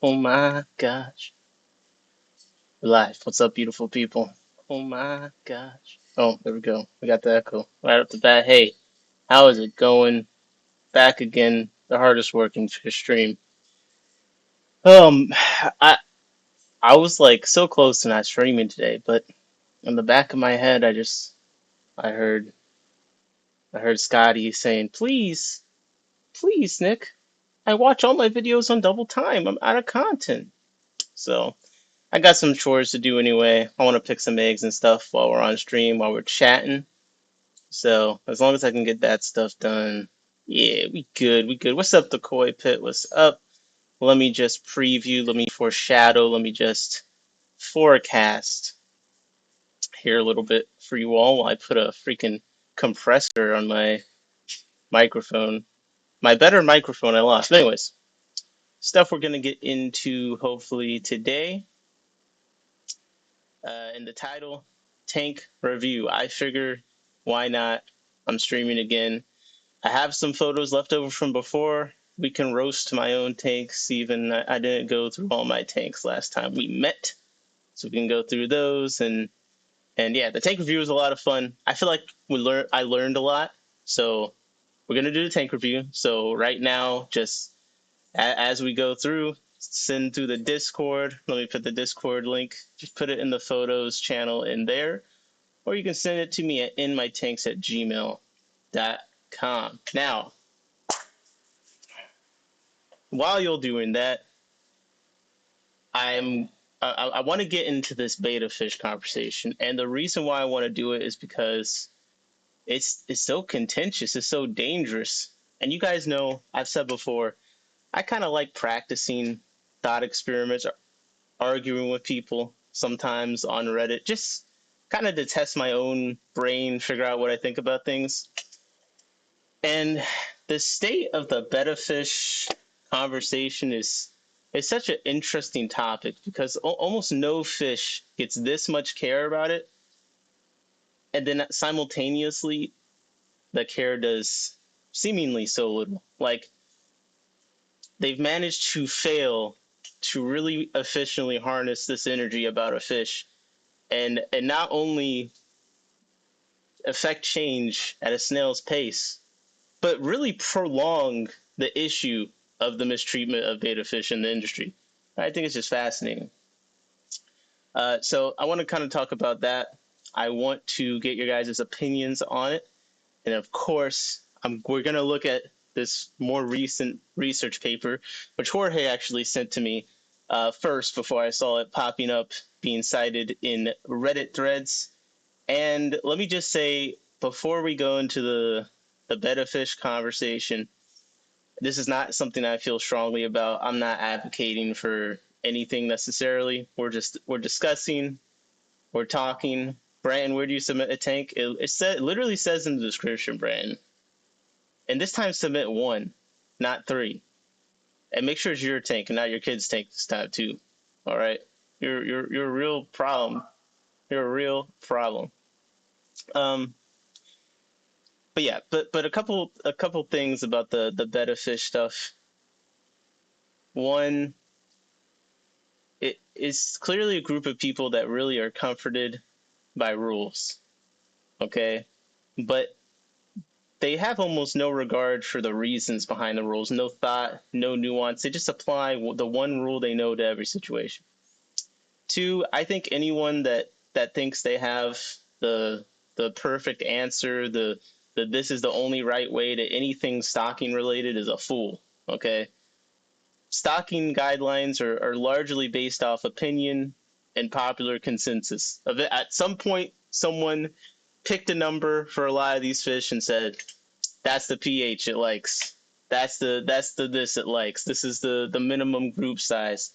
Oh my gosh. Live. What's up, beautiful people? Oh my gosh. Oh, there we go. We got the echo right up the bat. Hey, how is it going? Back again, the hardest working stream. Um, I I was like so close to not streaming today, but in the back of my head, I heard I heard Scotty saying, "Please, please, Nick, I watch all my videos on double time. I'm out of content." So I got some chores to do anyway. I want to pick some eggs and stuff while we're on stream, while we're chatting. So as long as I can get that stuff done, yeah, we good. We good. What's up, the Koi Pit? What's up? Let me just preview. Let me foreshadow. Let me just forecast here a little bit for you all while I put a freaking compressor on my microphone. My better microphone I lost. But anyways, stuff we're gonna get into hopefully today. In the title, tank review. I figure why not? I'm streaming again. I have some photos left over from before. We can roast my own tanks. Even I didn't go through all my tanks last time we met, so we can go through those and yeah, the tank review was a lot of fun. I feel like I learned a lot, so we're gonna do the tank review. So right now, just as we go through, send through the Discord. Let me put the Discord link. Just put it in the photos channel in there, or you can send it to me at inmytanks@gmail.com. Now, while you're doing that, I'm I want to get into this beta fish conversation, and the reason why I want to do it is because it's so contentious, it's so dangerous, and you guys know I've said before I kind of like practicing thought experiments, arguing with people sometimes on Reddit, just kind of to test my own brain, figure out what I think about things. And the state of the betta fish conversation is such an interesting topic because almost no fish gets this much care about it, and then simultaneously the care does seemingly so little. Like they've managed to fail to really efficiently harness this energy about a fish and not only affect change at a snail's pace, but really prolong the issue of the mistreatment of betta fish in the industry. I think it's just fascinating. So I want to kind of talk about that. I want to get your guys' opinions on it. And of course, we're going to look at this more recent research paper, which Jorge actually sent to me first before I saw it popping up, being cited in Reddit threads. And let me just say, before we go into the betta fish conversation, this is not something I feel strongly about. I'm not advocating for anything necessarily. We're discussing, we're talking. Brandon, where do you submit a tank? It literally says in the description, Brandon. And this time submit one, not three. And make sure it's your tank and not your kid's tank this time too. All right? You're a real problem. You're a real problem. Um, but yeah, but a couple things about the betta fish stuff. One, it is clearly a group of people that really are comforted by rules. Okay? But they have almost no regard for the reasons behind the rules, no thought, no nuance. They just apply the one rule they know to every situation. Two, I think anyone that thinks they have the perfect answer, the this is the only right way to anything stocking related is a fool. Okay, stocking guidelines are largely based off opinion and popular consensus. At some point, someone picked a number for a lot of these fish and said, that's the pH it likes. That's the this it likes. This is the minimum group size.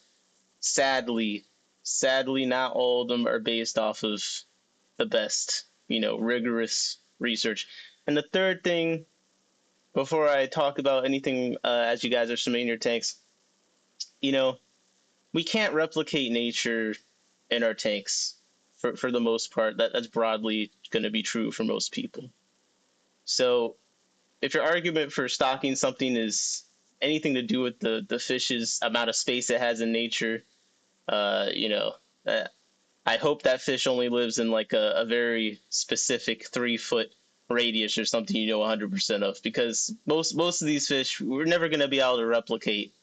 Sadly, sadly, not all of them are based off of the best, rigorous research. And the third thing, before I talk about anything, as you guys are submitting your tanks, you know, we can't replicate nature in our tanks for the most part. That's broadly going to be true for most people. So if your argument for stocking something is anything to do with the fish's amount of space it has in nature. You know, uh, I hope that fish only lives in like a very specific 3 foot radius or something you know 100% of, because most of these fish we're never going to be able to replicate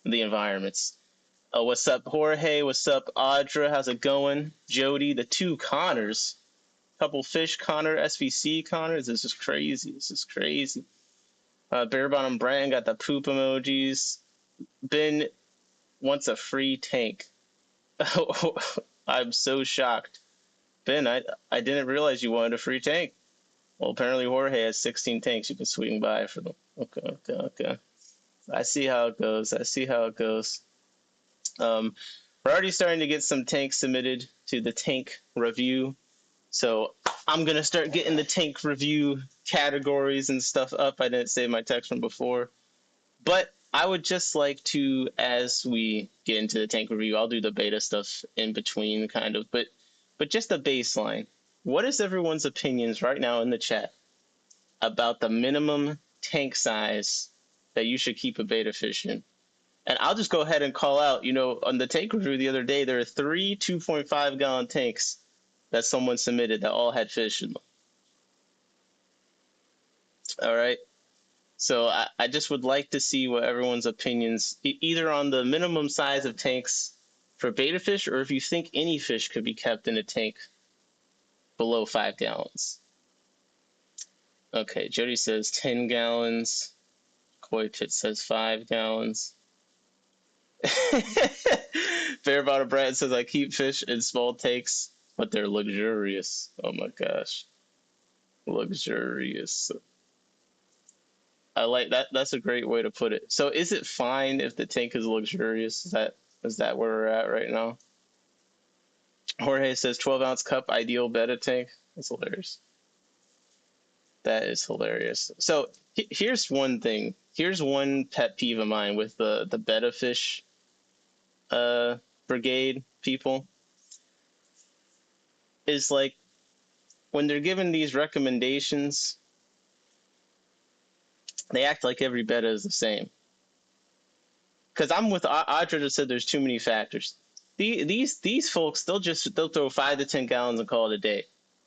the environments. What's up, Jorge? What's up, Audra? How's it going? Jody, the two Connors, couple fish Connor, SVC Connors. This is crazy. This is crazy. Bare Bottom Brand got the poop emojis. Ben wants a free tank. I'm so shocked. Ben, I didn't realize you wanted a free tank. Well, apparently Jorge has 16 tanks you can swing by for them. Okay. I see how it goes. I see how it goes. We're already starting to get some tanks submitted to the tank review. So I'm going to start getting the tank review categories and stuff up. I didn't save my text from before. But I would just like to, as we get into the tank review, I'll do the beta stuff in between kind of, but just a baseline. What is everyone's opinions right now in the chat about the minimum tank size that you should keep a beta fish in? And I'll just go ahead and call out, you know, on the tank review the other day, there are 3 2.5 gallon tanks that someone submitted that all had fish in them. All right. So I just would like to see what everyone's opinions, either on the minimum size of tanks for beta fish, or if you think any fish could be kept in a tank below 5 gallons. Okay, Jody says 10 gallons. Koi Pit says 5 gallons. Fair Bottom Brad says I keep fish in small tanks, but they're luxurious. Oh my gosh. Luxurious. I like that. That's a great way to put it. So is it fine if the tank is luxurious? Is that where we're at right now? Jorge says 12-ounce cup ideal betta tank. That's hilarious. That is hilarious. So here's one thing. Here's one pet peeve of mine with the betta fish brigade people. Is like when they're given these recommendations, they act like every betta is the same. Because I'm with Audra that said there's too many factors. These folks, they'll throw 5 to 10 gallons and call it a day.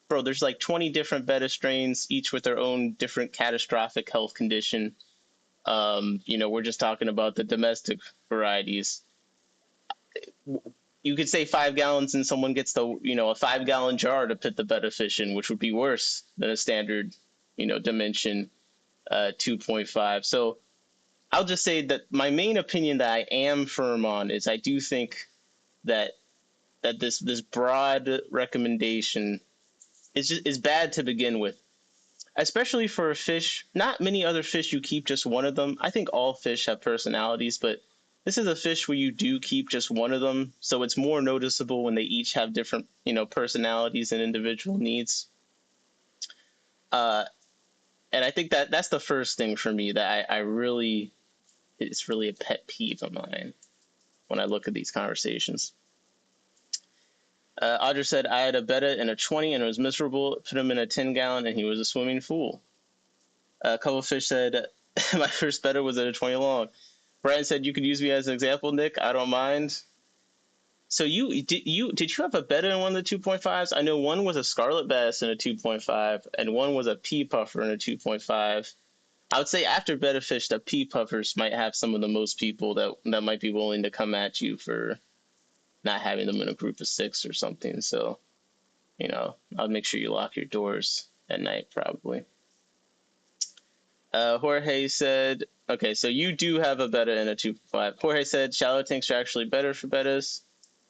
Bro, there's like 20 different betta strains, each with their own different catastrophic health condition. You know, we're just talking about the domestic varieties. You could say 5 gallons and someone gets a 5-gallon jar to put the betta fish in, which would be worse than a standard, dimension 2.5. So I'll just say that my main opinion that I am firm on is I do think that this broad recommendation is bad to begin with, especially for a fish. Not many other fish you keep just one of them. I think all fish have personalities, but this is a fish where you do keep just one of them, so it's more noticeable when they each have different personalities and individual needs. And I think that's the first thing for me that I really, it's really a pet peeve of mine when I look at these conversations. Audra said, I had a betta in a 20 and it was miserable. Put him in a 10-gallon and he was a swimming fool. A couple of fish said, my first betta was at a 20 long. Brian said, you could use me as an example, Nick. I don't mind. So did you have a betta in one of the 2.5s? I know one was a scarlet bass in a 2.5 and one was a pea puffer in a 2.5. I would say after betta fish, the pea puffers might have some of the most people that might be willing to come at you for not having them in a group of 6 or something. So, I'll make sure you lock your doors at night, probably. Jorge said, okay, so you do have a betta in a 2.5. Jorge said shallow tanks are actually better for bettas.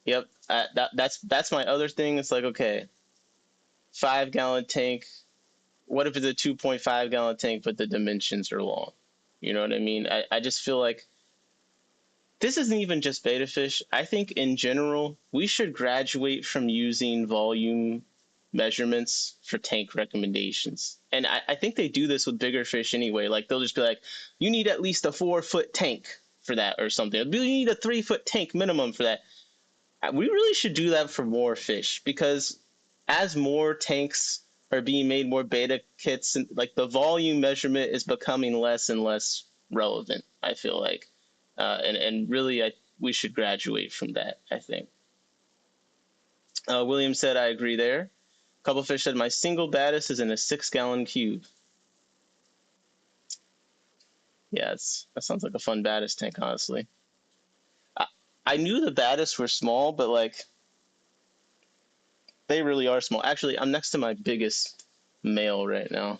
Yep, that's my other thing. It's like, okay, 5-gallon tank. What if it's a 2.5-gallon tank, but the dimensions are long? You know what I mean? I just feel like this isn't even just betta fish. I think in general, we should graduate from using volume measurements for tank recommendations. And I think they do this with bigger fish anyway. Like they'll just be like, you need at least a 4-foot tank for that or something. You need a 3-foot tank minimum for that. We really should do that for more fish, because as more tanks are being made, more beta kits, and like the volume measurement is becoming less and less relevant, I feel like, and really, we should graduate from that. I think. William said, "I agree there." Couple Fish said, "My single baddest is in a 6-gallon cube." Yeah, that sounds like a fun baddest tank, honestly. I, I knew the baddest were small, but like they really are small. Actually, I'm next to my biggest male right now.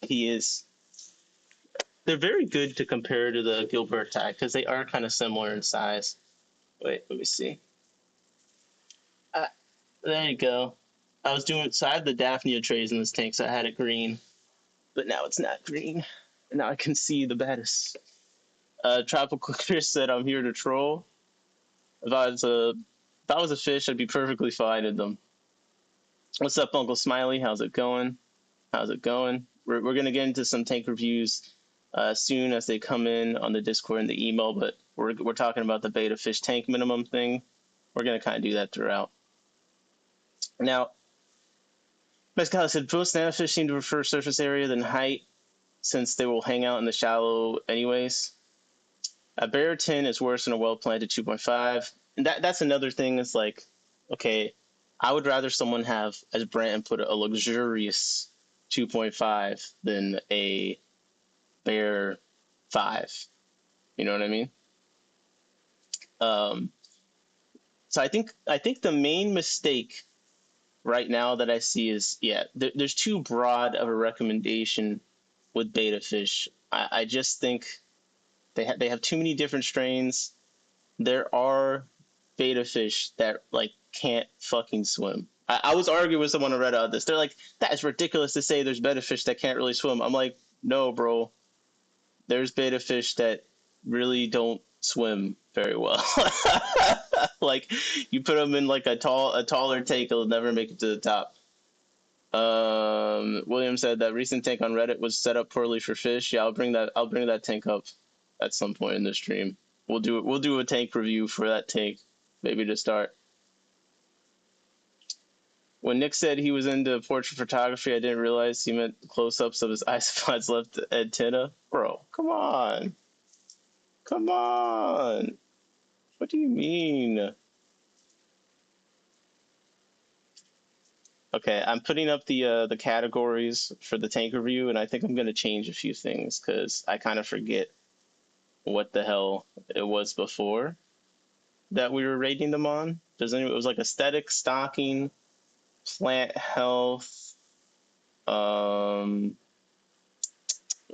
He is. They're very good to compare to the Gilbert tie because they are kind of similar in size. Wait, let me see. Uh, there you go. I was doing so. I had the Daphnia trays in this tank, so I had it green, but now it's not green. And now I can see the baddest. Tropical Chris said, "I'm here to troll. If I was a fish, I'd be perfectly fine in them." What's up, Uncle Smiley? How's it going? How's it going? We're gonna get into some tank reviews soon as they come in on the Discord and the email, but we're talking about the beta fish tank minimum thing. We're gonna kind of do that throughout. Now, Mescal said most fish seem to prefer surface area than height since they will hang out in the shallow anyways. A bear tin is worse than a well planted 2.5, and that's another thing. Is like, okay, I would rather someone have, as Brandon put it, a luxurious 2.5 than a bear 5. You know what I mean? Um, so I think the main mistake right now that I see is there's too broad of a recommendation with beta fish. I just think they have too many different strains. There are beta fish that like can't fucking swim. I was arguing with someone on Reddit about this. They're like, that is ridiculous to say there's beta fish that can't really swim. I'm like, no, bro. There's beta fish that really don't swim very well. Like you put them in like a taller tank, it'll never make it to the top. William said that recent tank on Reddit was set up poorly for fish. Yeah, I'll bring that tank up at some point in the stream. We'll do a tank review for that tank, maybe to start. When Nick said he was into portrait photography, I didn't realize he meant close-ups of his isopods left antenna. Bro, come on. Come on. What do you mean? Okay, I'm putting up the categories for the tank review, and I think I'm gonna change a few things because I kind of forget what the hell it was before that we were rating them on. It was like aesthetic, stocking, plant health, um,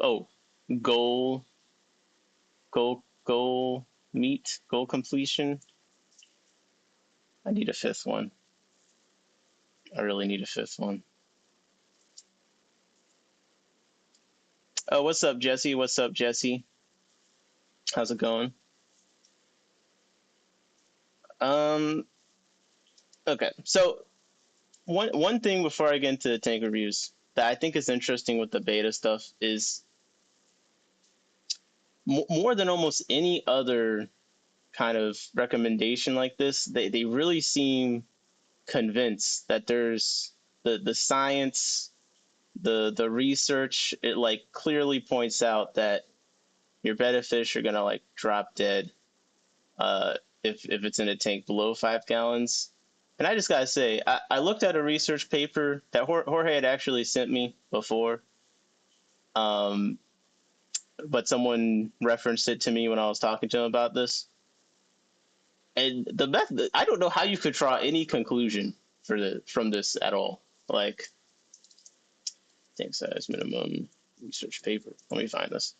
oh, goal, goal meet, goal completion. I need a fifth one. I really need a fifth one. Oh, what's up, Jesse? What's up, Jesse? How's it going? Um, okay. So one thing before I get into the tank reviews that I think is interesting with the beta stuff is more than almost any other kind of recommendation like this, they really seem convinced that there's the science, the research, it like clearly points out that your betta fish are gonna like drop dead uh, if it's in a tank below 5 gallons. And I just gotta say, I looked at a research paper that Jorge had actually sent me before, um, but someone referenced it to me when I was talking to him about this. And the method, I don't know how you could draw any conclusion from this at all. Like tank size minimum research paper. Let me find this.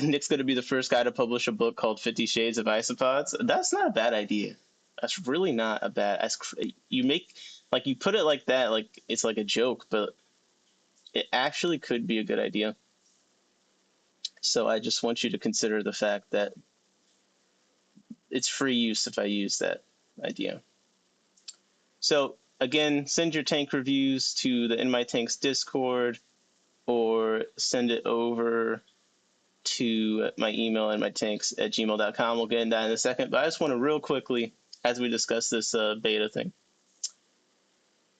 Nick's going to be the first guy to publish a book called 50 Shades of Isopods. That's not a bad idea. That's really not a bad. You make like you put it like that, like it's like a joke, but it actually could be a good idea. So I just want you to consider the fact that it's free use if I use that idea. So again, send your tank reviews to the In My Tanks Discord or send it over to my email inmytanks@gmail.com. We'll get into that in a second, but I just want to real quickly, as we discuss this beta thing.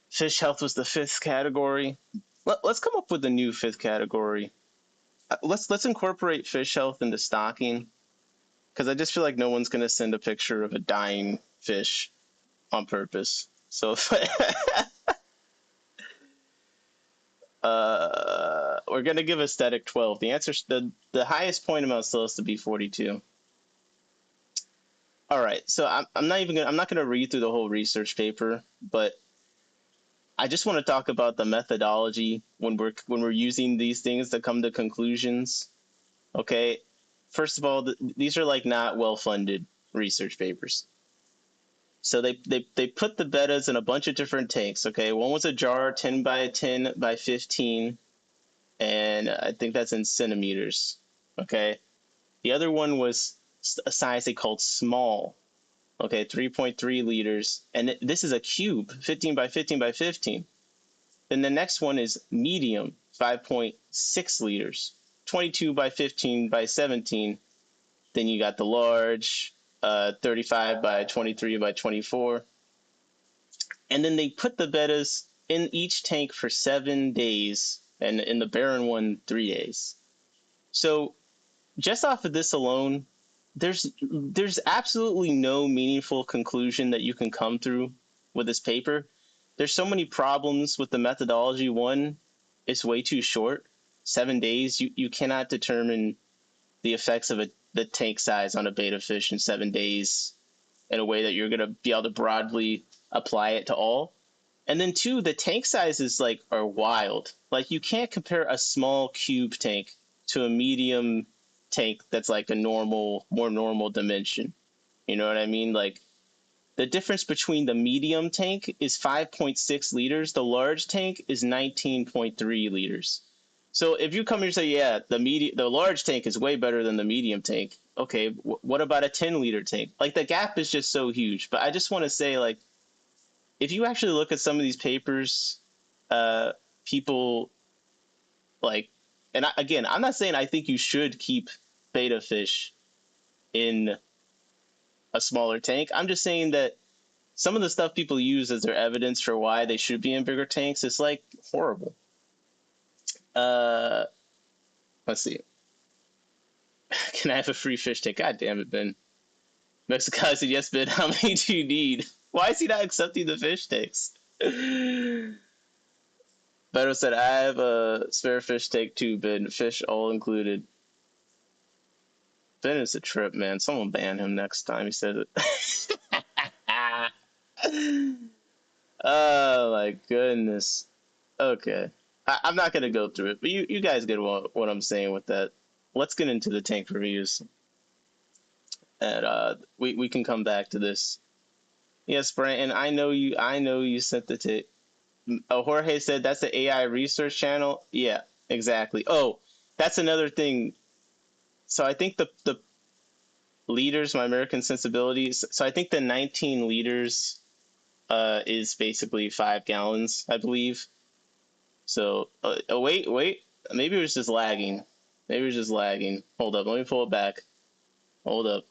Fish health was the 5th category. Let's come up with a new fifth category. Let's incorporate fish health into stocking, because I just feel like no one's gonna send a picture of a dying fish on purpose. So if we're gonna give aesthetic 12. The answer, the highest point amount still has to be 42. All right, so I'm not gonna read through the whole research paper, but I just want to talk about the methodology when we're using these things to come to conclusions. Okay, first of all, these are like not well funded research papers. So they put the bettas in a bunch of different tanks. Okay, one was a jar 10 by 10 by 15, and I think that's in centimeters. Okay, the other one was a size they called small. Okay, 3.3 liters, and this is a cube, 15 by 15 by 15. Then the next one is medium, 5.6 liters, 22 by 15 by 17. Then you got the large, 35 by 23 by 24. And then they put the bettas in each tank for 7 days, and in the barren one, 3 days. So just off of this alone, there's absolutely no meaningful conclusion that you can come through with this paper. There's so many problems with the methodology. One, it's way too short. 7 days, you cannot determine the effects of the tank size on a betta fish in 7 days in a way that you're going to be able to broadly apply it to all. And then two, the tank sizes are wild. Like, you can't compare a small cube tank to a medium tank that's like a more normal dimension. You know what I mean? Like, the difference between the medium tank is 5.6 liters. The large tank is 19.3 liters. So if you come here and say, yeah, the large tank is way better than the medium tank. Okay, what about a 10-liter tank? Like, the gap is just so huge. But I just want to say, like, if you actually look at some of these papers, people like, and again, I'm not saying I think you should keep betta fish in a smaller tank. I'm just saying that some of the stuff people use as their evidence for why they should be in bigger tanks is like horrible. Uh, let's see. Can I have a free fish tank? God damn it, Ben. Mexico said, yes, Ben. How many do you need? Why is he not accepting the fish tanks? Beto said, I have a spare fish tank too, Ben. Fish all included. Ben is a trip, man. Someone ban him next time he says it. Oh my goodness. Okay. I'm not gonna go through it, but you guys get what I'm saying with that. Let's get into the tank reviews, and we can come back to this. Yes, Brandon, I know you sent the tape. Jorge said that's the AI research channel. Yeah, exactly. Oh, that's another thing. So I think the liters, my American sensibilities. So I think the 19 liters is basically 5 gallons, I believe. So, oh, wait. Maybe it was just lagging. Maybe it was just lagging. Hold up. Let me pull it back. Hold up.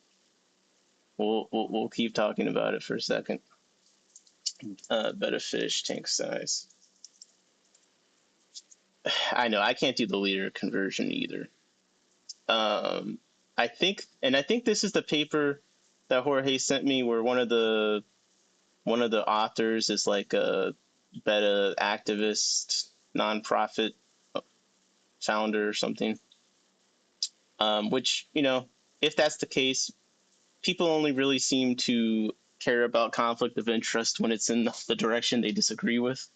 We'll keep talking about it for a second. Betta fish tank size. I know I can't do the liter conversion either. I think this is the paper that Jorge sent me, where one of the authors is like a betta activist, nonprofit founder or something. Which, if that's the case, people only really seem to care about conflict of interest when it's in the direction they disagree with.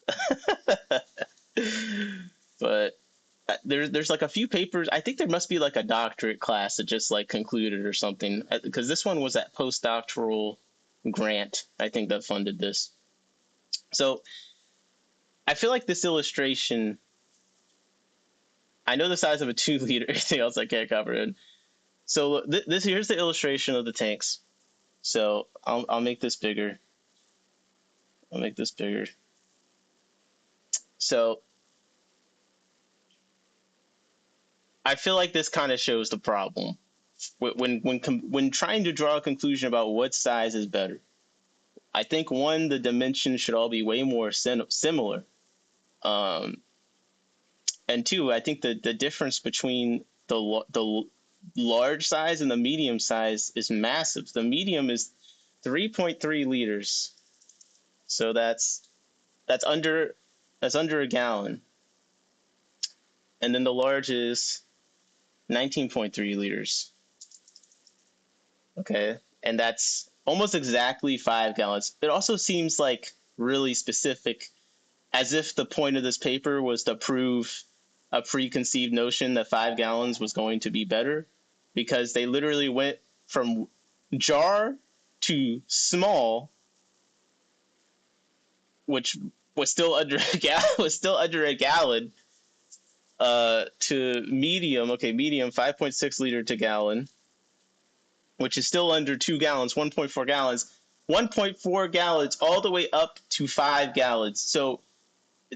But there's like a few papers. I think there must be like a doctorate class that just like concluded or something, because this one was that postdoctoral grant, I think, that funded this. So I feel like this illustration, I know the size of a 2 liter, anything else I can't cover it. So this here's the illustration of the tanks. So I'll make this bigger. I'll make this bigger. So I feel like this kind of shows the problem when trying to draw a conclusion about what size is better. I think, one, the dimensions should all be way more similar. And two, I think the difference between the large size and the medium size is massive. The medium is 3.3 liters, so that's under that's under a gallon, and then the large is 19.3 liters. Okay, and that's almost exactly 5 gallons. It also seems like really specific, as if the point of this paper was to prove a preconceived notion that 5 gallons was going to be better, because they literally went from jar to small, which was still under a gallon, to medium. Okay, medium 5.6 liter to gallon, which is still under 2 gallons, 1.4 gallons, 1.4 gallons, all the way up to 5 gallons. So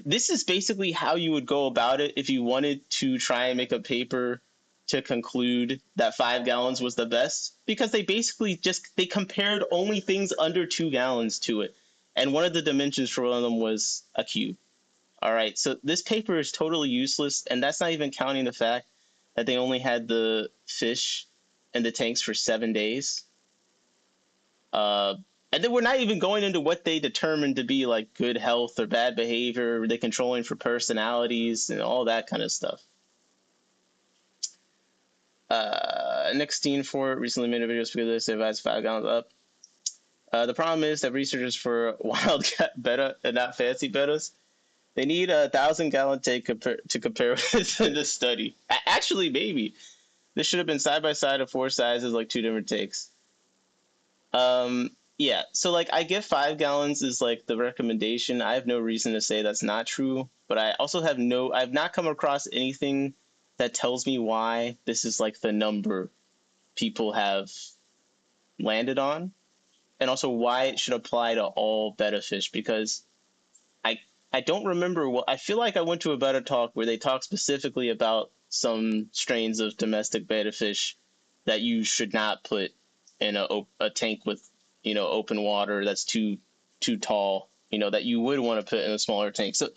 this is basically how you would go about it if you wanted to try and make a paper to conclude that 5 gallons was the best, because they basically they compared only things under 2 gallons to it. And one of the dimensions for one of them was a cube. All right. So this paper is totally useless. And that's not even counting the fact that they only had the fish in the tanks for 7 days. And then we're not even going into what they determined to be like good health or bad behavior. Were they controlling for personalities and all that kind of stuff? Nick Steenfort recently made a video because they advised 5 gallons up. The problem is that researchers for wildcat betta and not fancy bettas, they need a 1,000-gallon tank to compare with in this study. Actually, maybe this should have been side by side of 4 sizes, like 2 different takes. Yeah, so like I give 5 gallons is like the recommendation. I have no reason to say that's not true, but I also I've not come across anything that tells me why this is like the number people have landed on, and also why it should apply to all betta fish, because I I don't remember I feel like I went to a betta talk where they talked specifically about some strains of domestic betta fish that you should not put in a tank with, open water that's too tall, that you would want to put in a smaller tank. So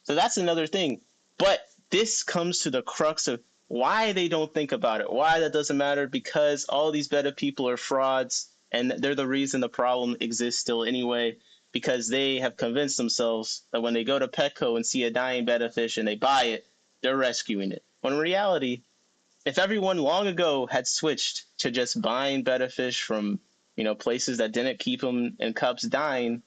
that's another thing. But this comes to the crux of why they don't think about it, why that doesn't matter, because all these betta people are frauds, and they're the reason the problem exists still anyway, because they have convinced themselves that when they go to Petco and see a dying betta fish and they buy it, they're rescuing it. When in reality, if everyone long ago had switched to just buying betta fish from, places that didn't keep them in cups dying,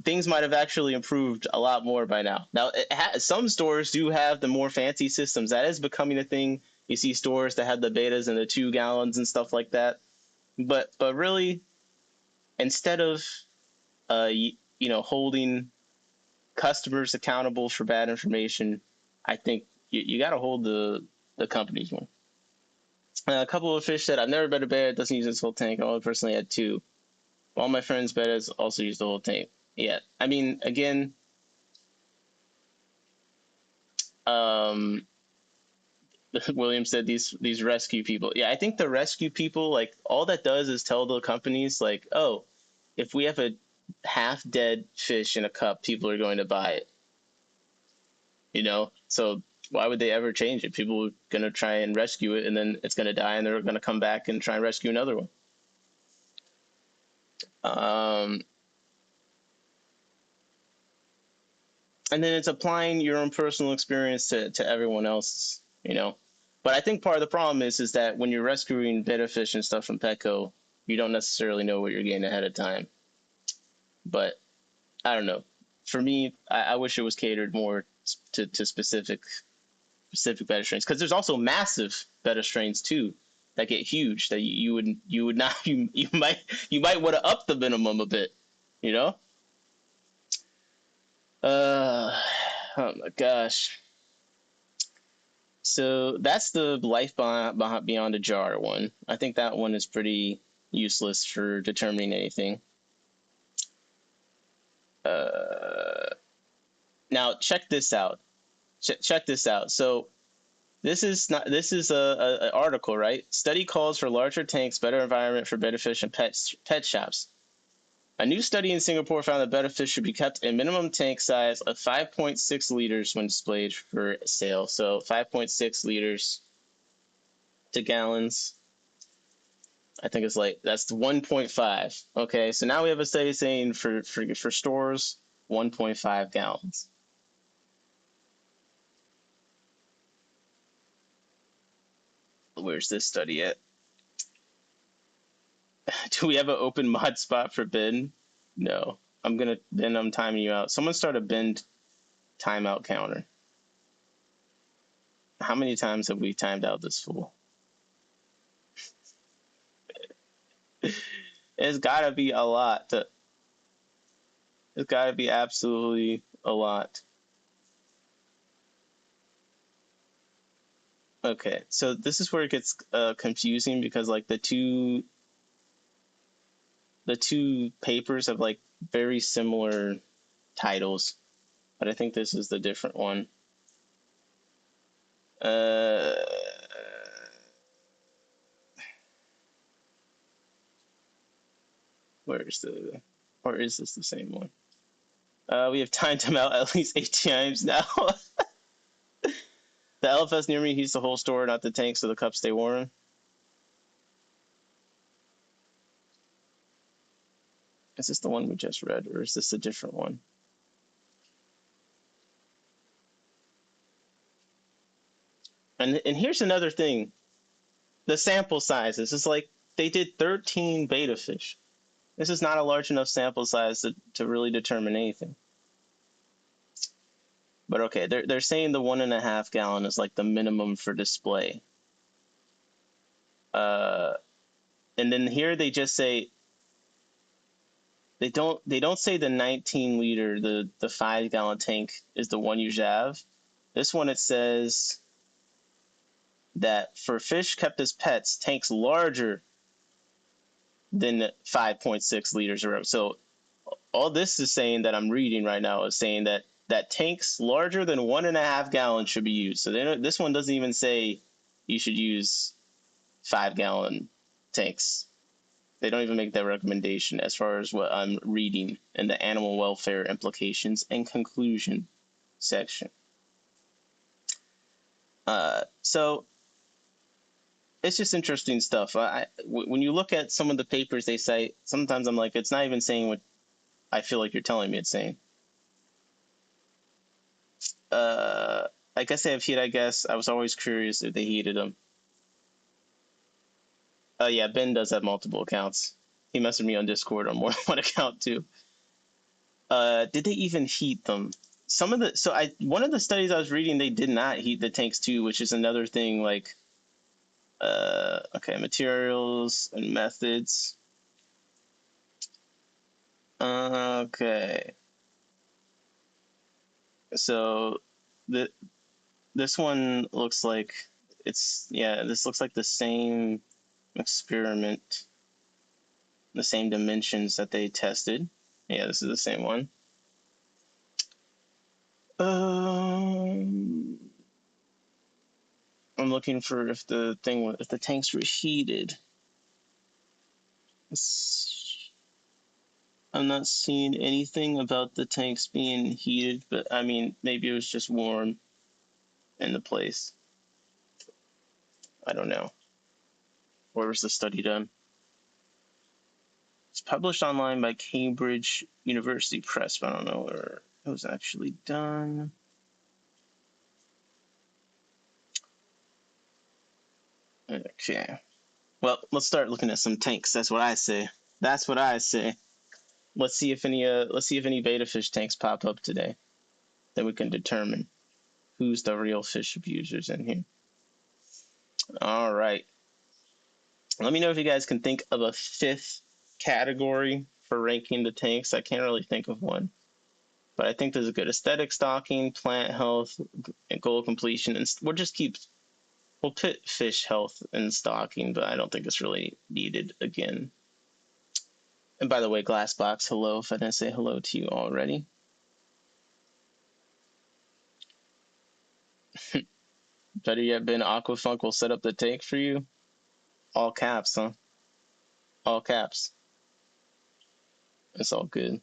things might have actually improved a lot more by now. Now, some stores do have the more fancy systems. That is becoming a thing. You see stores that have the bettas and the 2 gallons and stuff like that. But really, instead of holding customers accountable for bad information, I think you got to hold the companies more. A couple of fish said, I've never bet a betta, doesn't use this whole tank. I only personally had 2. All my friends' bettas also use the whole tank. Yeah, I mean, again, William said these rescue people. Yeah, I think the rescue people, like, all that does is tell the companies, like, oh, if we have a half-dead fish in a cup, people are going to buy it. So why would they ever change it? People are going to try and rescue it, and then it's going to die, and they're going to come back and try and rescue another one. And then it's applying your own personal experience to everyone else's, But I think part of the problem is that when you're rescuing betta fish and stuff from Petco, you don't necessarily know what you're getting ahead of time. But I don't know. For me, I wish it was catered more to specific betta strains, because there's also massive betta strains too that get huge that you would not you might want to up the minimum a bit, oh my gosh. So that's the life beyond a jar one. I think that one is pretty useless for determining anything. Now check this out. Check this out. So this is a article, right? Study calls for larger tanks, better environment for betta fish and pet shops. A new study in Singapore found that Betta fish should be kept in minimum tank size of 5.6 liters when displayed for sale. So 5.6 liters to gallons. I think it's like that's 1.5. Okay, so now we have a study saying for stores 1.5 gallons. Where's this study at? Do we have an open mod spot for bin? No. I'm timing you out. Someone start a bin timeout counter. How many times have we timed out this fool? It's gotta be a lot. It's gotta be absolutely a lot. Okay, so this is where it gets confusing because like the two papers have like very similar titles, but I think this is the different one. Where's the, or is this the same one? We have timed him out at least 8 times now. The LFS near me heats the whole store, not the tank, so the cups stay warm. Is this the one we just read, or is this a different one? And here's another thing. The sample sizes. It's like they did 13 beta fish. This is not a large enough sample size to really determine anything. But okay, they're saying the 1.5 gallon is like the minimum for display. And then here they just say they don't say the 19 liter, the 5 gallon tank is the one you should have. This one it says that for fish kept as pets, tanks larger than 5.6 liters or so. All this is saying that I'm reading right now is saying that tanks larger than 1.5 gallons should be used. So this one doesn't even say you should use 5 gallon tanks. They don't even make that recommendation as far as what I'm reading in the animal welfare implications and conclusion section. So it's just interesting stuff. When you look at some of the papers they cite, sometimes I'm like, it's not even saying what I feel like you're telling me it's saying. I guess they have heat, I guess. I was always curious if they heated them. Yeah, Ben does have multiple accounts. He messaged me on Discord on more than one account too. Did they even heat them? One of the studies I was reading, they did not heat the tanks too, which is another thing. Like, okay, materials and methods. Okay, so this one looks like this looks like the same experiment, the same dimensions that they tested. Yeah, this is the same one. I'm looking for if the tanks were heated. I'm not seeing anything about the tanks being heated, but I mean, maybe it was just warm in the place. I don't know. Where was the study done? It's published online by Cambridge University Press, but I don't know where it was actually done. Okay. Well, let's start looking at some tanks. That's what I say. That's what I say. Let's see if any beta fish tanks pop up today. Then we can determine who's the real fish abusers in here. All right. Let me know if you guys can think of a fifth category for ranking the tanks. I can't really think of one, but I think there's a good aesthetic stocking, plant health, and goal completion, and we'll put fish health and stocking, but I don't think it's really needed again. And by the way, Glassbox, hello, if I didn't say hello to you already. Better yet, Ben Aquafunk will set up the tank for you. All caps, huh? All caps. It's all good.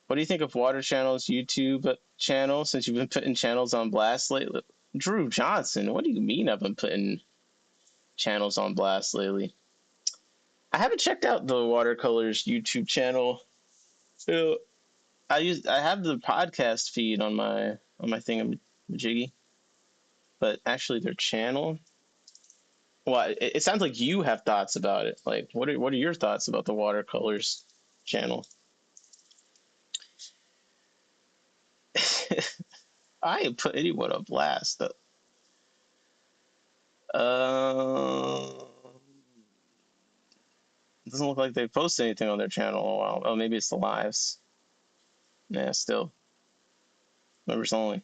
What do you think of Water Channel's YouTube channel since you've been putting channels on blast lately? Drew Johnson, what do you mean I've been putting channels on blast lately? I haven't checked out the Watercolors YouTube channel. So I have the podcast feed on my thing Jiggy, but actually their channel. Well, it sounds like you have thoughts about it. Like, what are your thoughts about the Watercolors channel? I ain't put anyone on blast. It doesn't look like they post anything on their channel in a while. Oh, maybe it's the lives. Yeah, still members only.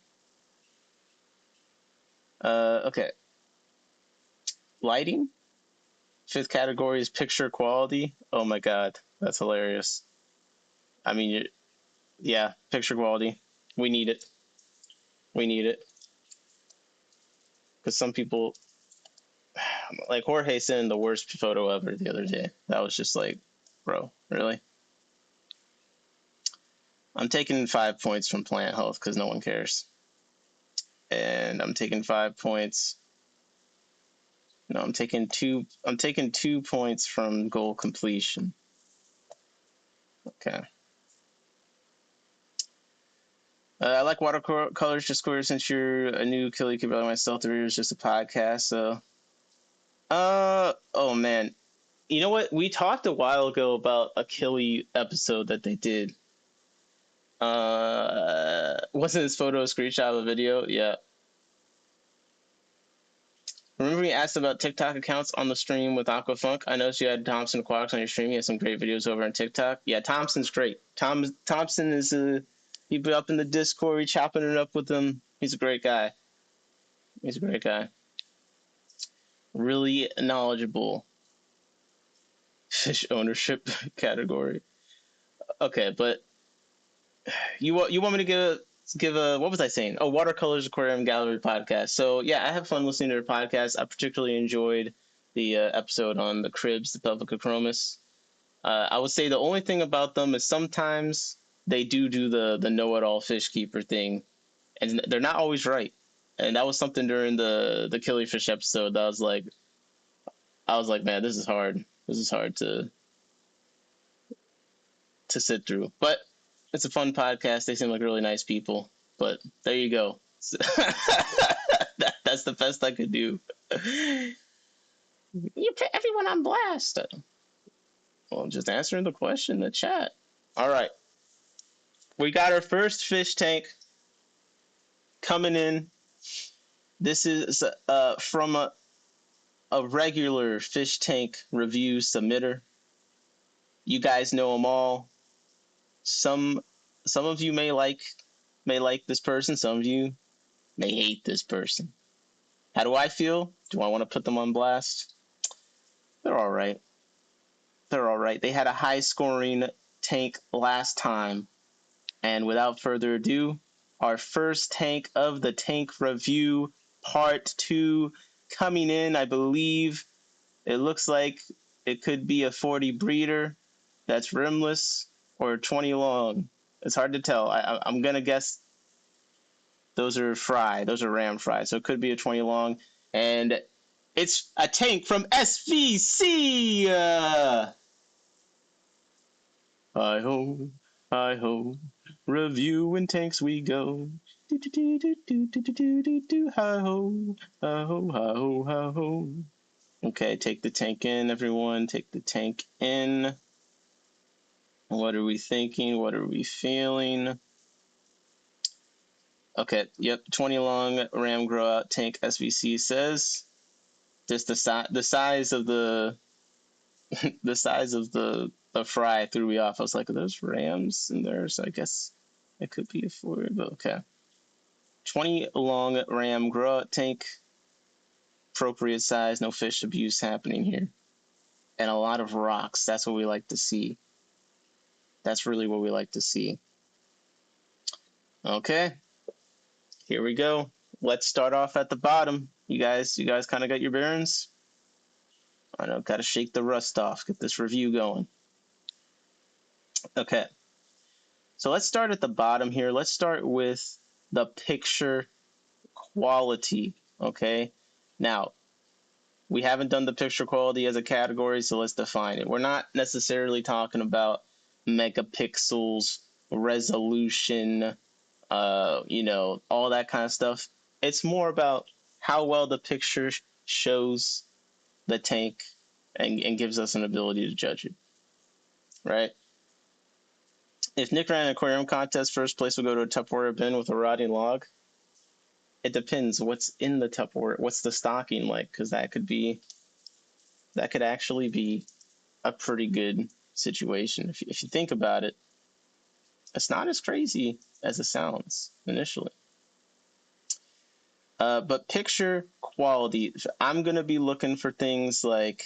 Okay. Lighting. Fifth category is picture quality. Oh my god, that's hilarious. I mean, yeah, picture quality. We need it. We need it because some people, like Jorge, sent in the worst photo ever the other day. That was just like, bro, really? I'm taking 5 points from plant health because no one cares, and I'm taking 5 points. No, I'm taking two. I'm taking 2 points from goal completion. Okay. I like watercolors just square since you're a new killer. You can build myself. There is just a podcast. So, oh man, you know what? We talked a while ago about a Killy episode that they did. Wasn't this photo a screenshot of a video? Yeah. Remember we asked about TikTok accounts on the stream with Aquafunk? I noticed you had Thompson Quarks on your stream. You had some great videos over on TikTok. Yeah, Thompson's great. Thompson is he'd be up in the Discord, chopping it up with them. He's a great guy. He's a great guy. Really knowledgeable. Fish ownership category. Okay, but you want me to give a what was I saying? Oh, Watercolors Aquarium Gallery podcast. So yeah, I have fun listening to their podcast. I particularly enjoyed the episode on the cribs, the Pelvica chromis. I would say the only thing about them is sometimes they do the know-it-all fish keeper thing, and they're not always right. And that was something during the killifish episode that I was like, man, this is hard. This is hard to sit through. But it's a fun podcast. They seem like really nice people. But there you go. That's the best I could do. You put everyone on blast. Well, just answering the question in the chat. All right. We got our first fish tank coming in. This is from a regular fish tank review submitter. You guys know them all. Some of you may like this person. Some of you may hate this person. How do I feel? Do I want to put them on blast? They're all right. They're all right. They had a high scoring tank last time. And without further ado, our first tank of the tank review part 2 coming in. I believe it looks like it could be a 40 breeder that's rimless or 20 long. It's hard to tell. I'm going to guess those are fry. Those are ram fry. So it could be a 20 long. And it's a tank from SVC. Hi ho, hi ho. Reviewing tanks we go. Do do do do do do do do do. Hi ho, hi ho, hi ho, hi ho. Okay, take the tank in, everyone. Take the tank in. What are we thinking? What are we feeling? Okay, yep, 20 long ram grow out tank SVC says. Just the size of the the size of the fry threw me off. I was like, are those rams in there? So I guess it could be a 4, but okay. 20 long ram grow out tank, appropriate size, no fish abuse happening here. And a lot of rocks. That's what we like to see. That's really what we like to see. Okay, here we go. Let's start off at the bottom. You guys kind of got your bearings? I know, got to shake the rust off, get this review going. Okay, so let's start at the bottom here. Let's start with the picture quality. Okay, now we haven't done the picture quality as a category, so let's define it. We're not necessarily talking about megapixels, resolution, all that kind of stuff. It's more about how well the picture shows the tank and gives us an ability to judge it, right? If Nick ran an aquarium contest, first place will go to a Tupperware bin with a rotting log. It depends what's in the Tupperware, what's the stocking like, because that could actually be a pretty good situation. If you think about it, it's not as crazy as it sounds initially. But picture quality, I'm going to be looking for things like,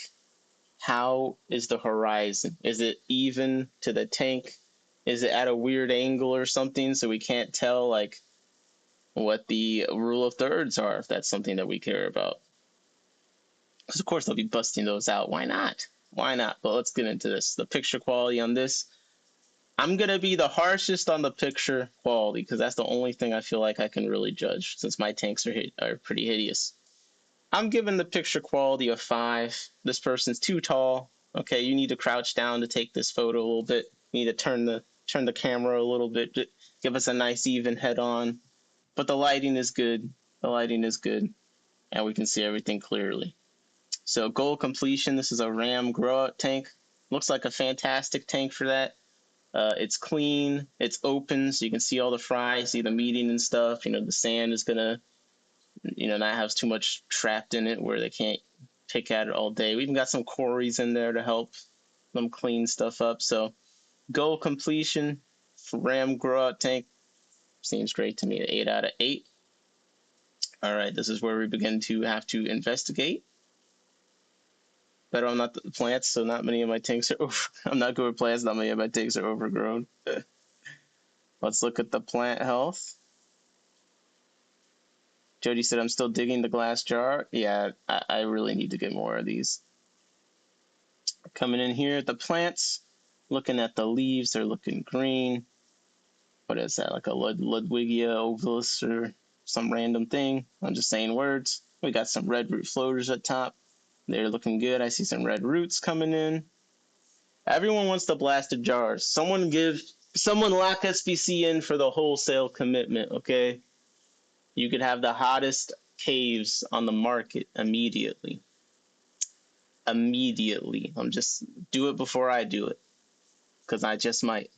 how is the horizon? Is it even to the tank? Is it at a weird angle or something so we can't tell like what the rule of thirds are, if that's something that we care about? Because of course they'll be busting those out. Why not? Why not? But let's get into this. The picture quality on this, I'm going to be the harshest on the picture quality because that's the only thing I feel like I can really judge since my tanks are pretty hideous. I'm giving the picture quality a 5. This person's too tall. Okay, you need to crouch down to take this photo a little bit. You need to turn the camera a little bit to give us a nice even head on. But the lighting is good. The lighting is good, and we can see everything clearly. So goal completion. This is a Ram grow out tank. Looks like a fantastic tank for that. It's clean. It's open, so you can see all the fries, see the meating and stuff. The sand is gonna not have too much trapped in it where they can't pick at it all day. We even got some Chores in there to help them clean stuff up. So goal completion for Ram grow out tank seems great to me. 8 out of 8. All right, this is where we begin to have to investigate. But I'm not the plants, so not many of my tanks are over. I'm not good with plants. Not many of my tanks are overgrown. Let's look at the plant health. Jody said, I'm still digging the glass jar. Yeah, I really need to get more of these. Coming in here at the plants, looking at the leaves, they're looking green. What is that, like a Ludwigia ovalis or some random thing? I'm just saying words. We got some red root floaters at top. They're looking good. I see some red roots coming in. Everyone wants the blasted jars. Someone lock SBC in for the wholesale commitment, okay? You could have the hottest caves on the market immediately. Immediately. I'm just do it before I do it, because I just might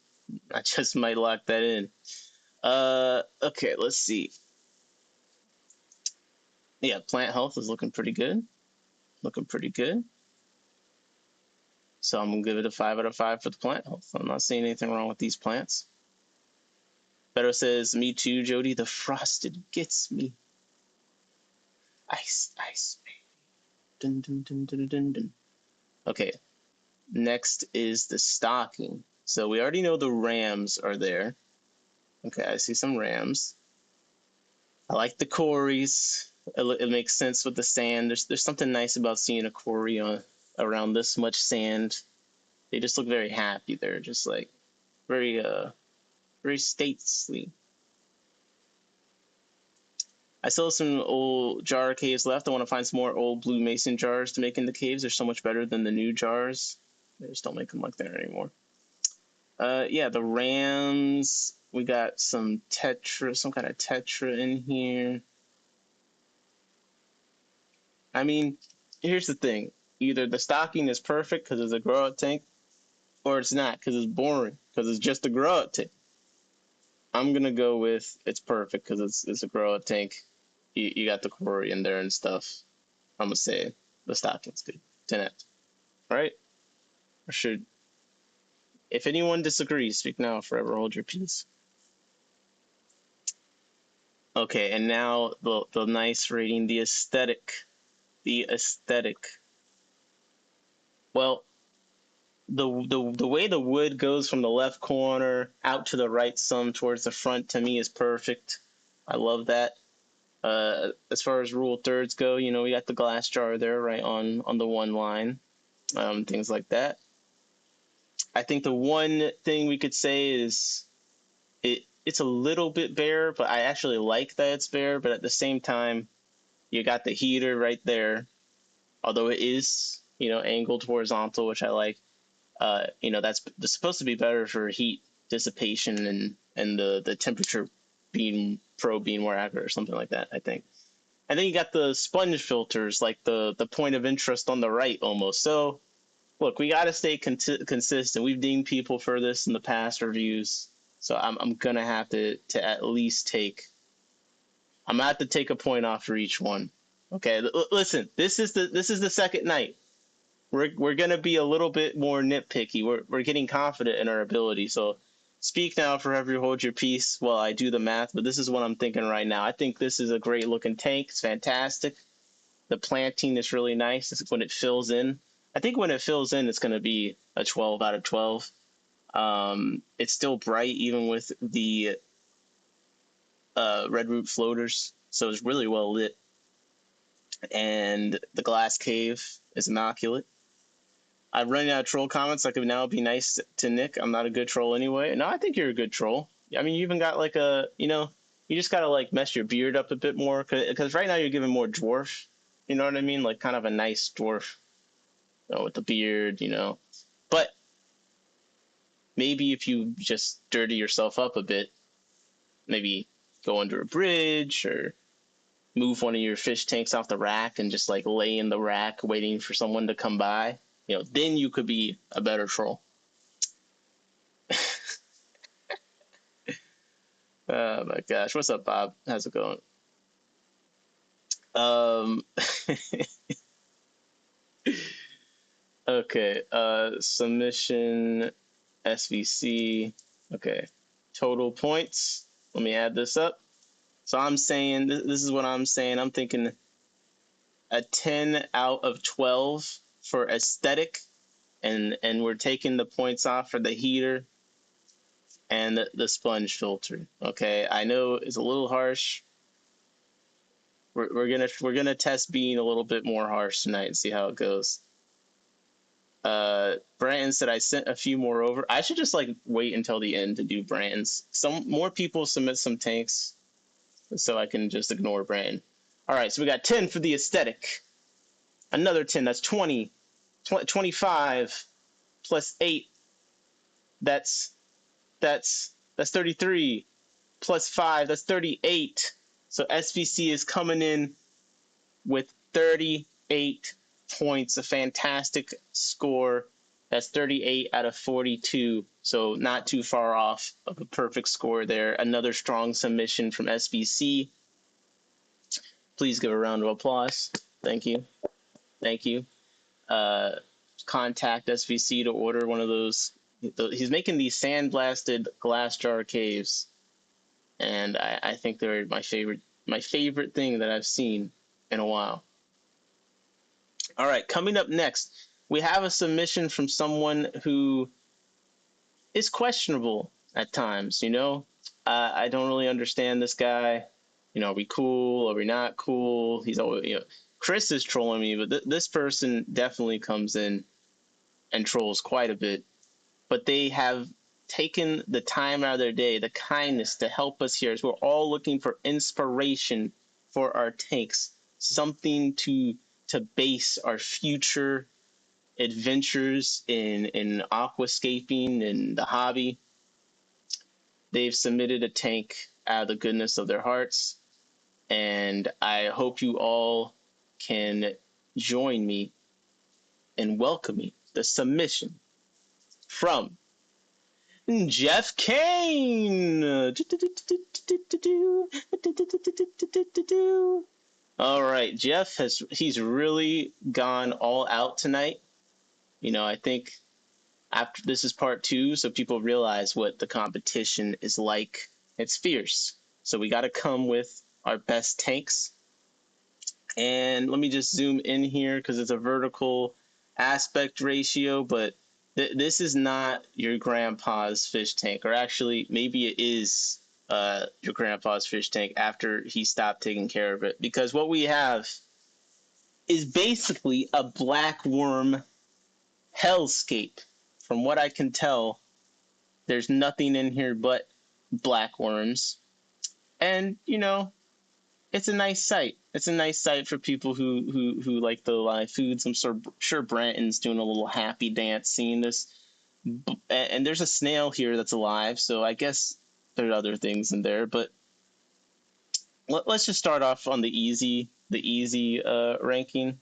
lock that in. Okay, let's see. Yeah, plant health is looking pretty good. Looking pretty good. So I'm gonna give it a 5 out of 5 for the plant health. I'm not seeing anything wrong with these plants. Beto says, me too, Jody. The frosted gets me. Ice, ice, baby. Dun, dun, dun, dun, dun, dun. Okay, next is the stocking. So we already know the rams are there. Okay, I see some rams. I like the Chores. It makes sense with the sand. There's something nice about seeing a Corey around this much sand. They just look very happy. They're just like very very stately. I still have some old jar caves left. I want to find some more old blue mason jars to make in the caves. They're so much better than the new jars. They just don't make them like that anymore. Yeah, the rams. We got some tetra, some kind of tetra in here. I mean, here's the thing. Either the stocking is perfect because it's a grow out tank, or it's not because it's boring because it's just a grow out tank. I'm gonna go with it's perfect because it's a grow out tank. You got the quarry in there and stuff. I'm gonna say the stocking's good. 10 out. Right? Or should, if anyone disagrees, speak now, forever hold your peace. Okay, and now the nice rating, the aesthetic. The aesthetic. Well, the way the wood goes from the left corner out to the right some towards the front to me is perfect. I love that. As far as rule thirds go, we got the glass jar there right on the one line, things like that. I think the one thing we could say is it's a little bit bare, but I actually like that it's bare. But at the same time, you got the heater right there, although it is angled horizontal, which I like. That's supposed to be better for heat dissipation and the temperature being more accurate or something like that, I think. And then you got the sponge filters, like the point of interest on the right almost. So look, we got to stay consistent. We've dinged people for this in the past reviews, so I'm gonna have to at least I'm gonna have to take a point off for each one. Okay, listen, this is the second night. We're gonna be a little bit more nitpicky. We're getting confident in our ability. So speak now, forever you hold your peace while I do the math. But this is what I'm thinking right now. I think this is a great looking tank. It's fantastic. The planting is really nice. It's when it fills in. I think when it fills in, it's gonna be a 12 out of 12. It's still bright even with the red root floaters, so it's really well lit. And the glass cave is immaculate. I'm running out of troll comments. I could now be nice to Nick. I'm not a good troll anyway. No, I think you're a good troll. I mean, you even got like you just gotta like mess your beard up a bit more because right now you're giving more dwarf. You know what I mean? Like kind of a nice dwarf, with the beard. But maybe if you just dirty yourself up a bit, maybe go under a bridge or move one of your fish tanks off the rack and just like lay in the rack waiting for someone to come by, then you could be a better troll. Oh my gosh. What's up, Bob? How's it going? Um okay. Submission SVC. Okay. Total points. Let me add this up. So I'm saying this is what I'm saying. I'm thinking a 10 out of 12 for aesthetic, and we're taking the points off for the heater and the sponge filter. Okay, I know it's a little harsh. We're gonna test being a little bit more harsh tonight and see how it goes. Brandon said I sent a few more over. I should just like wait until the end to do Brandon's. Some more people submit some tanks, so I can just ignore Brandon. All right, so we got 10 for the aesthetic. Another 10, that's 20. 25 plus 8, that's 33, plus 5, that's 38. So SVC is coming in with 38 points, a fantastic score. That's 38 out of 42, so not too far off of a perfect score there. Another strong submission from SVC. Please give a round of applause. Thank you. Thank you. Contact SVC to order one of those. He's making these sandblasted glass jar caves, and I think they're my favorite thing that I've seen in a while. All right, coming up next, we have a submission from someone who is questionable at times. I don't really understand this guy. Are we cool? Are we not cool? He's always, Chris is trolling me, but this person definitely comes in and trolls quite a bit. But they have taken the time out of their day, the kindness to help us here as we're all looking for inspiration for our takes, something to base our future adventures in aquascaping and the hobby. They've submitted a tank out of the goodness of their hearts, and I hope you all can join me in welcoming the submission from Jeff Kane. All right, he's really gone all out tonight. I think after this is part 2, so people realize what the competition is like. It's fierce. So we got to come with our best tanks. And let me just zoom in here because it's a vertical aspect ratio, but this is not your grandpa's fish tank, or actually maybe it is your grandpa's fish tank after he stopped taking care of it, because what we have is basically a black worm hellscape. from what I can tell, there's nothing in here but black worms. And, you know, it's a nice sight. It's a nice sight for people who like the live foods. I'm sure Branton's doing a little happy dance seeing this. And there's a snail here that's alive, so I guess there are other things in there. But let's just start off on the easy ranking.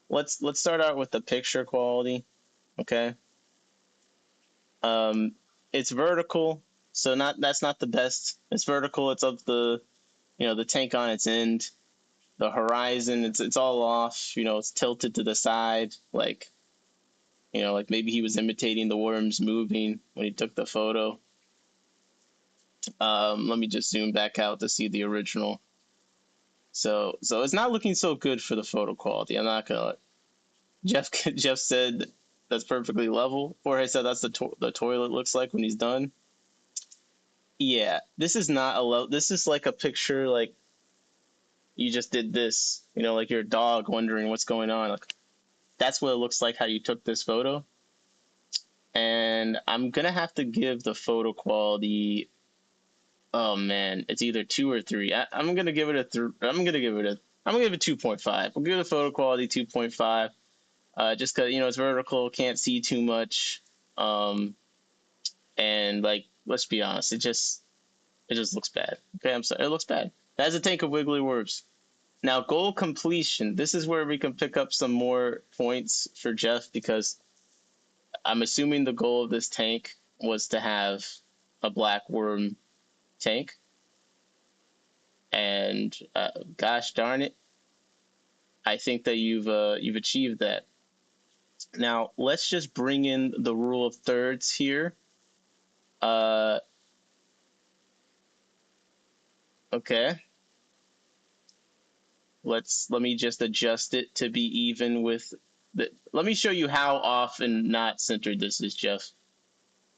Let's start out with the picture quality. Okay. Um, it's vertical, so that's not the best. It's vertical. It's of the the tank on its end, the horizon. It's all off. It's tilted to the side, like like maybe he was imitating the worms moving when he took the photo. Let me just zoom back out to see the original. So it's not looking so good for the photo quality. I'm not gonna. Jeff said that's perfectly level. Jorge said that's the toilet looks like when he's done. Yeah, this is not a level. This is like a picture like you just did this. Like your dog wondering what's going on. Like, that's what it looks like how you took this photo. And I'm gonna have to give the photo quality. Oh man, it's either 2 or 3. I'm gonna give it a. I'm gonna give it 2.5. We'll give the photo quality 2.5. Just because it's vertical, can't see too much, and like let's be honest, it just looks bad. Okay, I'm sorry, it looks bad. That's a tank of wiggly worms. Now goal completion. This is where we can pick up some more points for Jeff because I'm assuming the goal of this tank was to have a black worm tank, and gosh darn it, I think that you've achieved that. Now let's just bring in the rule of thirds here. Okay. Let me just adjust it to be even with the. Let me show you how off and not centered this is, Jeff.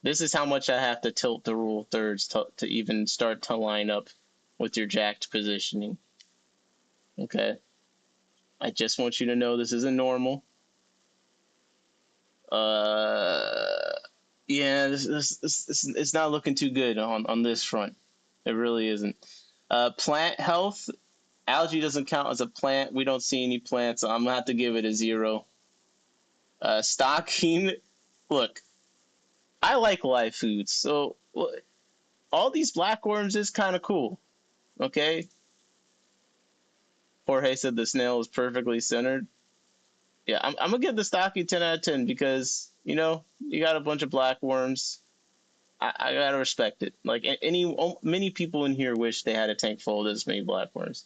This is how much I have to tilt the rule of thirds to even start to line up with your jacked positioning. Okay. I just want you to know this isn't normal. Yeah, this it's not looking too good on this front. It really isn't. Plant health, algae doesn't count as a plant. We don't see any plants, so I'm gonna have to give it a 0. Stocking, look, I like live foods, so all these black worms is kind of cool. Okay. Jorge said the snail is perfectly centered. Yeah, I'm gonna give the stocking 10 out of 10 because you got a bunch of black worms. I gotta respect it. Like many people in here wish they had a tank full of this many black worms.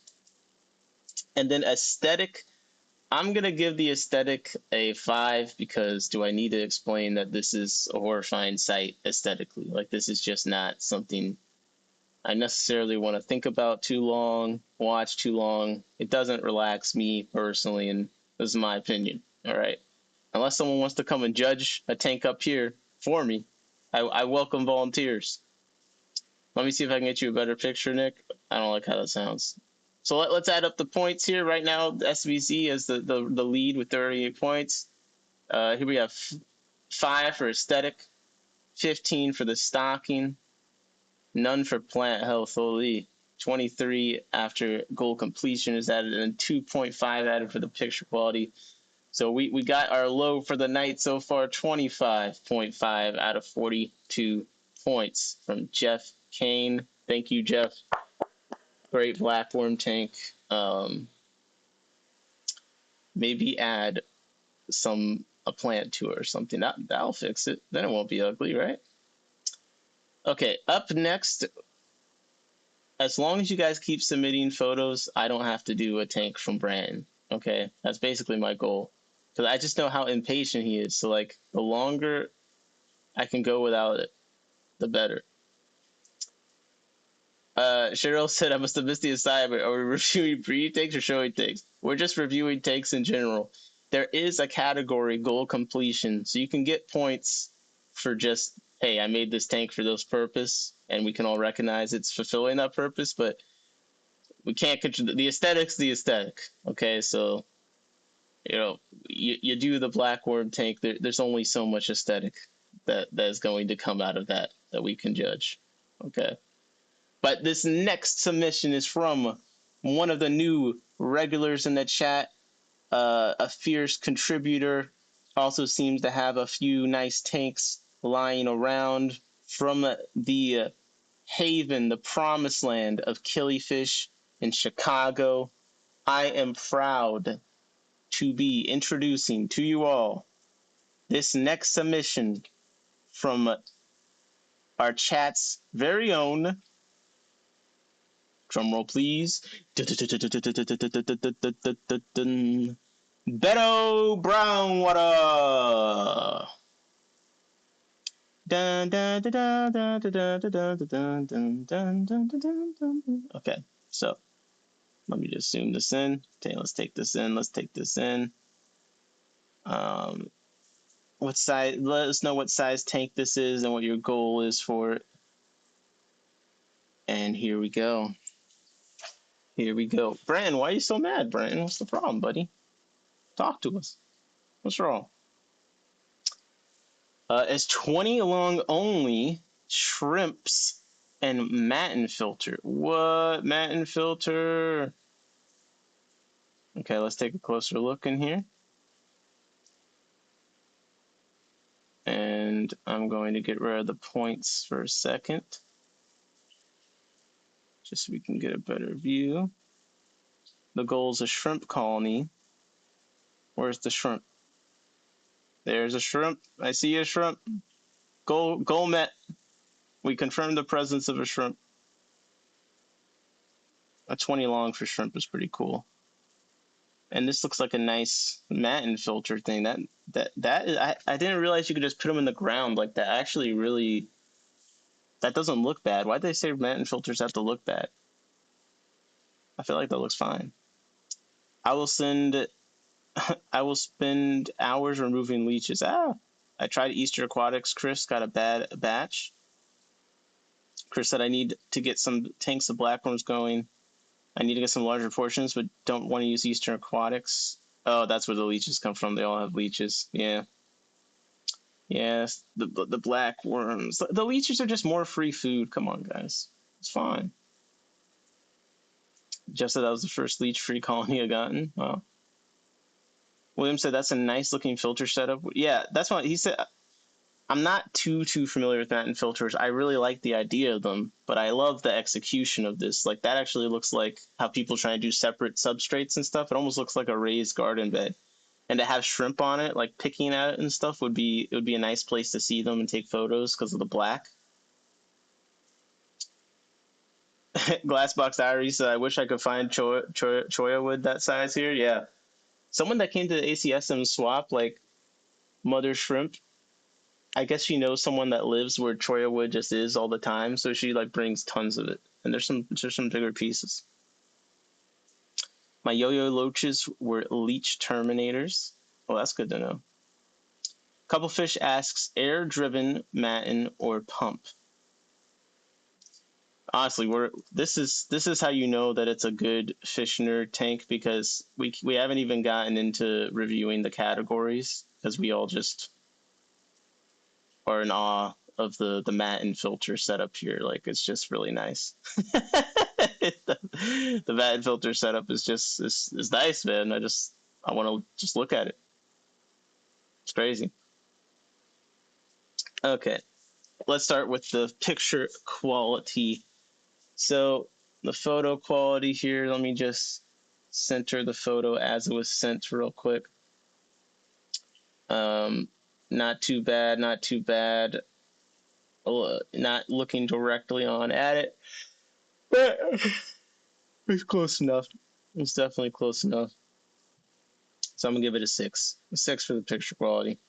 And then aesthetic, I'm gonna give the aesthetic a 5 because do I need to explain that this is a horrifying sight aesthetically? Like this is just not something I necessarily want to think about too long, watch too long. It doesn't relax me personally, and this is my opinion. All right. Unless someone wants to come and judge a tank up here for me, I welcome volunteers. Let me see if I can get you a better picture, Nick. I don't like how that sounds. So let's add up the points here. Right now, SVC is the lead with 38 points. Here we have 5 for aesthetic, 15 for the stocking, none for plant health. Holy, 23 after goal completion is added, and 2.5 added for the picture quality. So we got our low for the night so far, 25.5 out of 42 points from Jeff Kane. Thank you, Jeff. Great blackworm tank. Maybe add a plant to it or something. That'll fix it. Then it won't be ugly, right? Okay, up next, as long as you guys keep submitting photos, I don't have to do a tank from Brandon. Okay, that's basically my goal. Because I just know how impatient he is. So, like, the longer I can go without it, the better. Cheryl said I must have missed the assignment. Are we reviewing breed takes or showing takes? We're just reviewing takes in general. There is a category, goal completion, so you can get points for just, hey, I made this tank for this purpose, and we can all recognize it's fulfilling that purpose, but we can't control the aesthetic's the aesthetic. Okay, so you do the black worm tank. There's only so much aesthetic that is going to come out of that we can judge. Okay. But this next submission is from one of the new regulars in the chat, a fierce contributor, also seems to have a few nice tanks lying around from the haven, the promised land of Killifish in Chicago. I am proud to be introducing to you all this next submission from our chat's very own, drumroll please, Beto Brownwater. Okay, so let me just zoom this in. Okay, let's take this in. Let's take this in. What size? Let us know what size tank this is and what your goal is for it. And here we go. Here we go. Brandon, why are you so mad, Brandon? What's the problem, buddy? Talk to us. What's wrong? It's 20 long only, shrimps, and matin filter. What? Matin filter? Okay, let's take a closer look in here. And I'm going to get rid of the points for a second, just so we can get a better view. The goal is a shrimp colony. Where's the shrimp? There's a shrimp. I see a shrimp. Goal met. We confirmed the presence of a shrimp. A 20 long for shrimp is pretty cool. And this looks like a nice matin filter thing. I didn't realize you could just put them in the ground like that. Actually, really, that doesn't look bad. Why'd they say matin filters have to look bad? I feel like that looks fine. I will spend hours removing leeches. I tried Easter Aquatics. Chris got a bad batch. Chris said I need to get some tanks of blackworms going. I need to get some larger portions, but don't want to use Eastern Aquatics. Oh, that's where the leeches come from. They all have leeches. Yeah. Yes, the black worms. The leeches are just more free food. Come on, guys. It's fine. Jeff said that was the first leech-free colony I gotten. Wow. William said that's a nice-looking filter setup. Yeah, that's what he said. I'm not too familiar with matin filters. I really like the idea of them, but I love the execution of this. Like, that actually looks like how people try to do separate substrates and stuff. It almost looks like a raised garden bed. And to have shrimp on it, like picking at it and stuff, would be a nice place to see them and take photos because of the black. Glassbox Diary said, I wish I could find choya wood that size here. Yeah. Someone that came to the ACSM swap, like Mother Shrimp, I guess she knows someone that lives where choya wood just is all the time, so she like brings tons of it. And there's some bigger pieces. My yo-yo loaches were leech terminators. Well, that's good to know. Couple Fish asks, air-driven matin or pump? Honestly, this is how you know that it's a good fish nerd tank, because we haven't even gotten into reviewing the categories, because we all just are in awe of the matin filter setup here. Like, it's just really nice. The matin filter setup is just is nice, man. I want to just look at it. It's crazy. Okay, let's start with the picture quality. So the photo quality here, let me just center the photo as it was sent real quick. Not too bad, not too bad. Not looking directly on at it, but it's close enough. It's definitely close enough. So I'm gonna give it a 6. A 6 for the picture quality.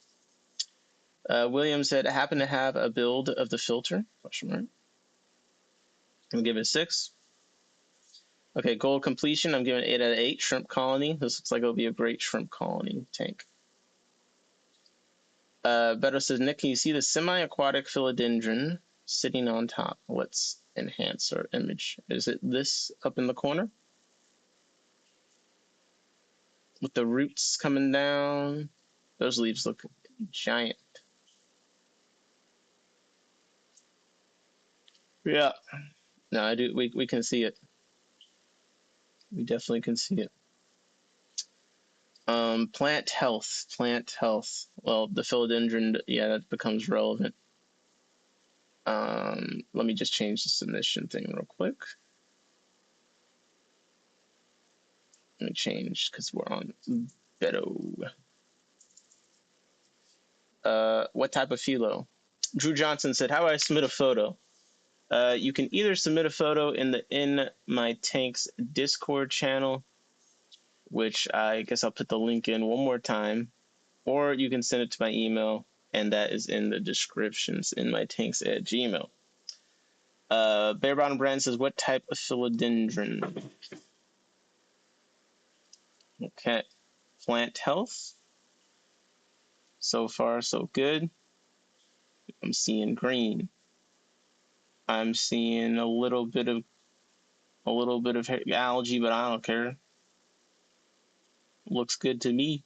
William said, I happen to have a build of the filter. Question mark. I'm gonna give it a 6. Okay, goal completion. I'm giving it 8 out of 8. Shrimp colony. This looks like it'll be a great shrimp colony tank. Betta says, Nick, can you see the semi-aquatic philodendron sitting on top? Let's enhance our image. Is it this up in the corner? With the roots coming down. Those leaves look giant. Yeah. No, I do. We can see it. We definitely can see it. Plant health. Plant health. Well, the philodendron, yeah, that becomes relevant. Let me just change the submission thing real quick. Let me change because we're on Betta. What type of philo? Drew Johnson said, "How do I submit a photo?" You can either submit a photo in my tank's Discord channel, which I guess I'll put the link in one more time, or you can send it to my email, and that is in the descriptions in my tanks at Gmail. Bear Bottom Brand says, "What type of philodendron?" Okay, plant health. So far, so good. I'm seeing green. I'm seeing a little bit of algae, but I don't care. Looks good to me.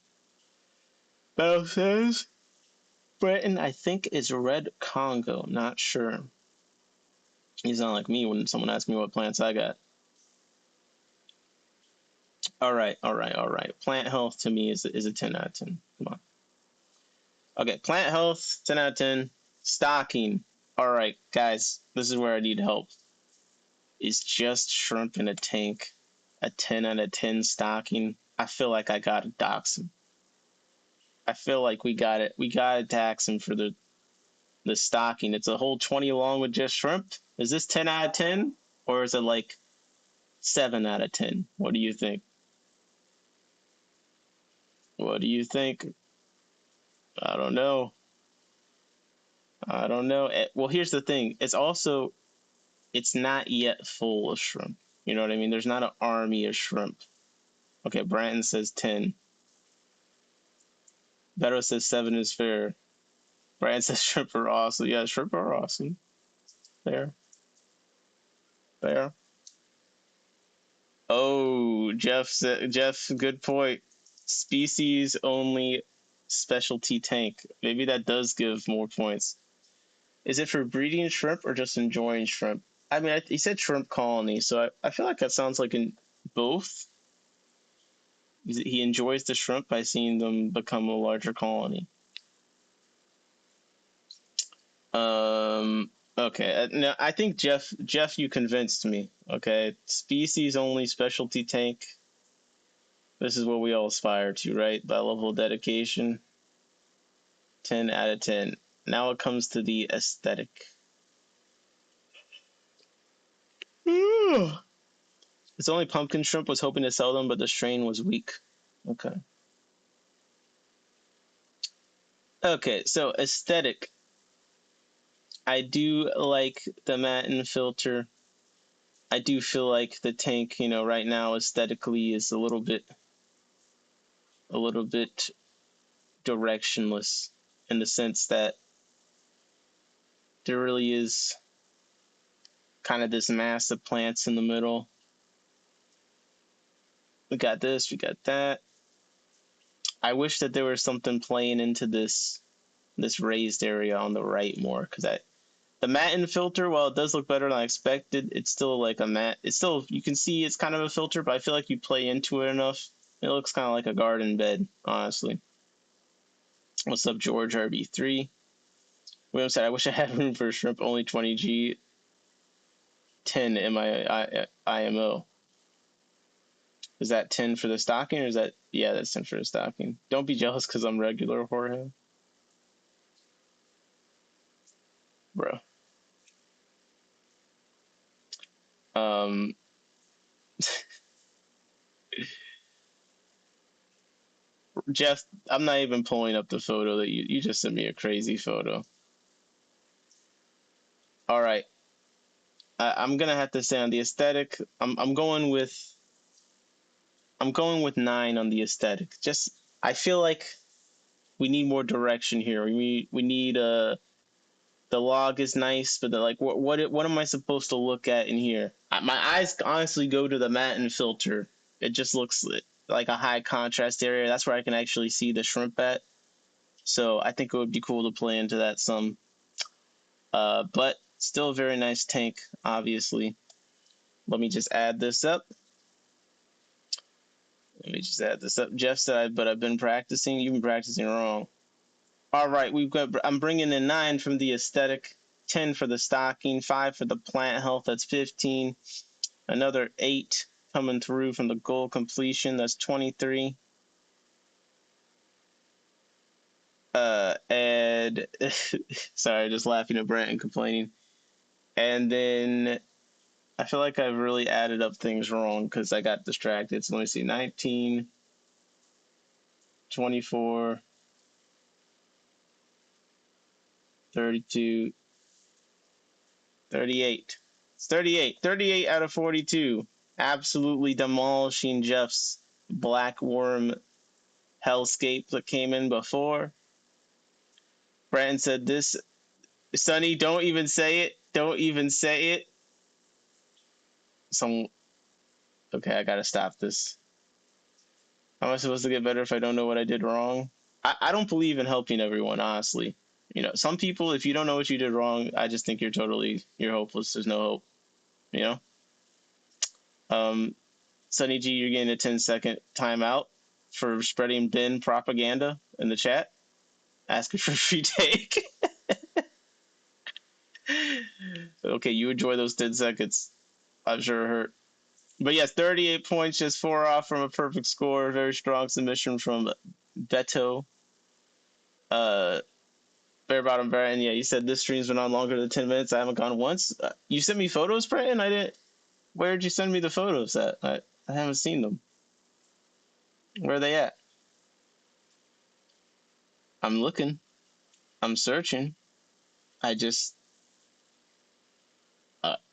Bell says Britain, I think, is red Congo. Not sure. He's not like me when someone asks me what plants I got. All right. Plant health to me is a 10 out of 10. Come on. Okay, plant health, 10 out of 10. Stocking. All right, guys, this is where I need help. Is just shrimp in a tank a 10 out of 10 stocking? I feel like I gotta dox him. I feel like we got it. We gotta tax him for the stocking. It's a whole 20 along with just shrimp. Is this 10 out of 10? Or is it like 7 out of 10? What do you think? What do you think? I don't know. I don't know. Well, here's the thing. It's not yet full of shrimp. You know what I mean? There's not an army of shrimp. Okay, Brandon says 10. Beto says 7 is fair. Brandon says shrimp are awesome. Yeah, shrimp are awesome. Fair. Fair. Oh, Jeff, good point. Species only specialty tank. Maybe that does give more points. Is it for breeding shrimp or just enjoying shrimp? I mean, he said shrimp colony, so I feel like that sounds like in both. He enjoys the shrimp by seeing them become a larger colony. Okay. No, I think Jeff, you convinced me. Okay. Species only specialty tank. This is what we all aspire to, right? By level of dedication. 10 out of 10. Now it comes to the aesthetic. It's only pumpkin shrimp was hoping to sell them, but the strain was weak. Okay. Okay, so aesthetic. I do like the matte and filter. I do feel like the tank, right now aesthetically is a little bit directionless in the sense that there really is kind of this mass of plants in the middle. We got this, we got that. I wish that there was something playing into this raised area on the right more, because the matte and filter, while it does look better than I expected, it's still like a matte. It's still, you can see it's kind of a filter, but I feel like you play into it enough, it looks kind of like a garden bed, honestly. What's up, George RB3? William said, I wish I had room for shrimp, only 20G, 10 IMO. Is that 10 for the stocking, or is that, yeah, that's 10 for the stocking. Don't be jealous because I'm regular for him. Bro. Um, Jeff, I'm not even pulling up the photo that you just sent me a crazy photo. All right. I'm gonna have to say on the aesthetic, I'm going with 9 on the aesthetic. Just I feel like we need more direction here. We need the log is nice, but like what am I supposed to look at in here? My eyes honestly go to the matte and filter. It just looks like a high contrast area. That's where I can actually see the shrimp at. So I think it would be cool to play into that some. But Still a very nice tank, obviously. Let me just add this up. Jeff said, but I've been practicing. You've been practicing wrong. All right, I'm bringing in 9 from the aesthetic, 10 for the stocking, 5 for the plant health. That's 15. Another 8 coming through from the goal completion. That's 23. And sorry, just laughing at Brent and complaining. And then I feel like I've really added up things wrong because I got distracted. So let me see, 19, 24, 32, 38. It's 38. 38 out of 42. Absolutely demolishing Jeff's Black Worm hellscape that came in before. Brandon said this. Sonny, don't even say it. Don't even say it. Okay, I gotta stop this. How am I supposed to get better if I don't know what I did wrong? I don't believe in helping everyone, honestly. You know, some people, if you don't know what you did wrong, I just think you're hopeless. There's no hope, you know? Sunny G, you're getting a 10-second timeout for spreading bin propaganda in the chat. Asking for a free take. Okay, you enjoy those 10 seconds. I'm sure it hurt. But yes, 38 points, just 4 off from a perfect score. Very strong submission from Betta. Bare bottom bare, and yeah, you said this stream's been on longer than 10 minutes. I haven't gone once. You sent me photos, Brandon? I didn't. Where did you send me the photos at? I haven't seen them. Where are they at? I'm looking. I'm searching. I just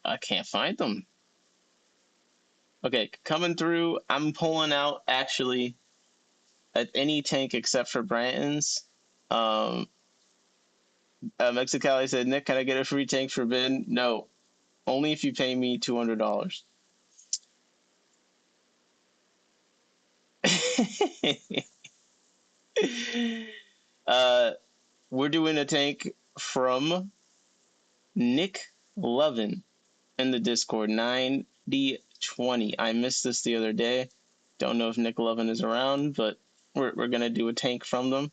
I can't find them. Okay, coming through. I'm pulling out actually at any tank except for Branton's. Mexicali said, Nick, can I get a free tank for bin? No, only if you pay me $200. We're doing a tank from Nick Lovin in the Discord, 9020. I missed this the other day. Don't know if Nick Lovin is around, but we're gonna do a tank from them.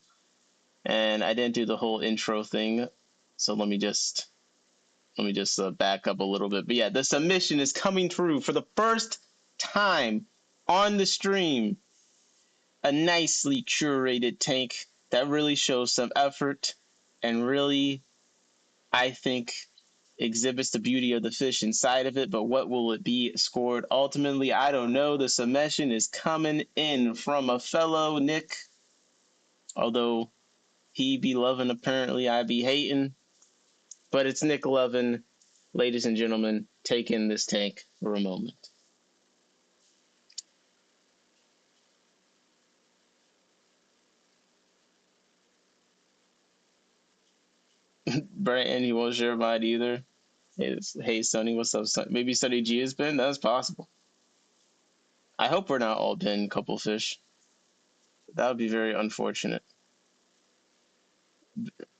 And I didn't do the whole intro thing, so let me just back up a little bit. But yeah, the submission is coming through for the first time on the stream. A nicely curated tank that really shows some effort and really, I think, exhibits the beauty of the fish inside of it. But what will it be scored ultimately? I don't know. The submission is coming in from a fellow Nick, although he be loving, apparently I be hating. But it's Nick Lovin, ladies and gentlemen, take in this tank for a moment. Brandon, he won't share mine either. Hey, Sonny, what's up, Sonny? Maybe Sonny G has been? That's possible. I hope we're not all been couple fish. That would be very unfortunate.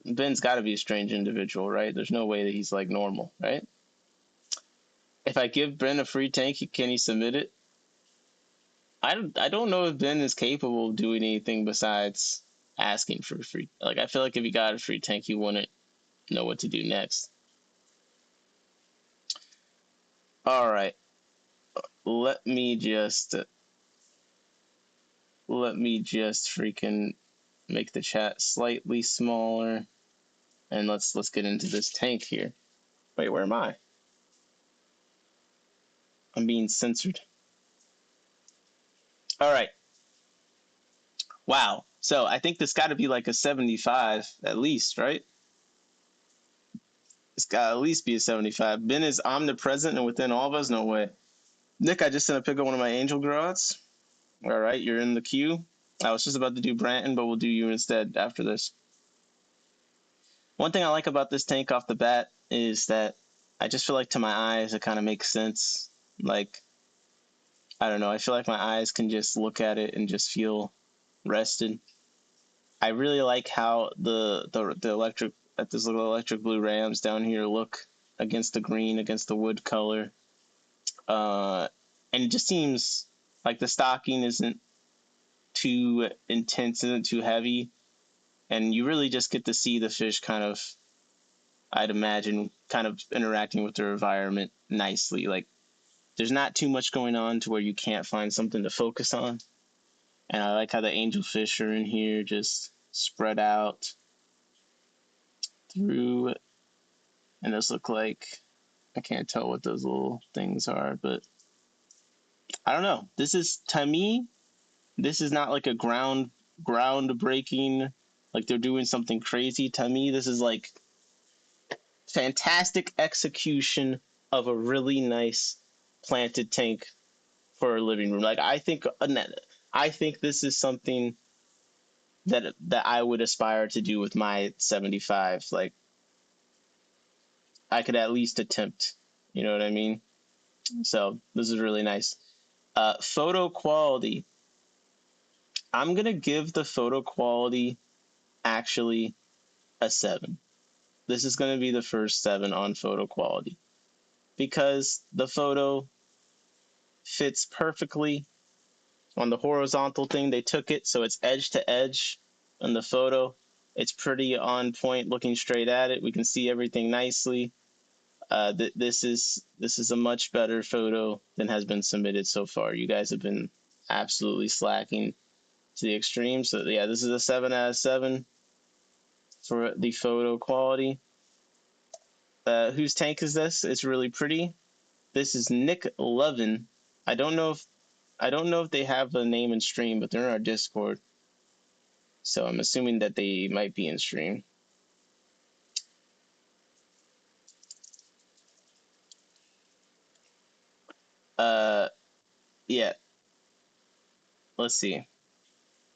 Ben's got to be a strange individual, right? There's no way that he's like normal, right? If I give Ben a free tank, can he submit it? I don't know if Ben is capable of doing anything besides asking for a free. Like, I feel like if he got a free tank, he wouldn't know what to do next. All right, let me just freaking make the chat slightly smaller, and let's get into this tank here. Wait, where am I? I'm being censored. All right. Wow. So I think this got to be like a 75 at least, right? It's got to at least be a 75. Ben is omnipresent and within all of us? No way. Nick, I just sent a pic of one of my angel grots. All right, you're in the queue. I was just about to do Branton, but we'll do you instead after this. One thing I like about this tank off the bat is that I just feel like to my eyes it kind of makes sense. Like, I don't know, I feel like my eyes can just look at it and just feel rested. I really like how the electric, at this little electric blue Rams down here look. against the green, against the wood color. And it just seems like the stocking isn't too intense, isn't too heavy, and you really just get to see the fish kind of, I'd imagine, kind of interacting with their environment nicely. Like there's not too much going on to where you can't find something to focus on. And I like how the angelfish are in here, just spread out through. And those look like, I can't tell what those little things are, but I don't know. This is, to me, this is not like a groundbreaking, like they're doing something crazy. To me, this is like fantastic execution of a really nice planted tank for a living room. Like I think this is something that I would aspire to do with my 75. Like I could at least attempt. You know what I mean? So this is really nice. Photo quality. I'm gonna give the photo quality actually a 7. This is gonna be the first 7 on photo quality because the photo fits perfectly on the horizontal thing. They took it so it's edge to edge on the photo. It's pretty on point, looking straight at it. We can see everything nicely. This is a much better photo than has been submitted so far. You guys have been absolutely slacking to the extreme. So yeah, this is a 7 out of 7 for the photo quality. Whose tank is this? It's really pretty. This is Nick Levin. I don't know if they have a name in stream, but they're in our Discord. So I'm assuming that they might be in stream. Yeah. Let's see.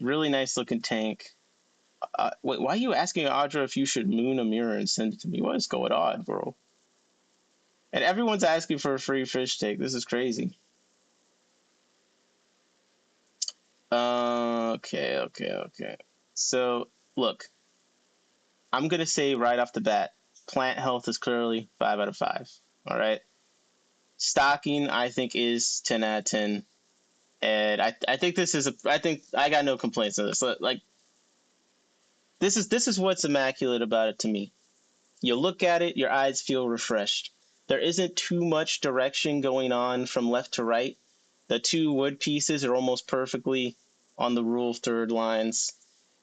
Really nice looking tank. Wait, why are you asking Audra if you should moon a mirror and send it to me? What is going on, bro? And everyone's asking for a free fish tank. This is crazy. Okay. So, look, I'm going to say right off the bat, plant health is clearly 5 out of 5. All right. Stocking, I think, is 10 out of 10. And I think I think I got no complaints on this. Like, this is what's immaculate about it to me. You look at it, your eyes feel refreshed. There isn't too much direction going on from left to right. The 2 wood pieces are almost perfectly on the rule of third lines,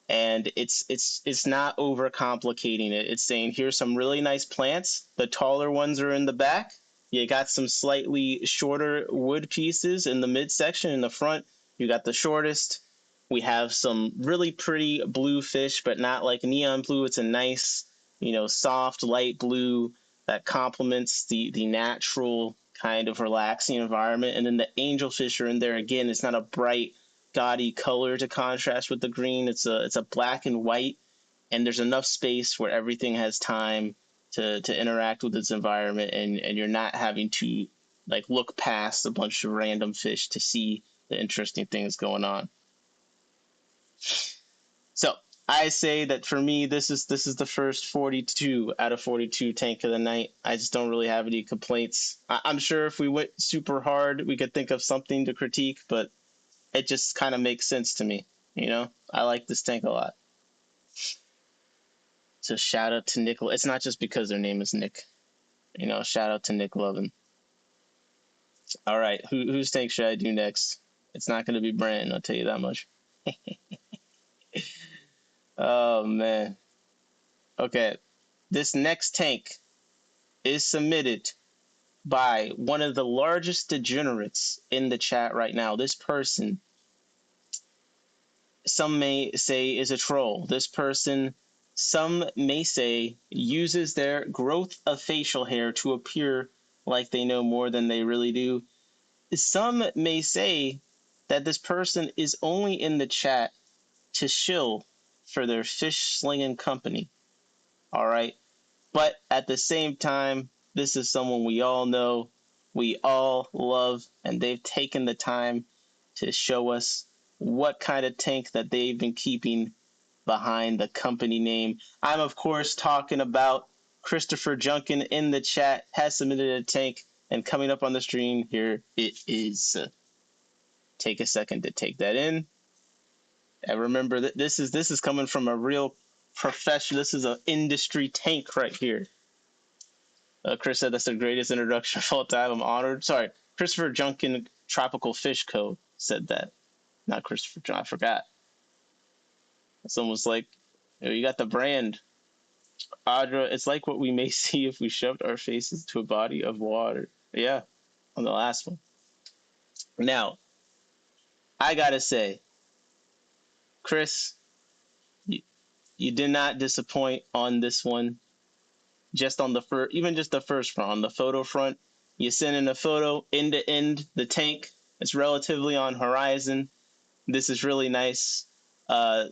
and it's not overcomplicating it. It's saying here's some really nice plants. The taller ones are in the back. You got some slightly shorter wood pieces in the midsection. In the front, you got the shortest. We have some really pretty blue fish, but not like neon blue. It's a nice, soft light blue that complements the natural kind of relaxing environment. And then the angelfish are in there again. It's not a bright, gaudy color to contrast with the green. It's a black and white, and there's enough space where everything has time to interact with its environment, and you're not having to like look past a bunch of random fish to see the interesting things going on. So I say that for me, this is the first 42 out of 42 tank of the night. I just don't really have any complaints. I'm sure if we went super hard, we could think of something to critique, but it just kind of makes sense to me. I like this tank a lot. So shout out to Nick. It's not just because their name is Nick. Shout out to Nick Lovin. All right, whose tank should I do next? It's not going to be Brandon, I'll tell you that much. Oh, man. Okay, this next tank is submitted by one of the largest degenerates in the chat right now. This person, some may say, is a troll. This person, some may say, uses their growth of facial hair to appear like they know more than they really do. Some may say that this person is only in the chat to shill for their fish slinging company. All right. But at the same time, this is someone we all know, we all love, and they've taken the time to show us what kind of tank that they've been keeping behind the company name. I'm, of course, talking about Christopher Junkin in the chat has submitted a tank, and coming up on the screen here it is. Take a second to take that in. And remember that this is coming from a real professional. This is an industry tank right here. Chris said that's the greatest introduction of all time. I'm honored. Sorry, Christopher Junkin Tropical Fish Co. said that. Not Christopher John. I forgot. It's almost like you got the brand. Audra, it's like what we may see if we shoved our faces to a body of water. Yeah, on the last one. Now, I gotta say, Chris, you did not disappoint on this one. Just on the first, even just the first front, on the photo front, you send in a photo end to end. The tank is relatively on horizon. This is really nice.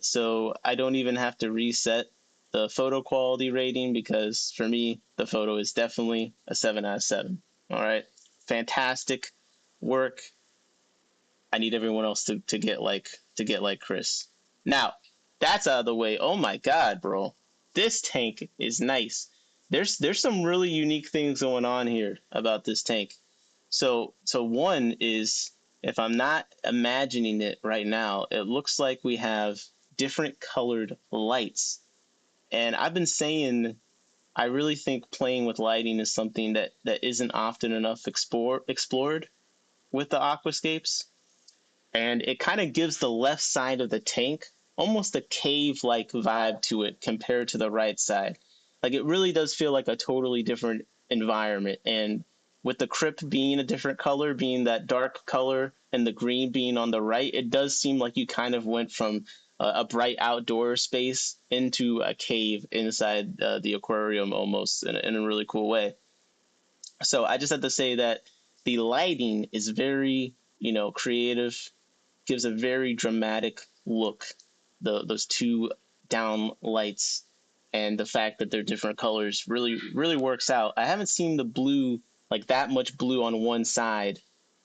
So I don't even have to reset the photo quality rating because for me, the photo is definitely a 7 out of 7. All right. Fantastic work. I need everyone else to get like Chris. Now, that's out of the way. Oh my God, bro. This tank is nice. There's some really unique things going on here about this tank. So one is, if I'm not imagining it right now, it looks like we have different colored lights. And I've been saying I really think playing with lighting is something that isn't often enough explored with the aquascapes. And it kind of gives the left side of the tank almost a cave-like vibe to it compared to the right side. Like, it really does feel like a totally different environment. And with the crypt being a different color, being that dark color, and the green being on the right, it does seem like you kind of went from a bright outdoor space into a cave inside the aquarium almost in a really cool way. So I just have to say that the lighting is very, creative, gives a very dramatic look. Those two down lights and the fact that they're different colors really works out. I haven't seen the blue, like that much blue on one side,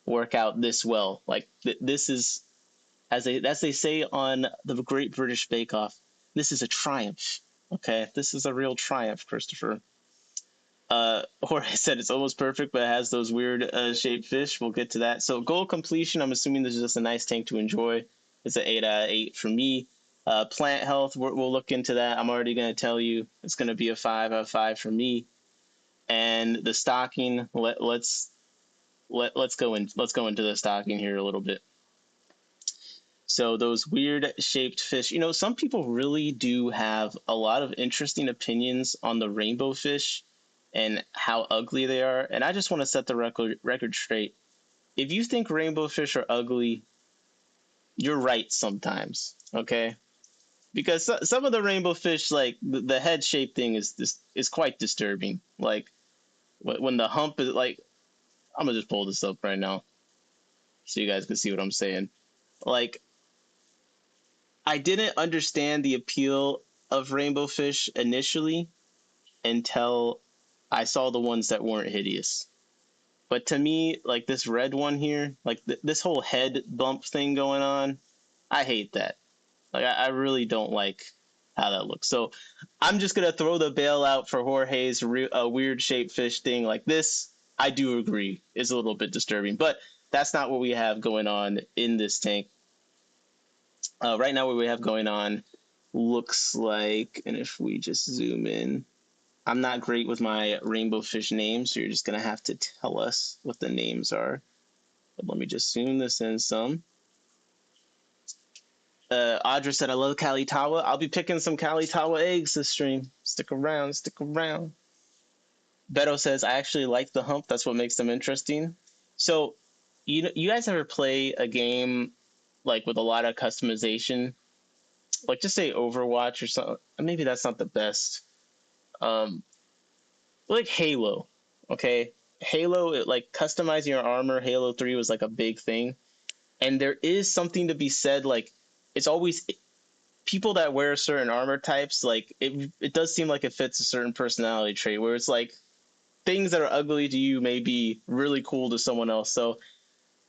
work out this well. Like this is, as they say on the Great British Bake Off, this is a triumph. Okay, this is a real triumph, Christopher. Jorge said it's almost perfect, but it has those weird shaped fish. We'll get to that. So goal completion, I'm assuming this is just a nice tank to enjoy. It's an 8 out of 8 for me. Plant health, we'll look into that. I'm already going to tell you it's going to be a 5 out of 5 for me. And the stocking, let's go into the stocking here a little bit. So those weird shaped fish, some people really do have a lot of interesting opinions on the rainbow fish and how ugly they are. And I just want to set the record straight. If you think rainbow fish are ugly, you're right sometimes, okay? Because some of the rainbow fish, like the head shape thing is quite disturbing. Like when the hump is like, I'm gonna just pull this up right now so you guys can see what I'm saying. Like, I didn't understand the appeal of rainbow fish initially until I saw the ones that weren't hideous. But to me, like this red one here, like this whole head bump thing going on, I hate that. Like I really don't like how that looks. So I'm just gonna throw the bail out for Jorge's weird shaped fish thing. Like this, I do agree, is a little bit disturbing. But that's not what we have going on in this tank. Right now, what we have going on looks like, and if we just zoom in, I'm not great with my rainbow fish names, so you're just going to have to tell us what the names are. But let me just zoom this in some. Audra said, I love Kalitawa. I'll be picking some Kalitawa eggs this stream. Stick around, stick around. Beto says, I actually like the hump. That's what makes them interesting. So, you guys ever play a game like with a lot of customization? Like just say Overwatch or something. Maybe that's not the best. Like Halo, okay? Halo, like customizing your armor, Halo 3 was like a big thing. And there is something to be said, like it's always people that wear certain armor types, like it does seem like it fits a certain personality trait where it's like things that are ugly to you may be really cool to someone else. So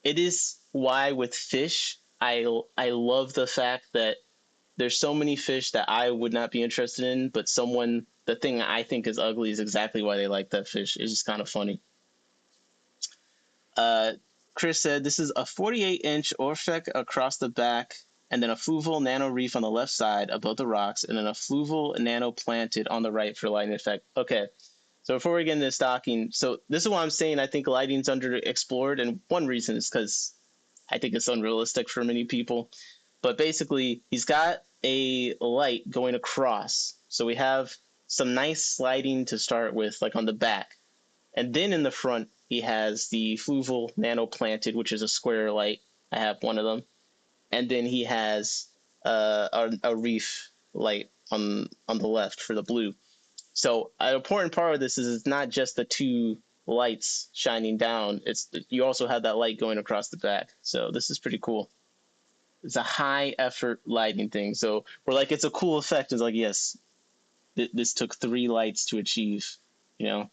it is why with fish, I love the fact that there's so many fish that I would not be interested in, but someone the thing I think is ugly is exactly why they like that fish. It's just kind of funny. Uh, Chris said this is a 48-inch Orphic across the back, and then a fluval nano reef on the left side above the rocks, and then a fluval nano planted on the right for lighting effect. Okay, so before we get into stocking, so this is why I'm saying I think lighting's underexplored, and one reason is because I think it's unrealistic for many people. But basically, he's got a light going across. So we have some nice sliding to start with, like on the back. And then in the front, he has the fluval nano planted, which is a square light. I have one of them. And then he has a reef light on the left for the blue. So an important part of this is it's not just the two lights shining down. It's you also have that light going across the back. So this is pretty cool. It's a high effort lighting thing. So we're like, it's a cool effect. It's like, yes, this took 3 lights to achieve, you know?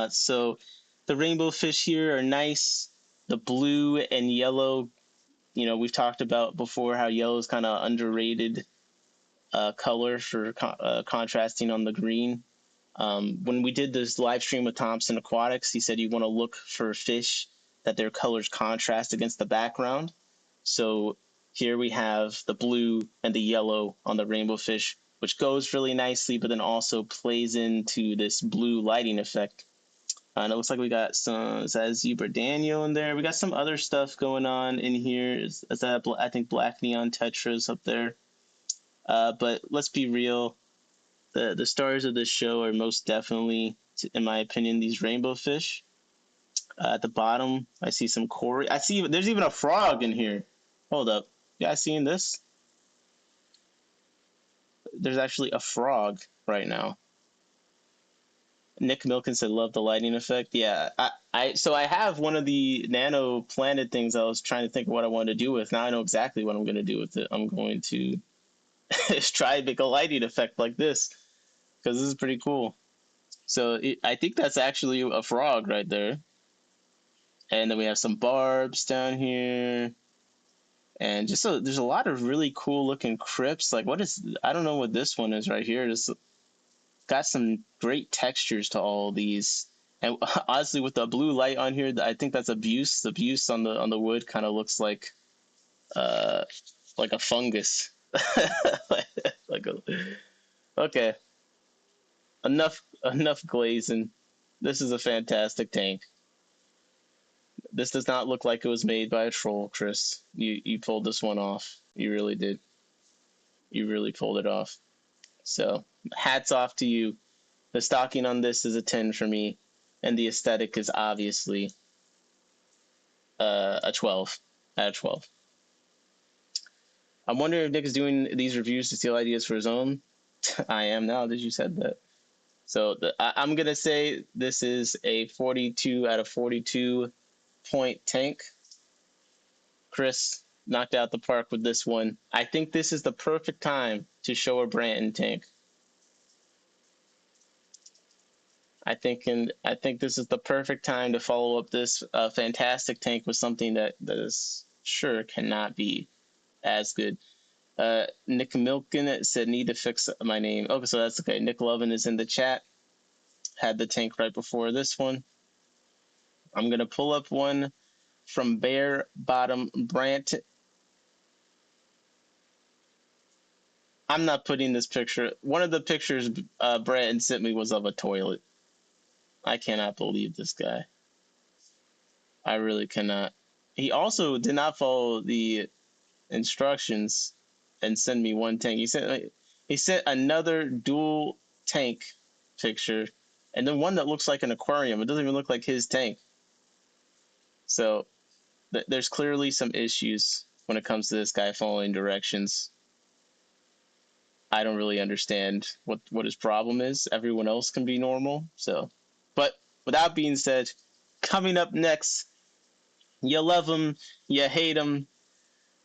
So the rainbow fish here are nice. The blue and yellow, you know, we've talked about before how yellow is kind of underrated color for contrasting on the green. When we did this live stream with Thompson Aquatics, he said you want to look for fish that their colors contrast against the background. So here we have the blue and the yellow on the rainbow fish, which goes really nicely, but then also plays into this blue lighting effect. And it looks like we got some, is that Zebra Daniel in there? We got some other stuff going on in here. Is that, I think, Black Neon Tetras up there. But let's be real. The stars of this show are most definitely, in my opinion, these rainbow fish. At the bottom, I see some Chores. I see there's even a frog in here. Hold up. You guys seeing this? There's actually a frog right now. Nick Milken said, love the lighting effect. Yeah, so I have one of the nano planet things I was trying to think of what I wanted to do with. Now I know exactly what I'm going to do with it. I'm going to try to make a lighting effect like this because this is pretty cool. So I think that's actually a frog right there. And then we have some barbs down here. And just there's a lot of really cool looking crypts. Like I don't know what this one is right here. It's got some great textures to all these. And honestly, with the blue light on here, I think that's abuse. The abuse on the wood kind of looks like a fungus. Okay, enough glazing. This is a fantastic tank. This does not look like it was made by a troll, Chris. You pulled this one off. You really did. You really pulled it off. So hats off to you. The stocking on this is a 10 for me, and the aesthetic is obviously a 12 out of 12. I'm wondering if Nick is doing these reviews to steal ideas for his own. I am now that you said that. So I'm going to say this is a 42 out of 42 point tank. Chris knocked out the park with this one. I think this is the perfect time to show a Branton tank. I think this is the perfect time to follow up this fantastic tank with something that is sure cannot be as good. Nick Milken said, need to fix my name. Okay, so that's okay. Nick Lovin is in the chat. Had the tank right before this one. I'm going to pull up one from Bare Bottom Brant. I'm not putting this picture. One of the pictures Branton sent me was of a toilet. I cannot believe this guy. I really cannot. He also did not follow the instructions and send me one tank. He sent another dual tank picture, and then one that looks like an aquarium. It doesn't even look like his tank. So there's clearly some issues when it comes to this guy following directions. I don't really understand what his problem is. Everyone else can be normal. So, but with that being said, coming up next, you love him, you hate him.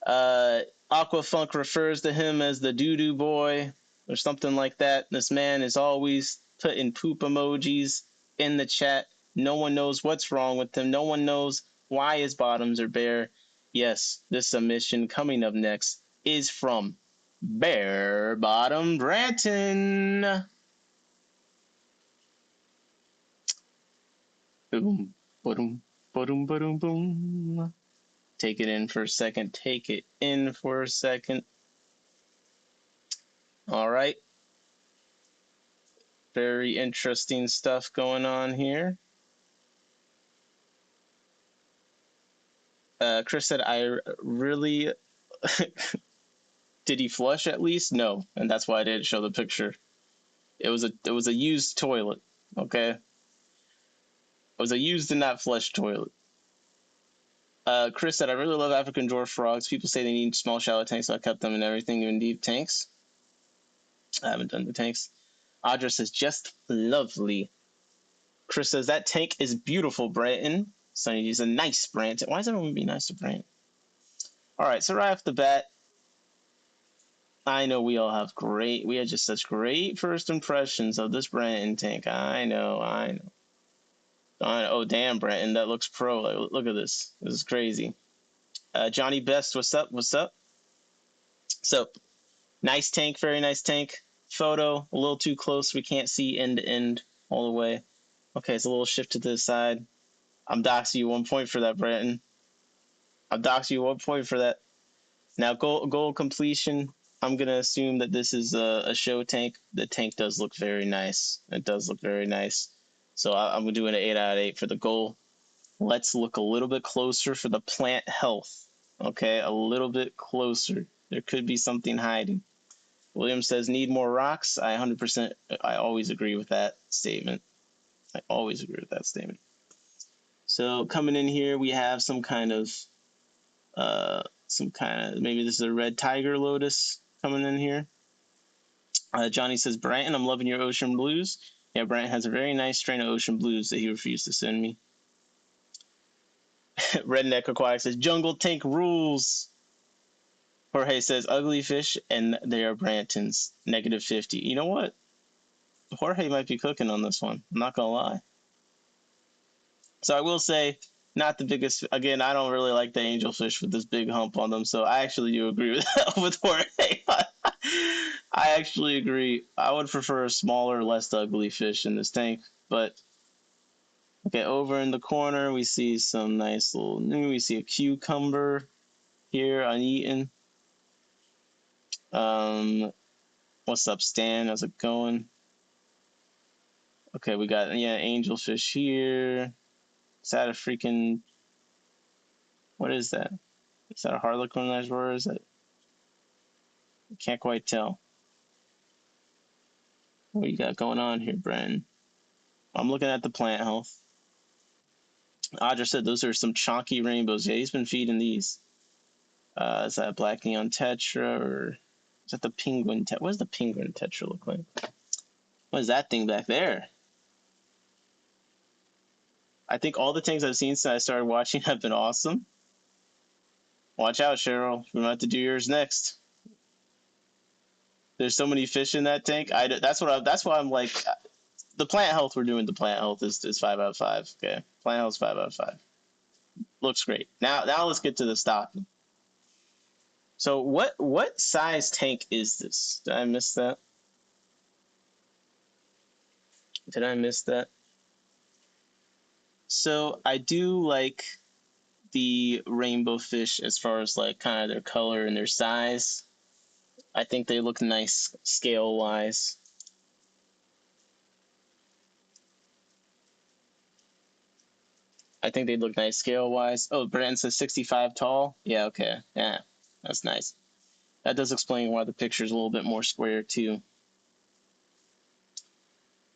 Aquafunk refers to him as the doo-doo boy or something like that. This man is always putting poop emojis in the chat. No one knows what's wrong with him. No one knows why his bottoms are bare. Yes, this submission coming up next is from Bare Bottom Branton. Boom, boom, boom, boom, boom. Take it in for a second. Take it in for a second. All right. Very interesting stuff going on here. Chris said, I really... Did he flush at least? No. And that's why I didn't show the picture. It was a used toilet. Okay? It was a used and not flushed toilet. Chris said, I really love African dwarf frogs. People say they need small shallow tanks, so I kept them in everything, even deep tanks. I haven't done the tanks. Audra says, just lovely. Chris says, that tank is beautiful, Branton. Sonny is a nice Branton. Why does everyone be nice to Branton? All right, so right off the bat, I know we had just such great first impressions of this Branton tank. I know. Oh, damn, Branton, that looks pro. Like, look at this. This is crazy. Johnny Best, what's up? So, nice tank, very nice tank. Photo, a little too close. We can't see end to end all the way. Okay, it's a little shift to the side. I'm doxing you 1 point for that, Branton. I'm doxing you 1 point for that. Now, goal completion. I'm going to assume that this is a show tank. The tank does look very nice. It does look very nice. So I'm going to do an 8 out of 8 for the goal. Let's look a little bit closer for the plant health. Okay, a little bit closer. There could be something hiding. William says, need more rocks. I 100%, I always agree with that statement. So coming in here, we have some kind of, maybe this is a red tiger lotus coming in here. Johnny says, Branton, I'm loving your ocean blues. Yeah, Branton has a very nice strain of ocean blues that he refused to send me. Redneck Aquatic says, jungle tank rules. Jorge says, ugly fish, and they are Brantons. -50. You know what? Jorge might be cooking on this one. I'm not going to lie. So I will say, not the biggest. Again, I don't really like the angelfish with this big hump on them. So I actually do agree with with Jorge. I actually agree. I would prefer a smaller, less ugly fish in this tank. But okay, over in the corner, we see some nice little. We see a cucumber here uneaten. What's up, Stan? How's it going? Okay, we got angelfish here. Is that a freaking? What is that? Is that a harlequin? Or is it? I can't quite tell. What you got going on here, Bren? I'm looking at the plant health. Audra said those are some chonky rainbows. Yeah, he's been feeding these. Is that a black neon tetra or is that the penguin? What does the penguin tetra look like? What is that thing back there? I think all the things I've seen since I started watching have been awesome. Watch out, Cheryl. We're about to do yours next. There's so many fish in that tank. That's why I'm like, the plant health we're doing. The plant health is 5 out of 5. Okay, plant health is 5 out of 5. Looks great. Now let's get to the stocking. So what size tank is this? Did I miss that? So I do like the rainbow fish as far as like kind of their color and their size. I think they look nice scale wise. Oh, Brandon says 65 tall. Yeah, okay. Yeah, that's nice. That does explain why the picture's a little bit more square too.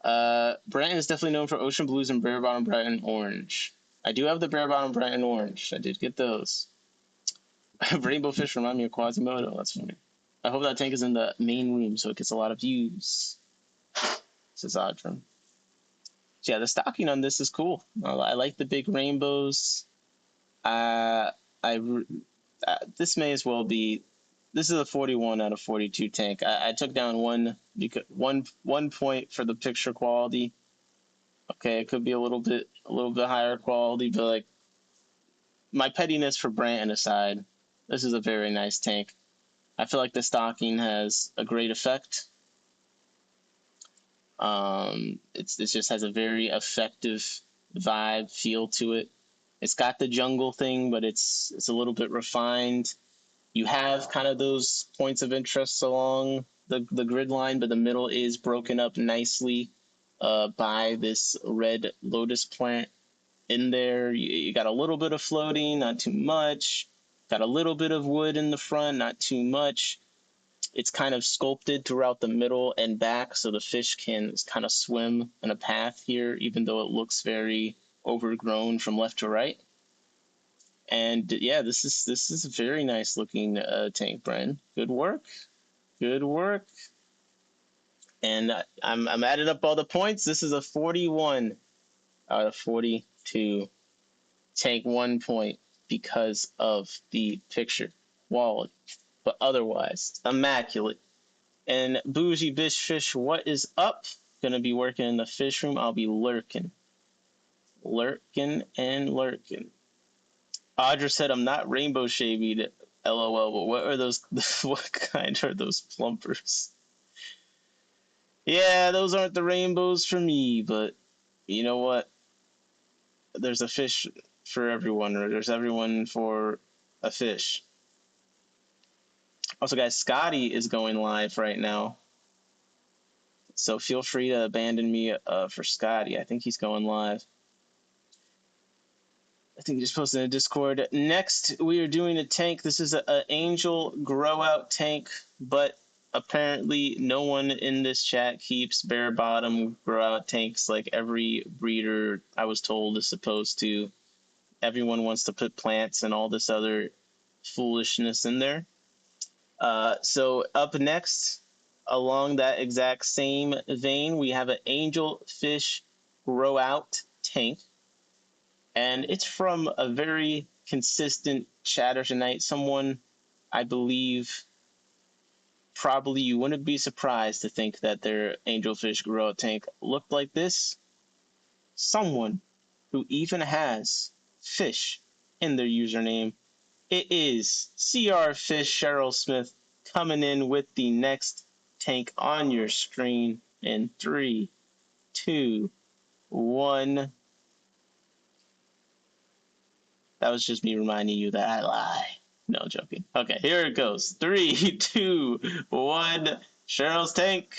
Brandon is definitely known for ocean blues and bare bottom Brighton orange. I do have the bare bottom Brighton orange. I did get those. Rainbow fish remind me of Quasimodo. That's funny. I hope that tank is in the main room so it gets a lot of views. Says Audrum. So yeah, the stocking on this is cool. I like the big rainbows. This may as well be. This is a 41 out of 42 tank. I took down one point for the picture quality. Okay, it could be a little bit higher quality, but like my pettiness for Branton aside, this is a very nice tank. I feel like the stocking has a great effect. It just has a very effective vibe, feel to it. It's got the jungle thing, but it's a little bit refined. You have kind of those points of interest along the grid line, but the middle is broken up nicely by this red lotus plant in there. You got a little bit of floating, not too much. Got a little bit of wood in the front, not too much. It's kind of sculpted throughout the middle and back, so the fish can kind of swim in a path here, even though it looks very overgrown from left to right. And yeah, this is a very nice looking tank, Bren. Good work, good work. And I'm adding up all the points. This is a 41 out of 42. Tank 1 point because of the picture quality, but otherwise immaculate. And Bougie Bish Fish, what is up? Gonna be working in the fish room. I'll be lurking. Lurking and lurking. Audra said, I'm not rainbow shaved, LOL, but what are those? What kind are those plumpers? Yeah, those aren't the rainbows for me, but you know what? There's a fish for everyone, or there's everyone for a fish. Also, guys, Scotty is going live right now. So feel free to abandon me for Scotty. I think he's going live. I think he just posted in the Discord. Next, we are doing a tank. This is an angel grow out tank, but apparently no one in this chat keeps bare bottom grow out tanks like every breeder I was told is supposed to. Everyone wants to put plants and all this other foolishness in there. So up next, along that exact same vein, we have an angel fish grow out tank. And it's from a very consistent chatter tonight. Someone, I believe, probably you wouldn't be surprised to think that their angelfish grow out tank looked like this. Someone who even has fish in their username. It is CR Fish Cheryl Smith coming in with the next tank on your screen in 3, 2, 1. That was just me reminding you that I lie. No, joking. Okay, here it goes. 3, 2, 1. Cheryl's tank.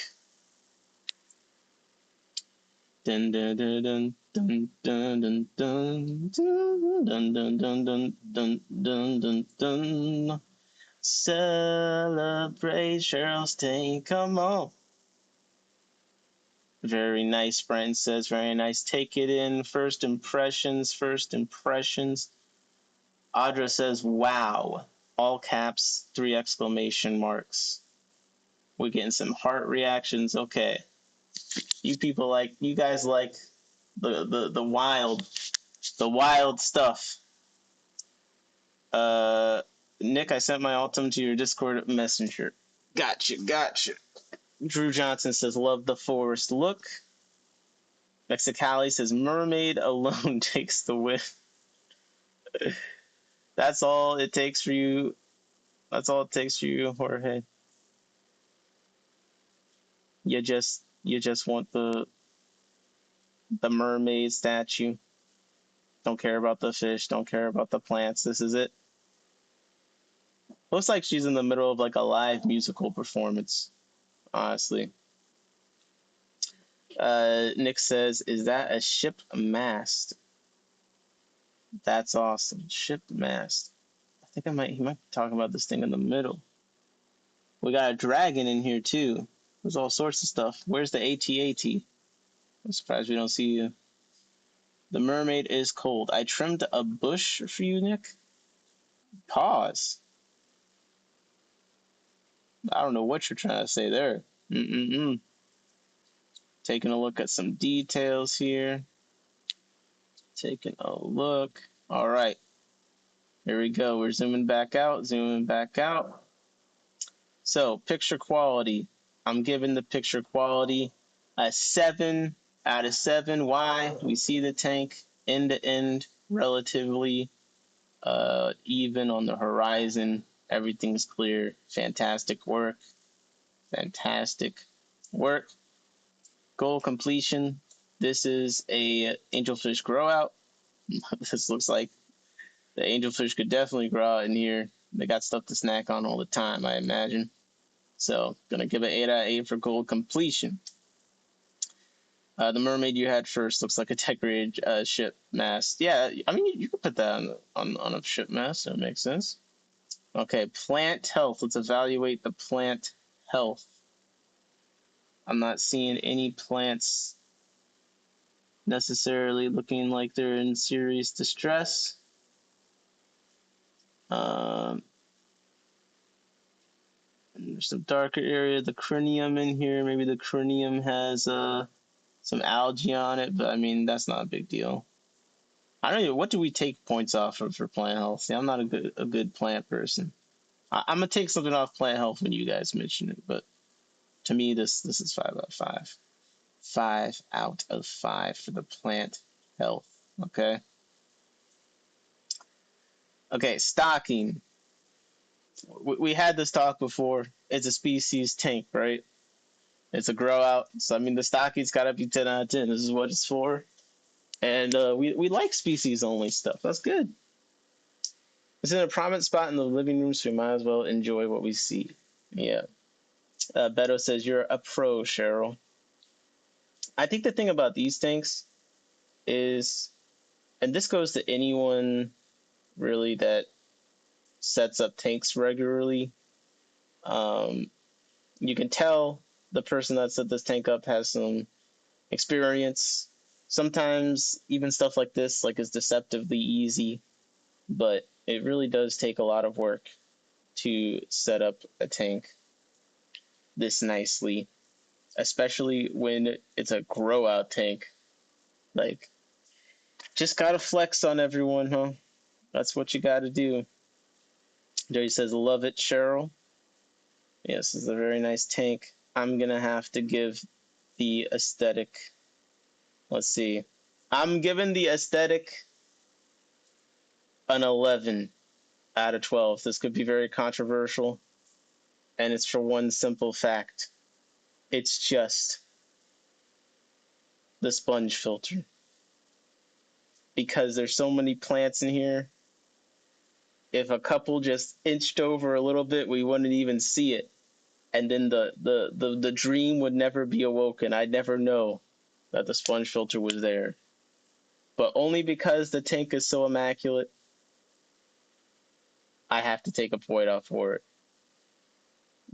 Dun dun dun dun dun dun dun dun dun dun dun dun dun dun dun dun. Celebrate Cheryl's tank. Come on. Very nice, Brent says. Very nice. Take it in. First impressions. First impressions. Audra says, wow. All caps, 3 exclamation marks. We're getting some heart reactions. Okay. You people like, you guys like the wild stuff. Nick, I sent my ultim to your Discord messenger. Gotcha. Drew Johnson says, love the forest look. Mexicali says, mermaid alone takes the win. That's all it takes for you. That's all it takes for you, Jorge. You just want the mermaid statue. Don't care about the fish. Don't care about the plants. This is it. Looks like she's in the middle of like a live musical performance, honestly. Nick says, is that a ship mast? That's awesome. Ship mast. I think he might be talking about this thing in the middle. We got a dragon in here too. There's all sorts of stuff. Where's the AT-AT? I'm surprised we don't see you. The mermaid is cold. I trimmed a bush for you, Nick. Pause. I don't know what you're trying to say there. Taking a look at some details here. Taking a look. All right. Here we go. We're zooming back out. So, picture quality. I'm giving the picture quality a 7 out of 7. Why? We see the tank end to end relatively even on the horizon. Everything's clear. Fantastic work. Fantastic work. Goal completion. This is a angelfish grow out. This looks like the angelfish could definitely grow out in here. They got stuff to snack on all the time, I imagine. So, gonna give it 8 out of 8 for goal completion. The mermaid you had first looks like a decorated ship mast. Yeah, I mean, you could put that on a ship mast. That makes sense. Okay, plant health. Let's evaluate the plant health. I'm not seeing any plants necessarily looking like they're in serious distress. There's some darker area, the cranium in here. Maybe the cranium has some algae on it, but I mean, that's not a big deal. I don't know. What do we take points off of for plant health? See, I'm not a good plant person. I'm gonna take something off plant health when you guys mention it, but to me, this is 5 out of 5. 5 out of 5 for the plant health. Okay. Okay, stocking. We had this talk before. It's a species tank, right? It's a grow out. So I mean, the stocking's gotta be 10 out of 10. This is what it's for. And we like species only stuff. That's good. It's in a prominent spot in the living room, so we might as well enjoy what we see. Yeah. Betta says, you're a pro, Cheryl. I think the thing about these tanks is, and this goes to anyone really that sets up tanks regularly, you can tell the person that set this tank up has some experience. Sometimes even stuff like this is deceptively easy, but it really does take a lot of work to set up a tank this nicely, especially when it's a grow out tank. Like, just gotta flex on everyone, huh? That's what you gotta do. Jerry says, love it, Cheryl. Yes, it's a very nice tank. I'm gonna have to give the aesthetic. Let's see. I'm giving the aesthetic an 11 out of 12. This could be very controversial, and it's for one simple fact. It's just the sponge filter. Because there's so many plants in here, if a couple just inched over a little bit, we wouldn't even see it. And then the dream would never be awoken. I'd never know that the sponge filter was there. But only because the tank is so immaculate, I have to take a point off for it.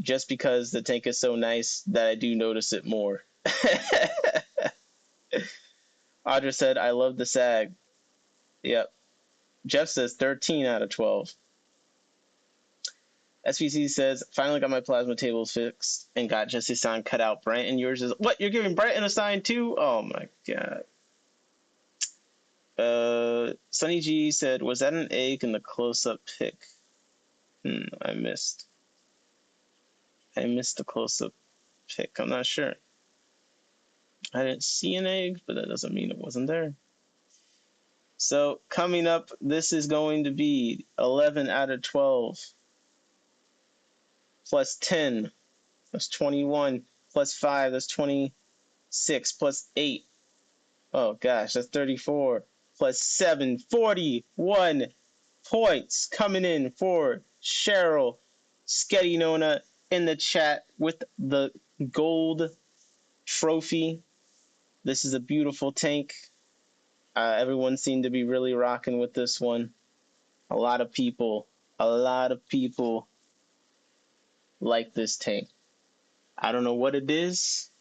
Just because the tank is so nice that I do notice it more. Audra said, I love the sag. Yep. Jeff says 13 out of 12. SVC says, finally got my plasma tables fixed and got Jesse's sign cut out. Brighton, yours is, what? You're giving Brighton a sign too? Oh my God. Sunny G said, was that an egg in the close-up pic? I missed the close-up pic. I'm not sure. I didn't see an egg, but that doesn't mean it wasn't there. So coming up, this is going to be 11 out of 12. Plus 10, that's 21. Plus 5, that's 26. Plus 8, oh gosh, that's 34. Plus 7, 41 points coming in for Cheryl Sketty Nona in the chat with the gold trophy. This is a beautiful tank. Everyone seemed to be really rocking with this one. A lot of people like this tank. I don't know what it is,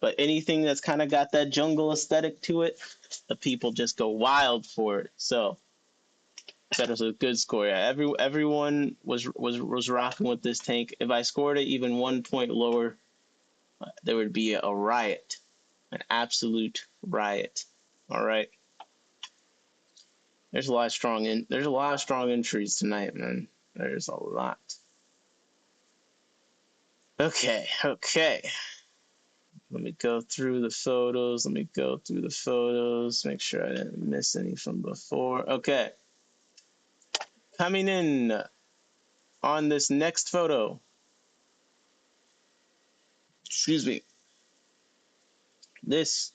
but anything that's kind of got that jungle aesthetic to it, the people just go wild for it. So that was a good score. Yeah, everyone was rocking with this tank. If I scored it even 1 point lower, there would be a riot, an absolute riot. All right. There's a lot of strong entries tonight, man. There's a lot. Okay. Let me go through the photos. Make sure I didn't miss any from before. Okay. Coming in on this next photo, excuse me, this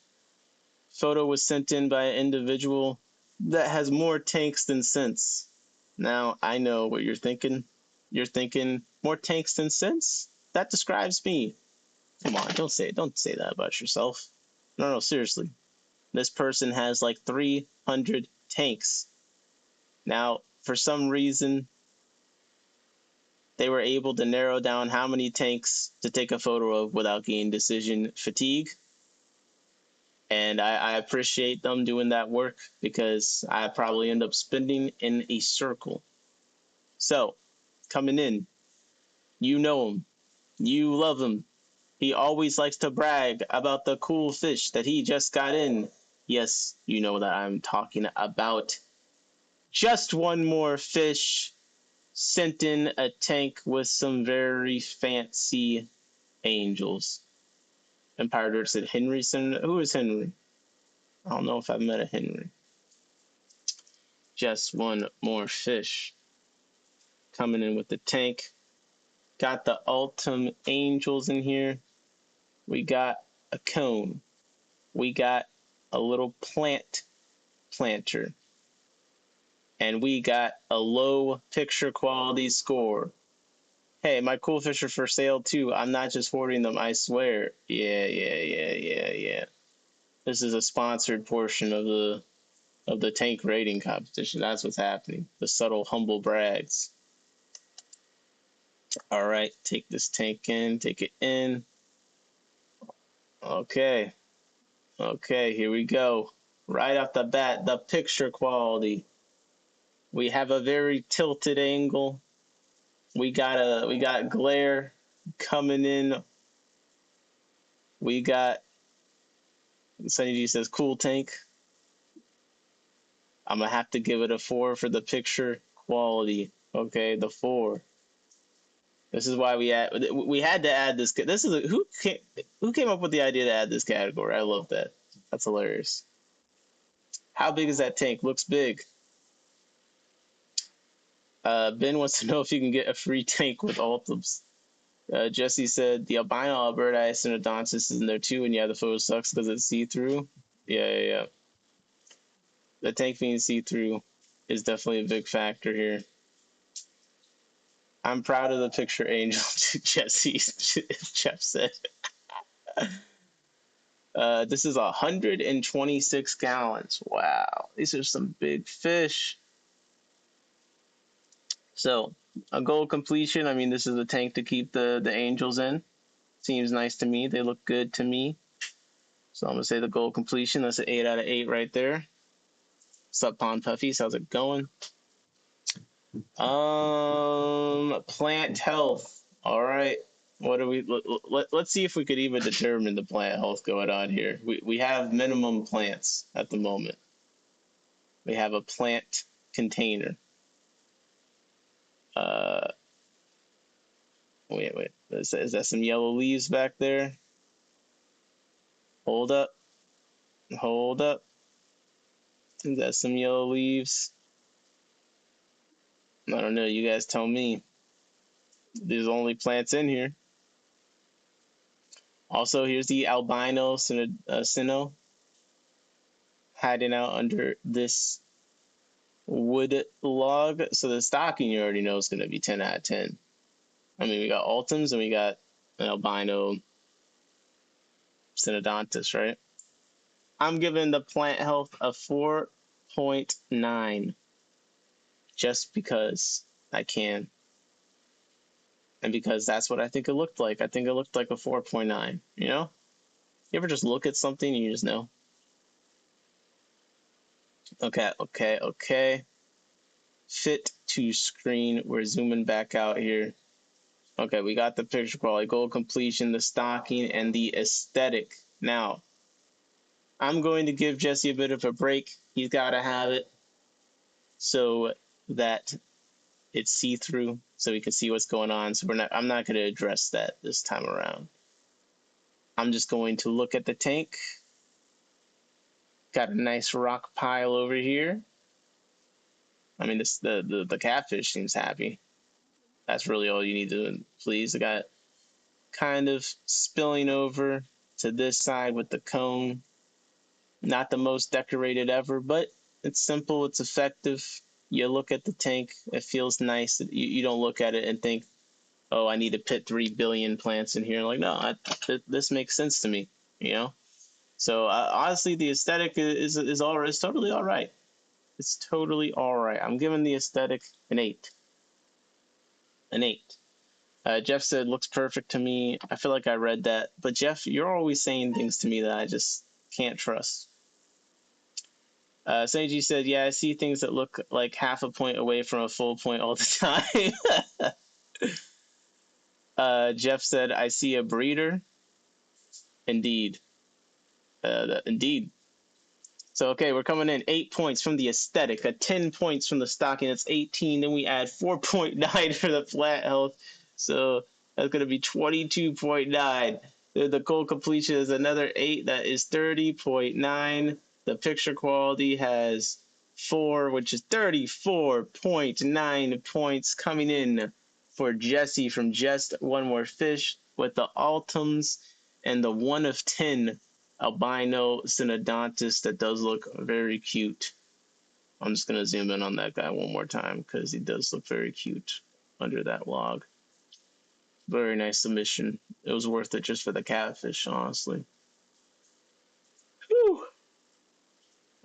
photo was sent in by an individual that has more tanks than sense. Now, I know what you're thinking. You're thinking, more tanks than sense? That describes me. Come on, don't say that about yourself. No, seriously. This person has like 300 tanks. Now, for some reason, they were able to narrow down how many tanks to take a photo of without getting decision fatigue. And I appreciate them doing that work because I probably end up spinning in a circle. So, coming in, you know him, you love him. He always likes to brag about the cool fish that he just got in. Yes, you know that I'm talking about just one more fish sent in a tank with some very fancy angels. Empire Dirt said Henry. Who is Henry? I don't know if I've met a Henry. Just one more fish coming in with the tank. Got the Ultim Angels in here. We got a cone. We got a little planter. And we got a low picture quality score. Hey, my cool fish are for sale too. I'm not just hoarding them, I swear. Yeah. This is a sponsored portion of the tank rating competition. That's what's happening. The subtle, humble brags. All right, take this tank in, take it in. Okay, here we go. Right off the bat, the picture quality. We have a very tilted angle. We got glare coming in. We got Sunny G says cool tank. I'm gonna have to give it a 4 for the picture quality. Okay, the 4. This is why we had to add this. This is who came up with the idea to add this category. I love that. That's hilarious. How big is that tank? Looks big. Ben wants to know if you can get a free tank with Ultims. Jesse said the albino Alberti Synodontis is in there too, and yeah, the photo sucks because it's see-through. Yeah. The tank being see-through is definitely a big factor here. I'm proud of the picture angel, Jesse. Jeff said. This is 126 gallons. Wow, these are some big fish. So, a goal completion. I mean, this is a tank to keep the angels in. Seems nice to me. They look good to me. So I'm gonna say the goal completion. That's an 8 out of 8 right there. What's up, Pond Puffies? How's it going? Plant health. All right. What do we? Let's see if we could even determine the plant health going on here. We have minimum plants at the moment. We have a plant container. Wait. Is that some yellow leaves back there? Hold up. Is that some yellow leaves? I don't know. You guys tell me. There's only plants in here. Also, here's the albino Sinnoh hiding out under this wood log. So the stocking you already know is going to be 10 out of 10. I mean, we got Ultims and we got an albino Synodontis, right? I'm giving the plant health a 4.9 just because I can. And because that's what I think it looked like. I think it looked like a 4.9, you know? You ever just look at something and you just know? Okay. Fit to screen. We're zooming back out here. Okay, we got the picture quality, goal completion, the stocking, and the aesthetic. Now, I'm going to give Jesse a bit of a break. He's got to have it so that it's see-through, so we can see what's going on. So I'm not going to address that this time around. I'm just going to look at the tank. Got a nice rock pile over here. I mean, the catfish seems happy. That's really all you need to please. I got kind of spilling over to this side with the cone. Not the most decorated ever, but it's simple, it's effective. You look at the tank, it feels nice. You don't look at it and think, oh, I need to put 3 billion plants in here. Like, no, this makes sense to me, you know? So honestly, the aesthetic is all right. It's totally all right. It's totally all right. I'm giving the aesthetic an 8. An 8. Jeff said, looks perfect to me. I feel like I read that. But Jeff, you're always saying things to me that I just can't trust. Seiji said, yeah, I see things that look like half a point away from a full point all the time. Jeff said, I see a breeder. Indeed. Indeed. So, okay, we're coming in 8 points from the aesthetic, 10 points from the stocking. That's 18. Then we add 4.9 for the flat health. So that's going to be 22.9. The goal completion is another 8. That is 30.9. The picture quality has 4, which is 34.9 points coming in for Jesse from Just One More Fish with the Altums and the 1 of 10 albino synodontis that does look very cute. I'm just going to zoom in on that guy one more time because he does look very cute under that log. Very nice submission. It was worth it just for the catfish, honestly. Whew.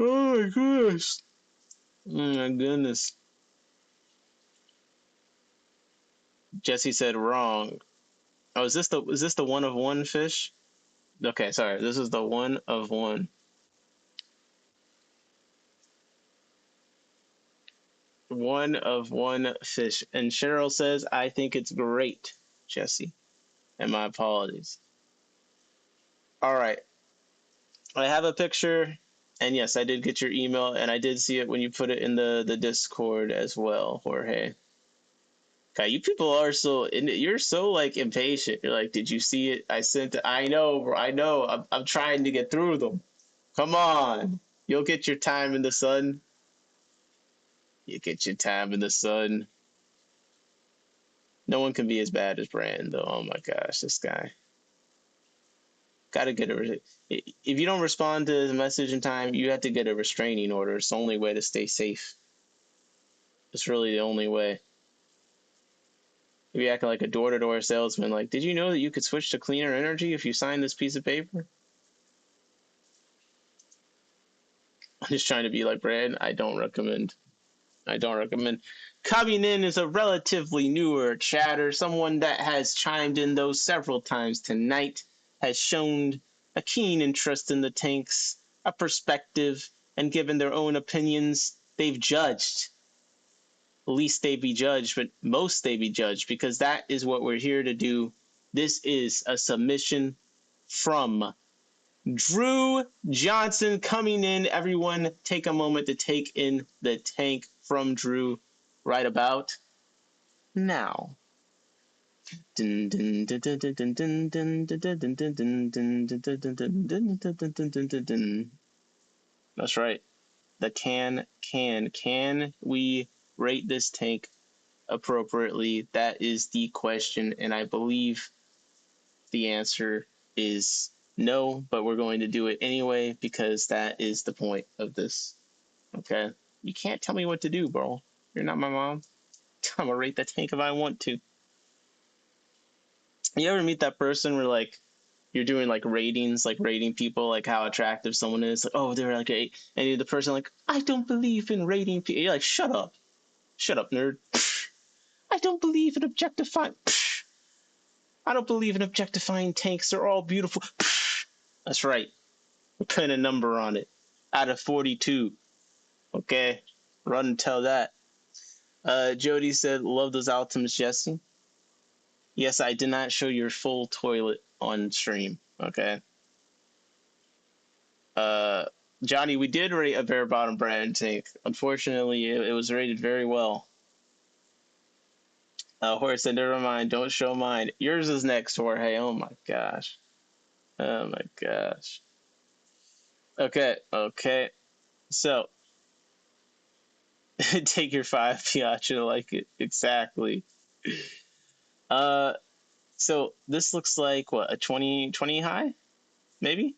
Oh my goodness. Oh my goodness. Jesse said wrong. Oh, is this the 1 of 1 fish? Okay, sorry. This is the 1 of 1. 1 of 1 fish. And Cheryl says, I think it's great, Jesse. And my apologies. All right. I have a picture. And yes, I did get your email, and I did see it when you put it in the Discord as well, Jorge. God, you people are you're so like impatient. You're like, did you see it? I sent it. I know, bro. I know. I'm trying to get through them. Come on. You'll get your time in the sun. You get your time in the sun. No one can be as bad as Brand, though. Oh my gosh, this guy. Gotta get if you don't respond to the message in time, you have to get a restraining order. It's the only way to stay safe. It's really the only way. If you act like a door-to-door salesman, like, did you know that you could switch to cleaner energy if you signed this piece of paper? I'm just trying to be like Brad. I don't recommend. I don't recommend. Coming in is a relatively newer chatter, someone that has chimed in though several times tonight, has shown a keen interest in the tanks, a perspective, and given their own opinions. They've judged. Least they be judged, but most they be judged, because that is what we're here to do. This is a submission from Drew Johnson coming in. Everyone take a moment to take in the tank from Drew right about now. That's right. The can we rate this tank appropriately? That is the question, and I believe the answer is no, but we're going to do it anyway because that is the point of this. Okay? You can't tell me what to do, bro. You're not my mom. I'm gonna rate the tank if I want to. You ever meet that person where like you're doing like ratings, like rating people, like how attractive someone is? Like, oh, they're like 8, and you're the person like, I don't believe in rating people. You're like, shut up, nerd. I don't believe in objectifying. I don't believe in objectifying tanks. They're all beautiful. That's right. We're putting a number on it. Out of 42. Okay? Run and tell that. Jody said, love those Altims, Jesse. Yes, I did not show your full toilet on stream. Okay? Johnny, we did rate a bare bottom brand tank. Unfortunately, it was rated very well. Jorge said, never mind, don't show mine. Yours is next, Jorge. Oh my gosh. Oh my gosh. Okay. So, take your 5, Piacha, like it. Exactly. Uh, so this looks like what, a 20 high, maybe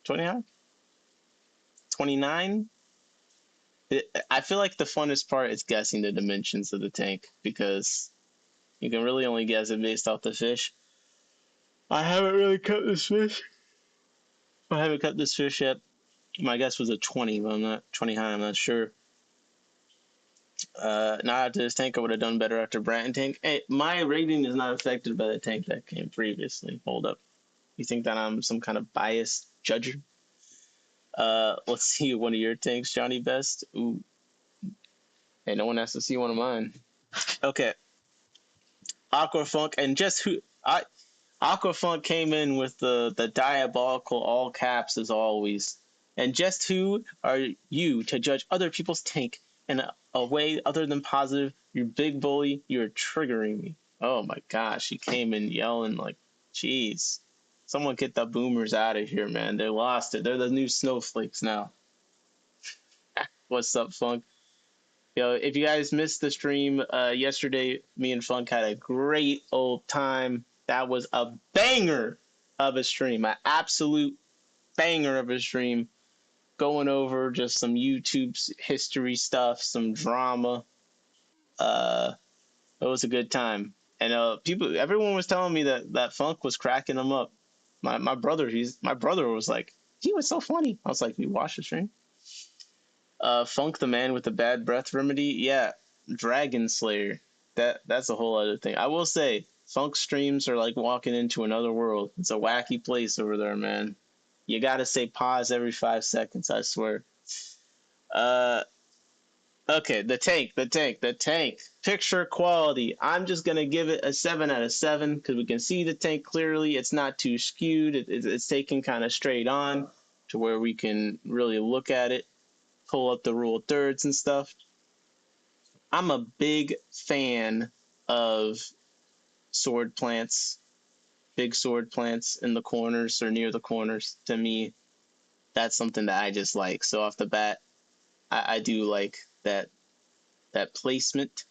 20 high, 29. I feel like the funnest part is guessing the dimensions of the tank because you can really only guess it based off the fish. I haven't really cut this fish. I haven't cut this fish yet. My guess was a 20, but I'm not 20 high. I'm not sure. Not after this tank, I would have done better after Bratton tank. Hey, my rating is not affected by the tank that came previously. Hold up. You think that I'm some kind of biased judger? Let's see one of your tanks, Johnny Best. Ooh. Hey, no one has to see one of mine. Okay. Aquafunk, and just who I Aquafunk came in with the diabolical all caps as always. And just who are you to judge other people's tank in a way other than positive? You big bully, you're triggering me. Oh my gosh, he came in yelling like, jeez. Someone get the boomers out of here, man. They lost it. They're the new snowflakes now. What's up, Funk? Yo, if you guys missed the stream yesterday, me and Funk had a great old time. That was a banger of a stream, an absolute banger of a stream. Going over just some YouTube history stuff, some drama. Uh, it was a good time, and everyone was telling me that Funk was cracking them up. My brother was like, he was so funny. I was like, you watched the stream? Funk the man with the bad breath remedy. Yeah, Dragon Slayer. That's a whole other thing. I will say, Funk streams are like walking into another world. It's a wacky place over there, man. You gotta say pause every 5 seconds. I swear. Uh, okay, the tank. Picture quality. I'm just gonna give it a 7 out of 7 because we can see the tank clearly. It's not too skewed. It's taken kind of straight on to where we can really look at it, pull up the rule of thirds and stuff. I'm a big fan of sword plants, big sword plants in the corners or near the corners. To me, that's something that I just like. So off the bat, I do like that placement.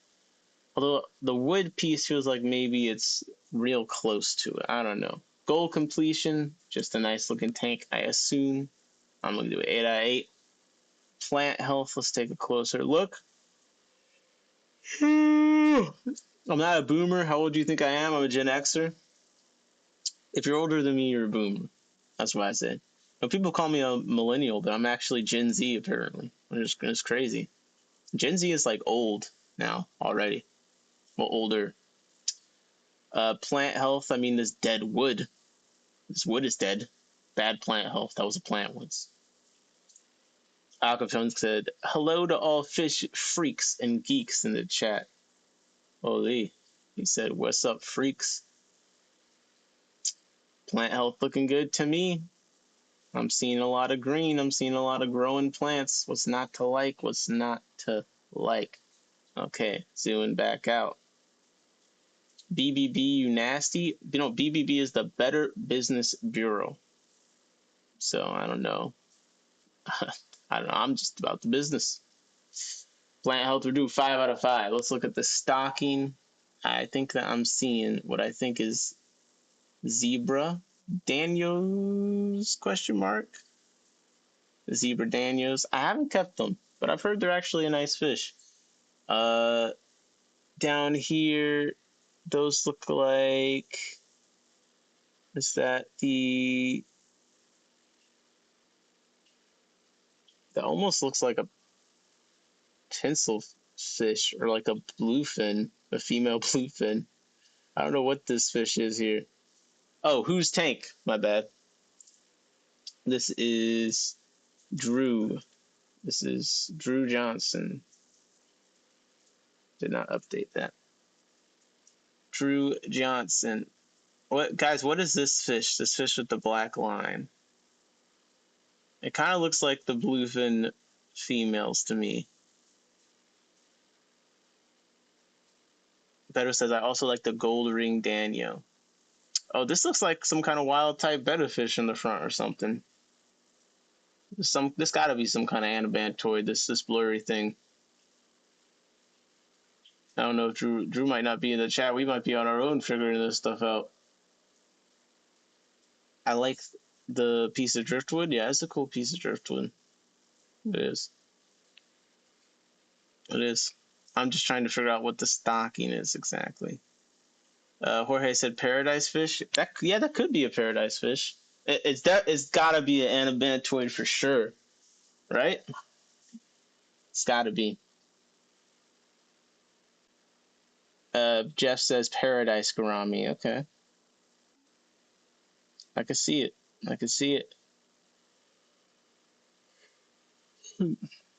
Although the wood piece feels like maybe it's real close to it. I don't know. Goal completion, just a nice looking tank, I assume. I'm gonna do 8 out of 8. Plant health, let's take a closer look. I'm not a boomer. How old do you think I am? I'm a Gen Xer. If you're older than me, you're a boomer. That's what I said. Now, people call me a millennial, but I'm actually Gen Z apparently. It's crazy. Gen Z is like old now already. Well, older. Plant health. I mean, this dead wood. This wood is dead. Bad plant health. That was a plant once. Alcatone said, "Hello to all fish freaks and geeks in the chat." Holy. He said, "What's up, freaks?" Plant health looking good to me. I'm seeing a lot of green. I'm seeing a lot of growing plants. What's not to like? What's not to like? Okay, zooming back out. BBB, you nasty. You know, BBB is the Better Business Bureau. So I don't know. I don't know. I'm just about the business. Plant health redo 5 out of 5. Let's look at the stocking. I think that I'm seeing what I think is zebra Daniels question mark. Zebra Daniels. I haven't kept them, but I've heard they're actually a nice fish. Uh, Down here, those look like. Is that the? That almost looks like a tinsel fish or like a bluefin, a female bluefin. I don't know what this fish is here. Oh, who's tank? My bad. This is Drew. This is Drew Johnson. Did not update that. Drew Johnson. What guys? What is this fish? This fish with the black line. It kind of looks like the bluefin females to me. Better says I also like the gold ring Danio. Oh, this looks like some kind of wild type betta fish in the front or something. This gotta be some kind of anabantoid. This blurry thing. I don't know if Drew might not be in the chat. We might be on our own figuring this stuff out. I like the piece of driftwood. Yeah, it's a cool piece of driftwood. It is. It is. I'm just trying to figure out what the stocking is exactly. Jorge said paradise fish. That could be a paradise fish. It's gotta be an Inbetween for sure, right? It's gotta be. Jeff says paradise gourami. Okay, I can see it. I can see it.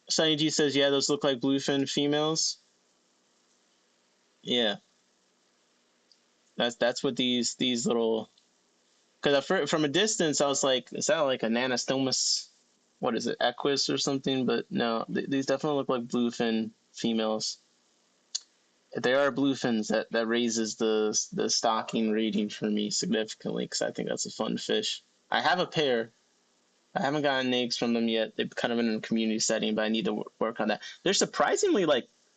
Sunny G says, yeah, those look like bluefin females. Yeah, that's what these little. Because from a distance, I was like, is that like a Nanostomus? What is it, Equus or something? But no, these definitely look like bluefin females. They are bluefins. That raises the stocking rating for me significantly because I think that's a fun fish. I have a pair. I haven't gotten eggs from them yet. They've kind of been in a community setting, but I need to work on that. They're surprisingly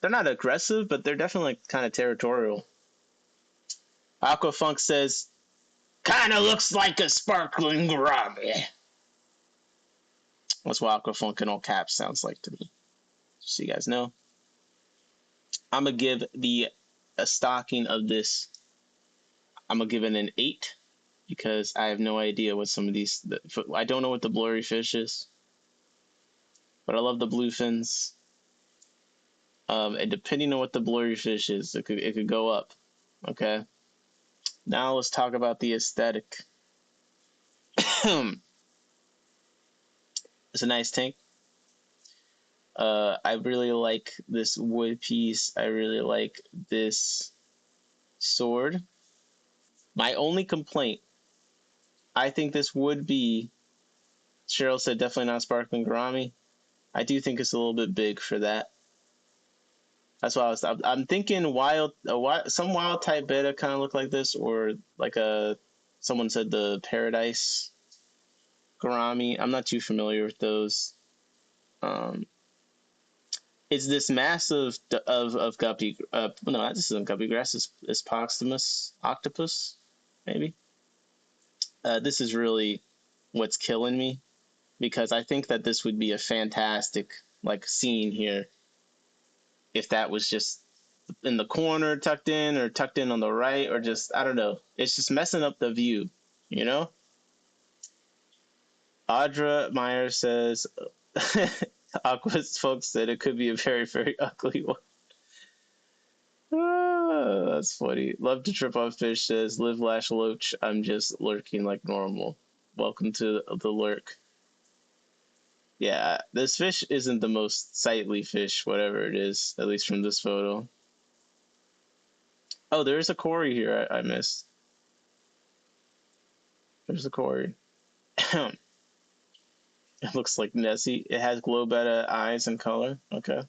they're not aggressive, but they're definitely kind of territorial. Aquafunk says, kind of looks like a sparkling gourami. That's what Aquafunk in all caps sounds like to me. So you guys know. I'm going to give a stocking of this, I'm going to give it an 8 because I have no idea what some of these, I don't know what the blurry fish is, but I love the bluefins. And depending on what the blurry fish is, it could go up. Okay. Now let's talk about the aesthetic. It's a nice tank. I really like this wood piece. I really like this sword. My only complaint, I think this would be, Cheryl said definitely not sparkling gourami. I do think it's a little bit big for that. That's why I'm thinking some wild type beta kind of look like this, or like someone said the paradise gourami. I'm not too familiar with those. It's this massive of guppy. No, this isn't guppy grass. It's Poxtamus octopus, maybe. This is really what's killing me because I think that this would be a fantastic scene here if that was just in the corner tucked in or tucked in on the right or just I don't know. It's just messing up the view, you know? Audra Meyer says Aqua's folks said it could be a very, very ugly one. That's funny. Love to trip on fish says Live Lash Loach. I'm just lurking like normal. Welcome to the lurk. Yeah, this fish isn't the most sightly fish, whatever it is, at least from this photo. Oh, there's a Cory here I missed. There's a Cory. It looks like Nessie. It has glow Betta eyes and color. Okay.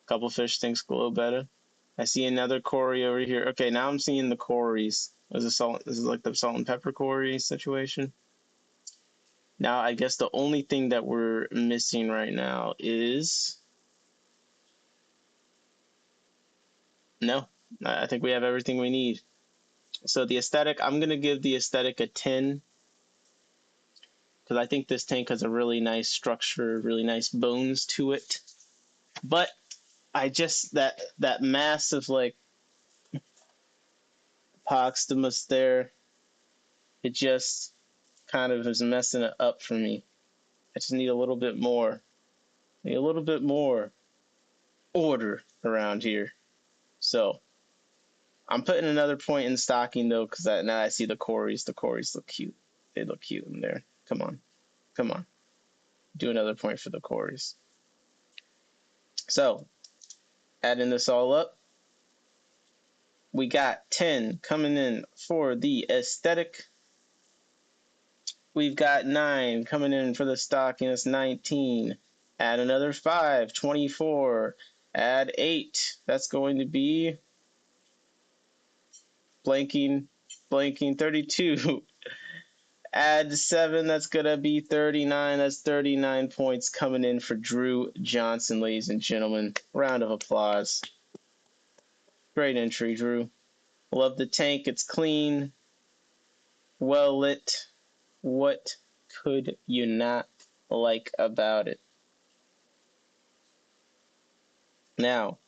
Couple fish thinks glow Betta. I see another Cory over here. Okay, now I'm seeing the Corys. This is like the salt and pepper Cory situation. Now, I guess the only thing that we're missing right now is... No, I think we have everything we need. So the aesthetic, I'm going to give the aesthetic a 10 because I think this tank has a really nice structure, really nice bones to it. But I just, that massive Poxtamus there, it just kind of is messing it up for me. I just need a little bit more. Need a little bit more order around here. So I'm putting another point in stocking though, because now I see the Corys. The Corys look cute. They look cute in there. Come on. Come on. Do another point for the Corys. So adding this all up, we got 10 coming in for the aesthetic. We've got 9 coming in for the stocking. That's 19. Add another 5, 24. Add 8. That's going to be blanking 32. Add 7. That's going to be 39. That's 39 points coming in for Drew Johnson, ladies and gentlemen. Round of applause. Great entry, Drew. Love the tank. It's clean, well lit. What could you not like about it? Now,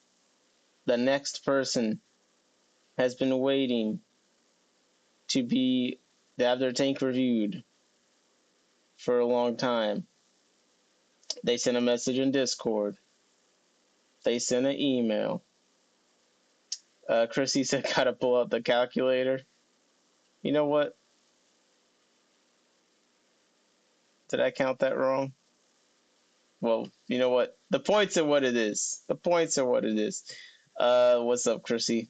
the next person has been waiting to have their tank reviewed for a long time. They sent a message in Discord. They sent an email. Chrissy said, gotta pull out the calculator. You know what? Did I count that wrong? Well, you know what? The points are what it is. The points are what it is. What's up, Chrissy?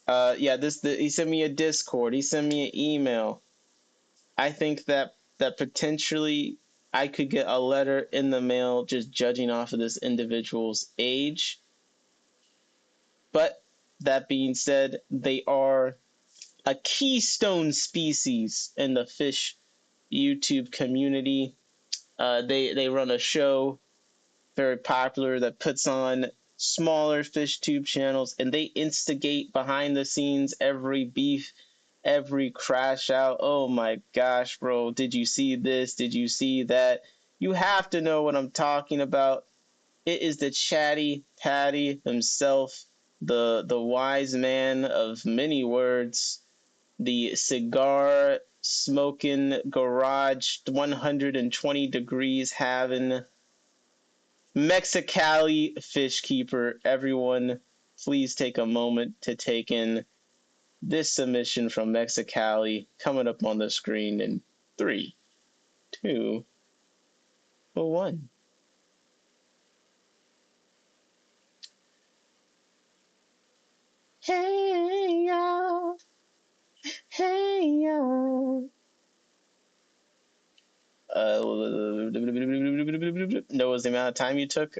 Yeah, he sent me a Discord. He sent me an email. I think that potentially I could get a letter in the mail just judging off of this individual's age. But that being said, they are a keystone species in the fish YouTube community. They run a show very popular that puts on smaller fish tube channels, and they instigate behind the scenes every beef, every crash out. Oh my gosh, bro, did you see this? Did you see that? You have to know what I'm talking about. It is the chatty Patty himself, the wise man of many words, the cigar smoking garage 120 degrees having Mexicali fish keeper. Everyone, please take a moment to take in this submission from Mexicali coming up on the screen in 3, 2, 1. Hey y'all, hey y'all. Knows the amount of time you took.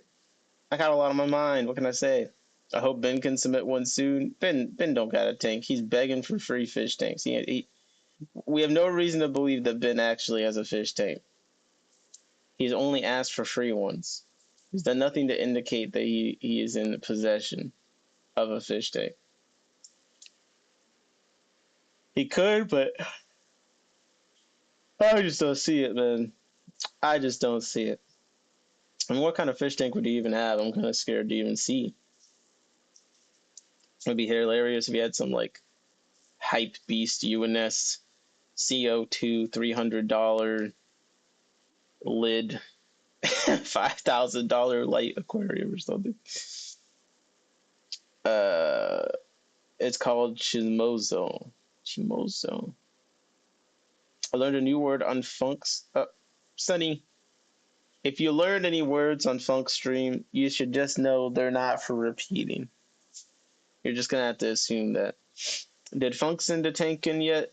I got a lot on my mind. What can I say? I hope Ben can submit one soon. Ben don't got a tank. He's begging for free fish tanks. We have no reason to believe that Ben actually has a fish tank. He's only asked for free ones. He's done nothing to indicate that he is in possession of a fish tank. He could, but I just don't see it, man. I just don't see it. I mean, what kind of fish tank would he even have? I'm kind of scared to even see. It'd be hilarious if he had some like hype beast UNS CO2 $300 lid $5,000 light aquarium or something. It's called Chimozo. Chimozo. I learned a new word on Funk's. Sonny, if you learned any words on Funk's stream, you should just know they're not for repeating. You're just gonna have to assume that. Did Funk send a tank in yet?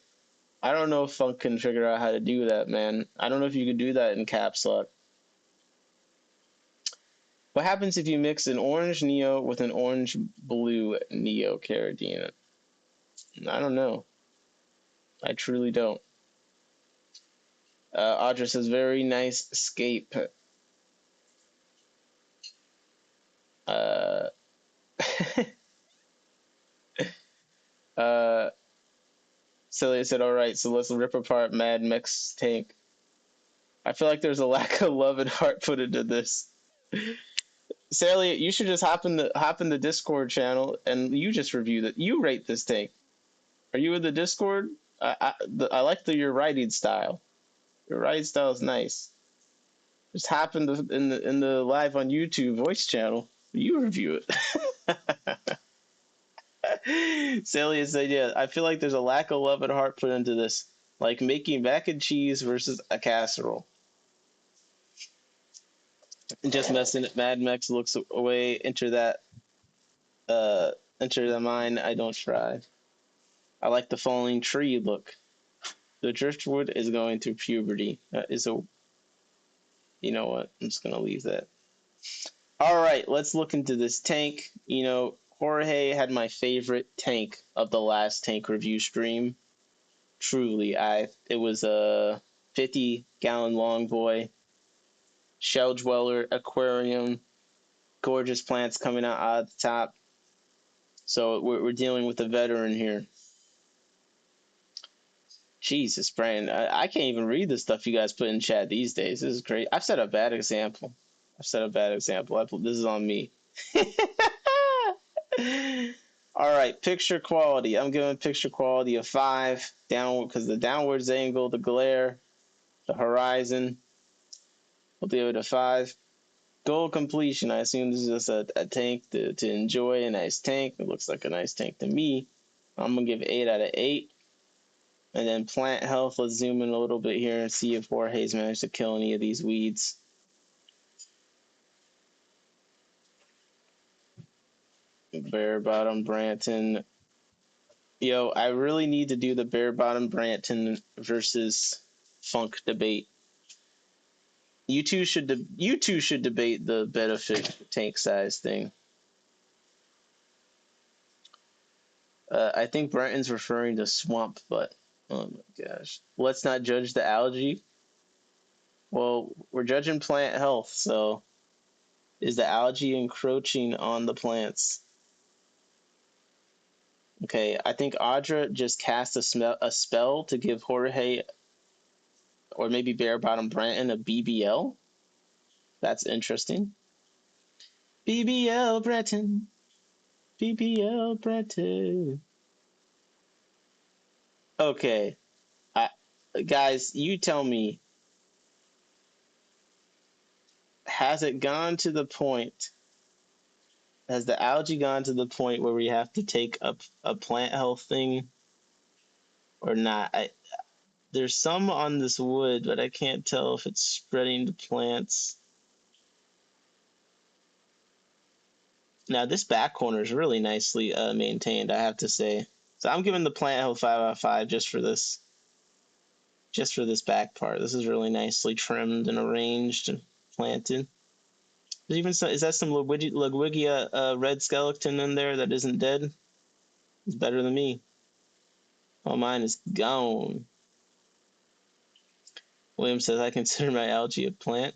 I don't know if Funk can figure out how to do that, man. I don't know if you could do that in caps lock. What happens if you mix an orange Neo with an orange blue Neo Carradine? I don't know. I truly don't. Audra says, very nice escape. Uh, Celia said, all right, so let's rip apart Mad Max tank. I feel like there's a lack of love and heart put into this. Celia, you should just hop in the Discord channel and you just review that. You rate this tank. Are you in the Discord? I like your writing style. Your writing style is nice. Just hop in the live on YouTube voice channel. You review it. Celia said, yeah, I feel like there's a lack of love and heart put into this. Like making mac and cheese versus a casserole. Just messing it. Mad Max looks away. Enter the mine. I don't try. I like the falling tree look. The driftwood is going through puberty. That is a. You know what? I'm just gonna leave that. All right, let's look into this tank. You know, Jorge had my favorite tank of the last tank review stream. Truly, it was a 50-gallon long boy, shell dweller aquarium, gorgeous plants coming out the top. So we're dealing with a veteran here. Jesus, Brian, I can't even read the stuff you guys put in chat these days. This is great. I've set a bad example. This is on me. All right, picture quality. I'm giving picture quality a 5 downward because the downwards angle, the glare, the horizon. We'll give it a 5. Goal completion. I assume this is just a tank to enjoy a nice tank. It looks like a nice tank to me. I'm gonna give 8 out of 8. And then plant health, let's zoom in a little bit here and see if Jorge's managed to kill any of these weeds. Bare bottom Branton. Yo, I really need to do the bare bottom Branton versus Funk debate. You two should debate the benefit tank size thing. I think Branton's referring to swamp, but oh my gosh. Let's not judge the algae. Well, we're judging plant health, so is the algae encroaching on the plants? Okay, I think Audra just cast a spell to give Jorge or maybe Bare Bottom Branton a BBL. That's interesting. BBL Branton. BBL Branton. Okay. Guys, you tell me, has it gone to the point, has the algae gone to the point where we have to take up a plant health thing or not? There's some on this wood, but I can't tell if it's spreading to plants. Now this back corner is really nicely maintained, I have to say. So I'm giving the plant health 5 out of 5 just for this back part. This is really nicely trimmed and arranged and planted. There's even is that some Ludwigia red skeleton in there that isn't dead? It's better than me. Oh, mine is gone. William says I consider my algae a plant.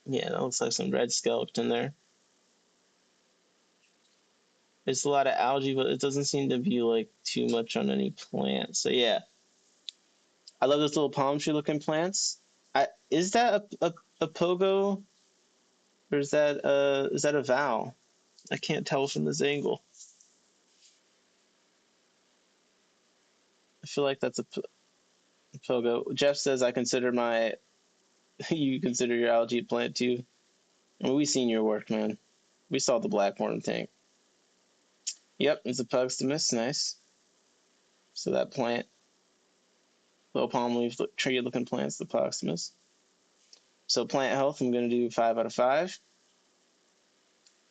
Yeah, that looks like some red skeleton there. There's a lot of algae, but it doesn't seem to be like too much on any plant. So yeah, I love those little palm tree looking plants. Is that a pogo or is that a vowel? I can't tell from this angle. I feel like that's a pogo. Jeff says I consider my you consider your algae a plant too. I mean, we seen your work, man. We saw the blackworm tank. Yep, it's a Pugstomus, nice. So that plant, little palm leaf tree looking plant's the Pugstomus. So plant health, I'm gonna do 5 out of 5.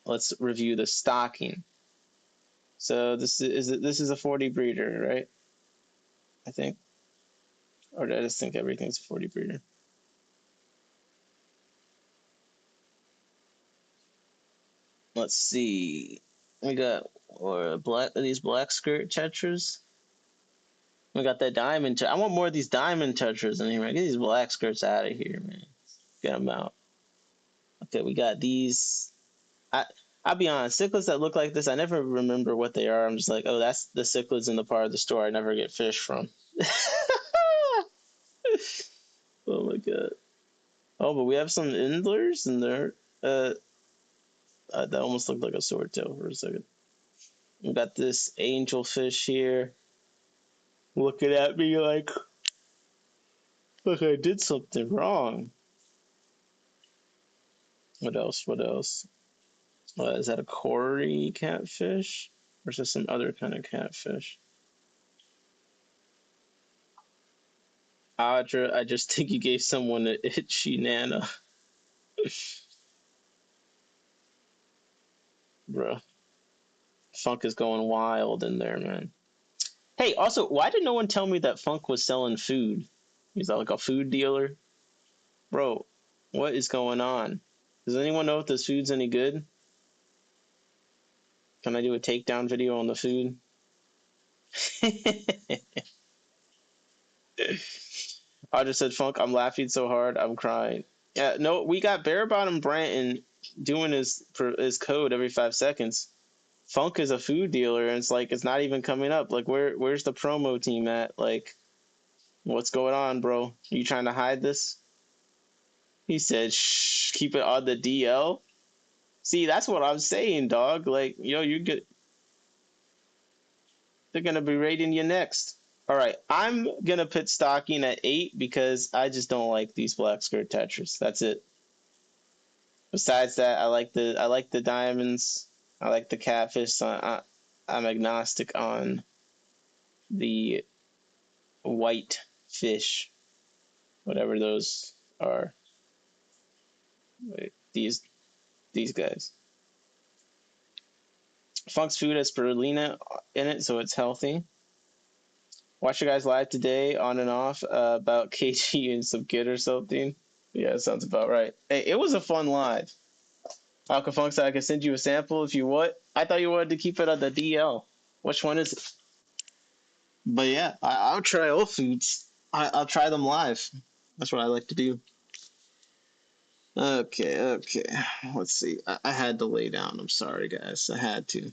Let's review the stocking. So this is a 40 breeder, right? I think. Or did I just think everything's a 40 breeder? Let's see. We got these black skirt tetras. We got that diamond. I want more of these diamond tetras in here, man. Get these black skirts out of here, man. Get them out. Okay, we got these. I'll be honest, cichlids that look like this, I never remember what they are. I'm just like, oh, that's the cichlids in the part of the store I never get fish from. Oh my god. Oh, but we have some indlers in there. That almost looked like a swordtail for a second. We got this angelfish here, looking at me like I did something wrong. What else? What else? Is that a Cory catfish? Or is this some other kind of catfish? Audra, I just think you gave someone an itchy nana. Bro. Funk is going wild in there, man. Hey, also, why did no one tell me that Funk was selling food? He's like a food dealer? Bro, what is going on? Does anyone know if this food's any good? Can I do a takedown video on the food? I just said, Funk, I'm laughing so hard, I'm crying. Yeah, no, we got Bare Bottom Branton doing his code every 5 seconds. Funk is a food dealer, and it's like it's not even coming up. Like, where's the promo team at? Like, what's going on, bro? Are you trying to hide this? He said, "Shh, keep it on the DL." See, that's what I'm saying, dog. Like, yo, you get they're gonna be raiding you next. All right, I'm gonna put stocking at 8 because I just don't like these black skirt Tetris. That's it. Besides that, I like the diamonds. I like the catfish. So I'm agnostic on the white fish, whatever those are. Wait, these guys. Funk's food has spirulina in it, so it's healthy. Watch you guys live today on and off about KG and some kid or something. Yeah, that sounds about right. Hey, it was a fun live. Alka Funk said I can send you a sample if you want. I thought you wanted to keep it on the DL. Which one is it? But yeah, I'll try all foods. I'll try them live. That's what I like to do. Okay. Let's see. I had to lay down. I'm sorry, guys. I had to.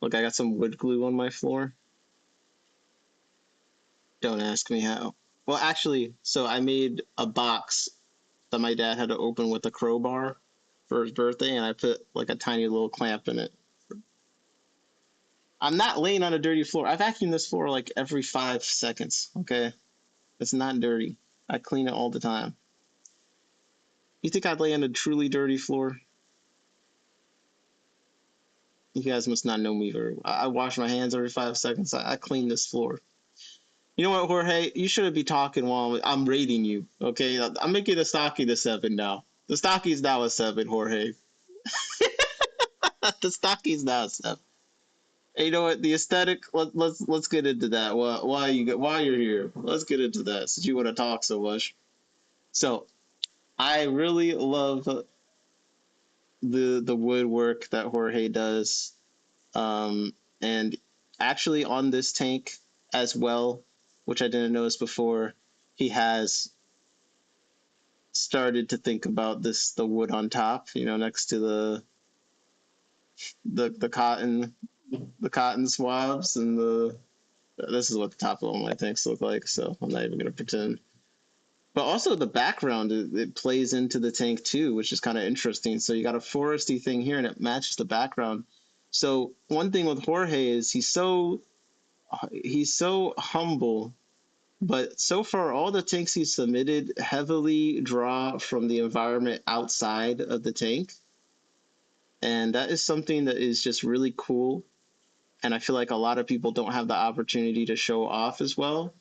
Look, I got some wood glue on my floor. Don't ask me how. Well, actually, so I made a box that my dad had to open with a crowbar for his birthday, and I put like a tiny little clamp in it. I'm not laying on a dirty floor. I vacuum this floor like every 5 seconds. Okay, it's not dirty. I clean it all the time. You think I'd lay on a truly dirty floor? You guys must not know me very well. I wash my hands every 5 seconds. I clean this floor. You know what, Jorge? You shouldn't be talking while I'm rating you. Okay, I'm making the stocky to 7 now. The stocky's now a 7, Jorge. The stocky's now a 7. Hey, you know what? The aesthetic. Let's get into that. While you're here, let's get into that since you want to talk so much. So I really love the woodwork that Jorge does, and actually on this tank as well, which I didn't notice before, he has started to think about the wood on top, next to the cotton swabs and this is what the top of all my tanks look like, so I'm not even gonna pretend. But also the background, it plays into the tank too, which is kind of interesting. So you got a foresty thing here and it matches the background. So one thing with Jorge is he's so humble, but so far all the tanks he's submitted heavily draw from the environment outside of the tank. And that is something that is just really cool. And I feel like a lot of people don't have the opportunity to show off as well.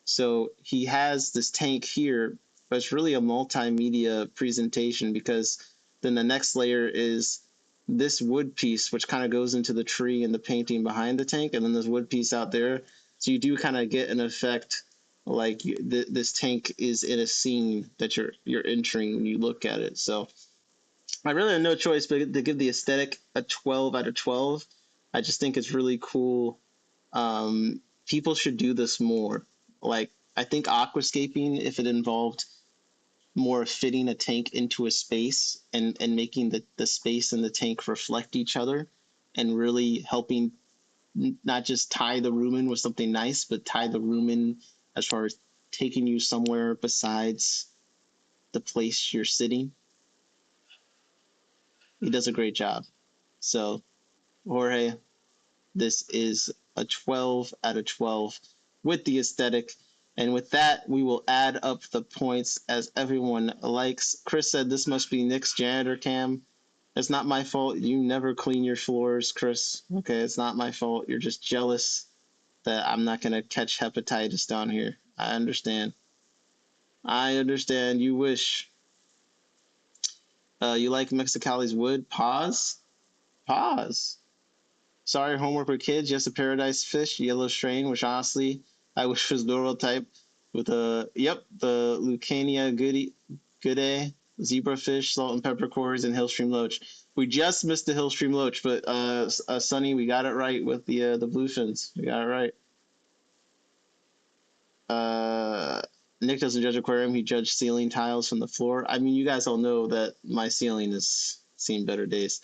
So he has this tank here, but it's really a multimedia presentation because then the next layer is this wood piece, which kind of goes into the tree and the painting behind the tank, and then this wood piece out there. So you do kind of get an effect like this tank is in a scene that you're entering when you look at it. So I really have no choice but to give the aesthetic a 12 out of 12. I just think it's really cool. People should do this more. Like, I think aquascaping, if it involved more fitting a tank into a space and making the space and the tank reflect each other and really helping not just tie the room in with something nice, but tie the room in as far as taking you somewhere besides the place you're sitting. He does a great job. So, Jorge, this is a 12 out of 12 with the aesthetic. And with that, we will add up the points as everyone likes. Chris said this must be Nick's janitor cam. It's not my fault. You never clean your floors, Chris. Okay, it's not my fault. You're just jealous that I'm not going to catch hepatitis down here. I understand. You wish. You like Mexicali's wood? Pause. Sorry, homework for kids. Yes, a paradise fish, yellow strain, which honestly I wish was normal type with the Lucania goodie, zebrafish, salt and pepper cores, and hillstream loach. We just missed the hillstream loach, but Sonny, we got it right with the bluefins. We got it right. Nick doesn't judge aquarium; he judged ceiling tiles from the floor. I mean, you guys all know that my ceiling has seen better days.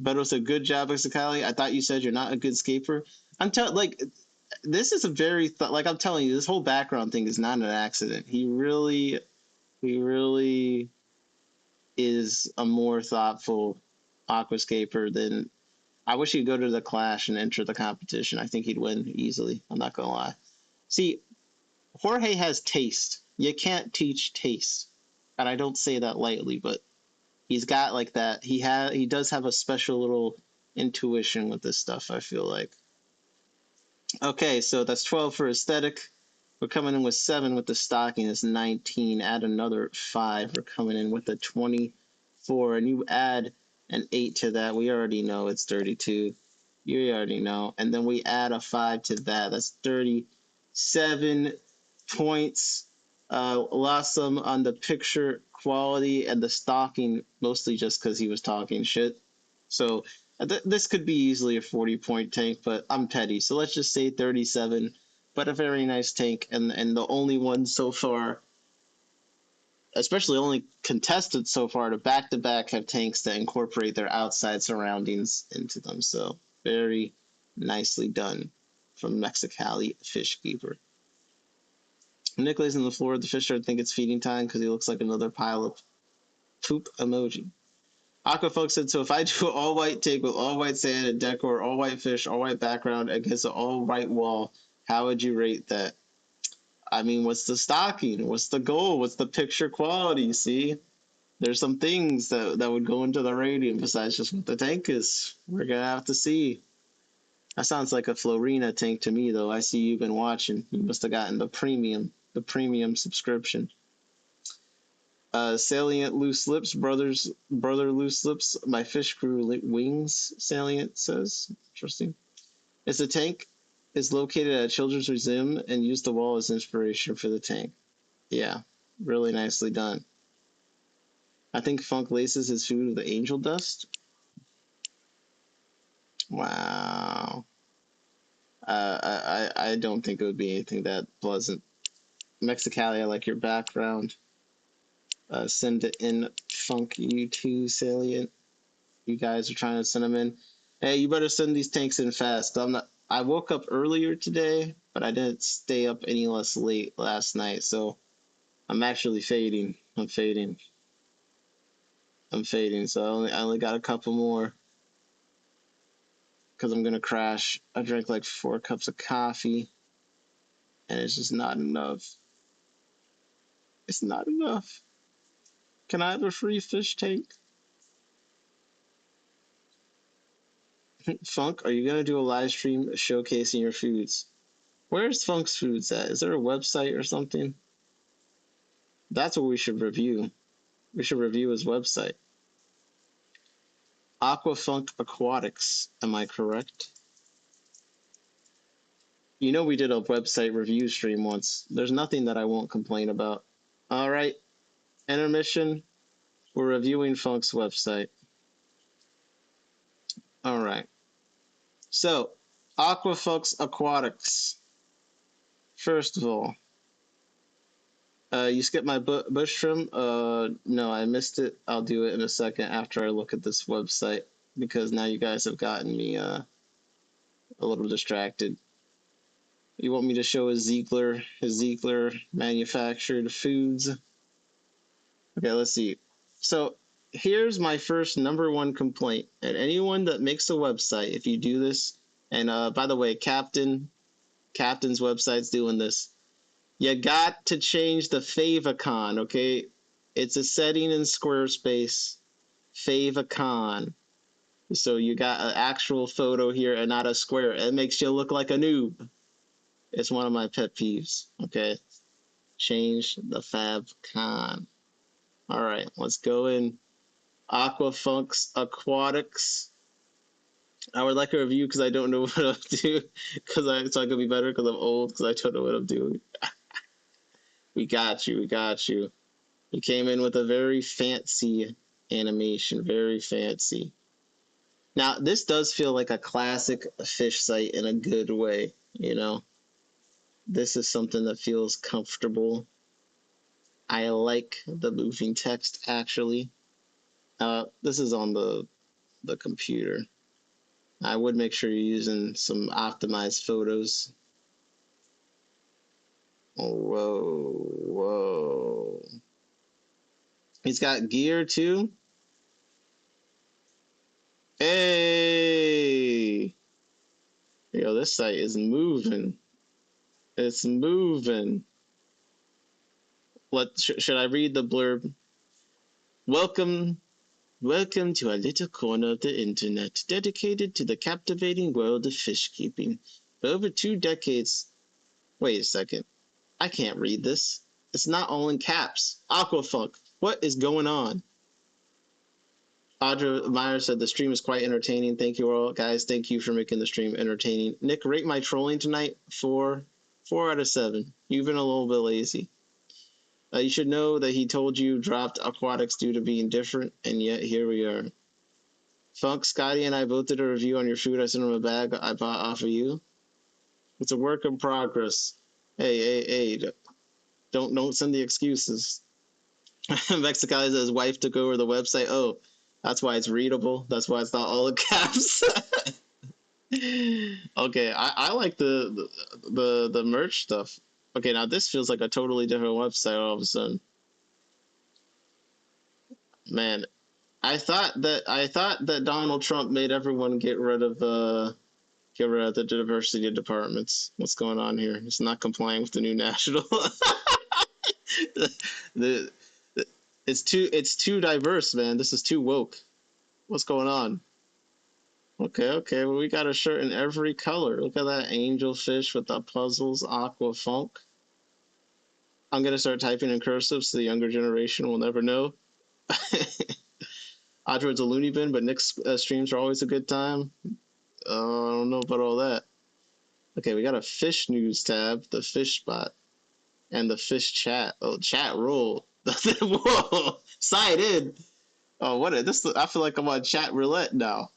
Beto said, "Good job, Mexicali. I thought you said you're not a good skater." I'm telling, like, this is a very like I'm telling you, this whole background thing is not an accident. He really is a more thoughtful aquascaper than. I wish he'd go to the Clash and enter the competition. I think he'd win easily. I'm not gonna lie. See, Jorge has taste. You can't teach taste, and I don't say that lightly, but he's got like that. He does have a special little intuition with this stuff, I feel like. Okay, so that's 12 for aesthetic. We're coming in with 7 with the stocking. That's 19. Add another 5. We're coming in with a 24. And you add an 8 to that. We already know it's 32. You already know. And then we add a 5 to that. That's 37 points. Lost some on the picture quality and the stocking, mostly just because he was talking shit. So this could be easily a 40-point tank, but I'm petty. So let's just say 37, but a very nice tank. And the only one so far, especially only contested so far to back-to-back have tanks that incorporate their outside surroundings into them. So very nicely done from Mexicali Fish Keeper. Nick lays on the floor of the fish shark. Think it's feeding time because he looks like another pile of poop emoji. Aquafolk said, so if I do an all-white take with all-white sand and decor, all-white fish, all-white background against an all-white wall, how would you rate that? I mean, what's the stocking? What's the goal? What's the picture quality? See? There's some things that would go into the rating besides just what the tank is. We're going to have to see. That sounds like a Florina tank to me, though. I see you've been watching. You must have gotten the premium subscription. Salient loose lips, brother loose lips. My fish grew wings. Salient says, interesting. It's a tank. Is located at a children's museum and used the wall as inspiration for the tank. Yeah, really nicely done. I think Funk laces his food with angel dust. Wow. I don't think it would be anything that pleasant. Mexicali, I like your background. Send it in Funk you too, Salient. You guys are trying to send them in. Hey, you better send these tanks in fast. I'm not. I woke up earlier today, but I didn't stay up any less late last night, so I'm actually fading. I'm fading. So I only got a couple more because I'm gonna crash. I drank like 4 cups of coffee, and it's just not enough. It's not enough. Can I have a free fish tank? Funk, are you gonna do a live stream showcasing your foods? Where's Funk's Foods at? Is there a website or something? That's what we should review. We should review his website. Aquafunk Aquatics, am I correct? You know we did a website review stream once. There's nothing that I won't complain about. All right, intermission. We're reviewing Funk's website. All right. So, Aquafunk's Aquatics. First of all, you skipped my bush trim. No, I missed it. I'll do it in a second after I look at this website because now you guys have gotten me a little distracted. You want me to show his Ziegler manufactured foods? Okay, let's see. So here's my first number one complaint. And anyone that makes a website, if you do this, and by the way, Captain's website's doing this. You got to change the favicon, okay? It's a setting in Squarespace. Favicon. So you got an actual photo here and not a square. It makes you look like a noob. It's one of my pet peeves, okay? Change the favicon. All right, let's go in. Aquafunk's Aquatics. I would like a review because I don't know what I'm doing. So I could be better because I'm old because I don't know what I'm doing. We got you. You came in with a very fancy animation, very fancy. Now, this does feel like a classic fish site in a good way, you know? This is something that feels comfortable. I like the moving text, actually. This is on the the computer. I would make sure you're using some optimized photos. Oh, whoa. He's got gear too. Hey, yo, this site is moving. It's moving. Should I read the blurb? Welcome, welcome to a little corner of the internet dedicated to the captivating world of fish keeping. For over 2 decades. Wait a second. I can't read this. It's not all in caps. Aquafunk. What is going on? Audra Meyer said the stream is quite entertaining. Thank you all, guys. Thank you for making the stream entertaining. Nick, rate my trolling tonight 4 out of 7. You've been a little bit lazy. You should know that he told you dropped aquatics due to being different, and yet here we are. Funk, Scotty, and I both did a review on your food. I sent him a bag I bought off of you. It's a work in progress. Hey, don't send the excuses. Mexicali says his wife took over the website. Oh, that's why it's readable. That's why it's not all in caps. Okay, I like the merch stuff. Okay, now this feels like a totally different website all of a sudden. Man, I thought that Donald Trump made everyone get rid of the diversity departments. What's going on here? It's not complying with the new national. the it's too diverse, man. This is too woke. What's going on? Okay. Well, we got a shirt in every color. Look at that angelfish with the puzzles, aqua funk. I'm gonna start typing in cursive so the younger generation will never know. Audroid's a loony bin, but Nick's streams are always a good time. I don't know about all that. Okay, we got a fish news tab, the fish spot, and the fish chat. Oh, chat roll. Whoa, sign in. Oh, what is this? I feel like I'm on chat roulette now.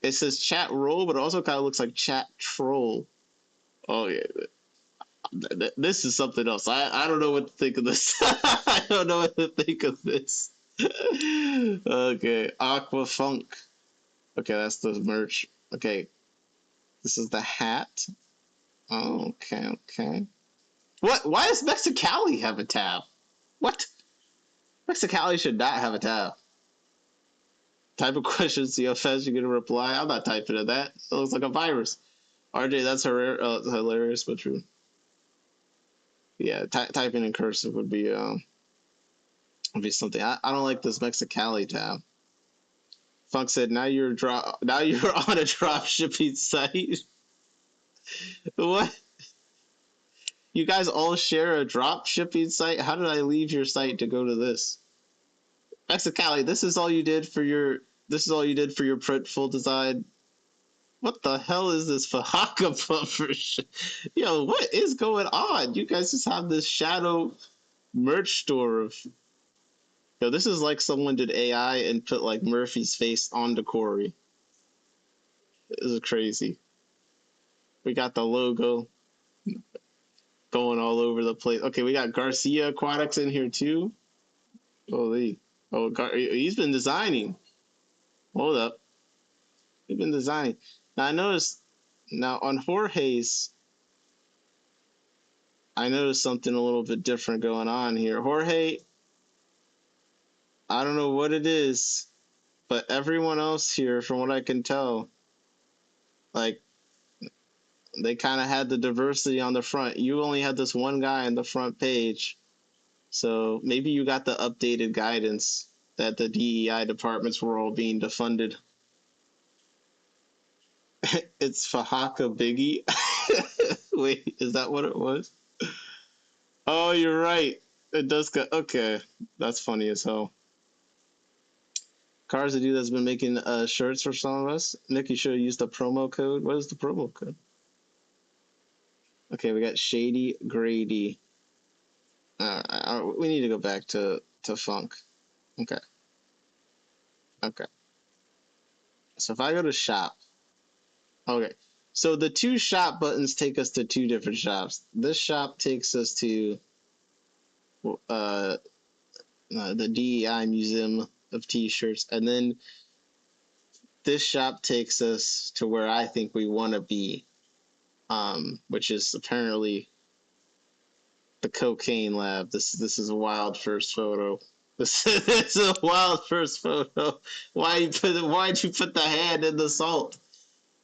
It says chat roll, but it also kind of looks like chat troll. Oh yeah, this is something else. I don't know what to think of this. I don't know what to think of this. Okay, Aqua Funk. Okay, that's the merch. Okay, this is the hat. Oh, okay. What? Why does Mexicali have a tab? What? Mexicali should not have a tab. Type of question, see how fast you get a reply. I'm not typing at that. It looks like a virus. RJ, that's hilarious, but true. Yeah, typing in cursive would be something. I don't like this Mexicali tab. Funk said, now you're on a drop shipping site. What? You guys all share a drop shipping site? How did I leave your site to go to this? Mexicali, this is all you did for your printful design. What the hell is this Fahaka puffer? Yo, what is going on? You guys just have this shadow merch store of. Yo, this is like someone did AI and put like Murphy's face onto Corey. This is crazy. We got the logo going all over the place. Okay, we got Garcia Aquatics in here too. Holy. Oh, he's been designing. Hold up. He's been designing. Now I noticed. Now on Jorge's, I noticed something a little bit different going on here. Jorge, I don't know what it is, but everyone else here, from what I can tell, like they kind of had the diversity on the front. You only had this one guy on the front page, so maybe you got the updated guidance that the DEI departments were all being defunded. It's Fahaka Biggie. Wait, is that what it was? Oh, you're right. It does go. Okay, that's funny as hell. Car's a dude that's been making shirts for some of us. Nick, you should have used the promo code. What is the promo code? Okay, we got Shady Grady. We need to go back to Funk. Okay. So if I go to shop, okay. So the two shop buttons take us to two different shops. This shop takes us to the DEI Museum of T-shirts, and then this shop takes us to where I think we want to be, which is apparently the cocaine lab. This is a wild first photo. This is a wild first photo. Why'd you put the hand in the salt?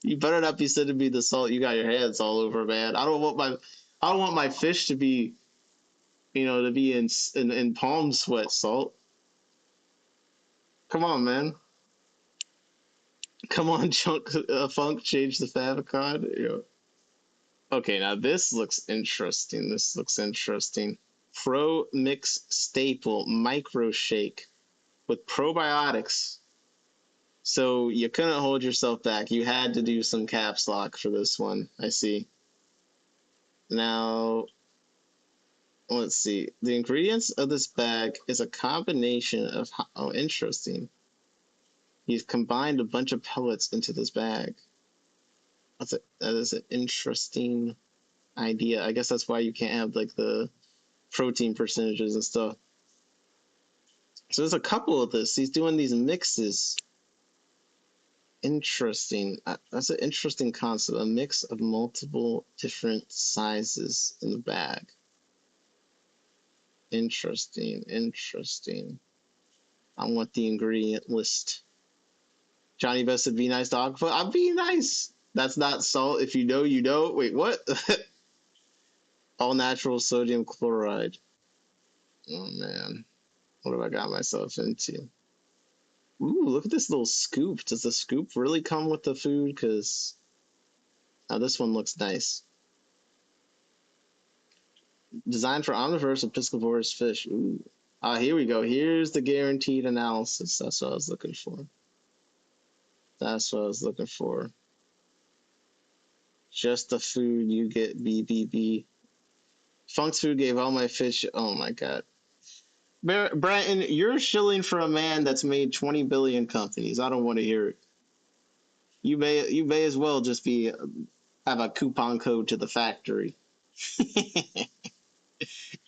You better not be sending me the salt. You got your hands all over, man. I don't want my fish to be, to be in palm sweat salt. Come on, man. Come on, Funk, change the favicon. Okay, now this looks interesting. This looks interesting. Pro Mix Staple Micro Shake with probiotics. So you couldn't hold yourself back. You had to do some caps lock for this one. I see. Now, let's see. The ingredients of this bag is a combination of, oh, interesting. He's combined a bunch of pellets into this bag. That is an interesting idea. I guess that's why you can't have like the protein percentages and stuff. So there's a couple of this. He's doing these mixes. Interesting. That's an interesting concept. A mix of multiple different sizes in the bag. Interesting. Interesting. I want the ingredient list. Johnny Best said, be nice to Aquafo. I'm being nice. That's not salt. If you know, you know. Wait, what? All natural sodium chloride. Oh, man. What have I got myself into? Ooh, look at this little scoop. Does the scoop really come with the food? Because this one looks nice. Designed for omnivorous and piscivorous fish. Ooh. Here we go. Here's the guaranteed analysis. That's what I was looking for. That's what I was looking for. Just the food you get, BBB. Funk's food gave all my fish. Oh my God. Bratton, you're shilling for a man that's made 20 billion companies. I don't want to hear it. You may as well just have a coupon code to the factory.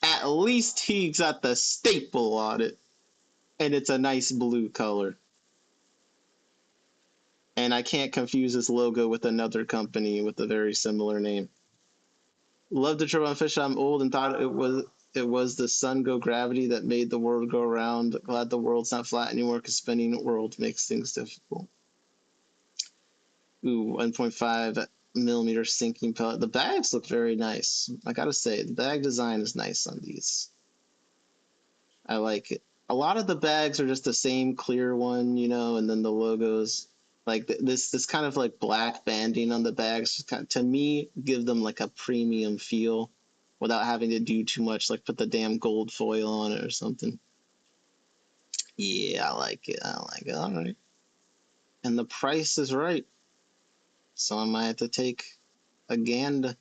At least he got the staple on it, and it's a nice blue color. And I can't confuse this logo with another company with a very similar name. Love the trip on fish. I'm old and thought it was the sun go gravity that made the world go around. Glad the world's not flat anymore because spinning the world makes things difficult. Ooh, 1.5 millimeter sinking pellet. The bags look very nice. I gotta say, the bag design is nice on these. I like it. A lot of the bags are just the same clear one, and then the logos, like this kind of like black banding on the bags, just kind of, to me, give them like a premium feel without having to do too much, like put the damn gold foil on it or something. Yeah, I like it. I like it. All right. And the price is right. So I might have to take a gander.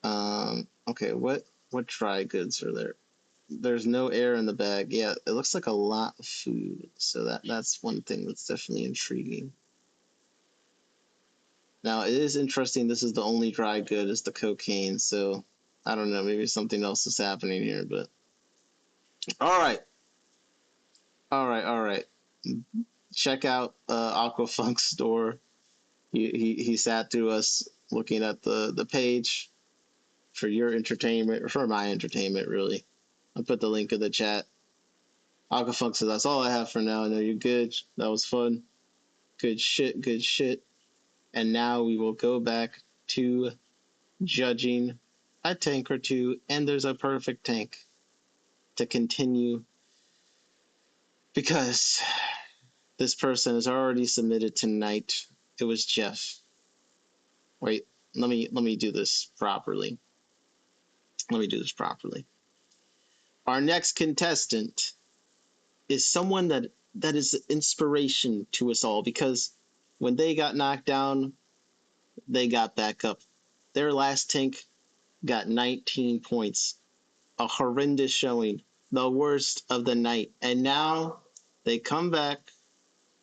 Okay, what dry goods are there? There's no air in the bag. Yeah, it looks like a lot of food. So that's one thing that's definitely intriguing. Now, it is interesting. This is the only dry good is the cocaine. So I don't know. Maybe something else is happening here. But all right. Check out Aquafunk's store. He sat through us looking at the page for your entertainment, or for my entertainment, really. I'll put the link in the chat. Aquafunk says, that's all I have for now. I know you're good. That was fun. Good shit, good shit. And now we will go back to judging a tank or two, and there's a perfect tank to continue because this person is already submitted tonight. It was Jeff. Wait, let me do this properly. Our next contestant is someone that is inspiration to us all because when they got knocked down, they got back up. Their last tank got 19 points, a horrendous showing, the worst of the night. And now they come back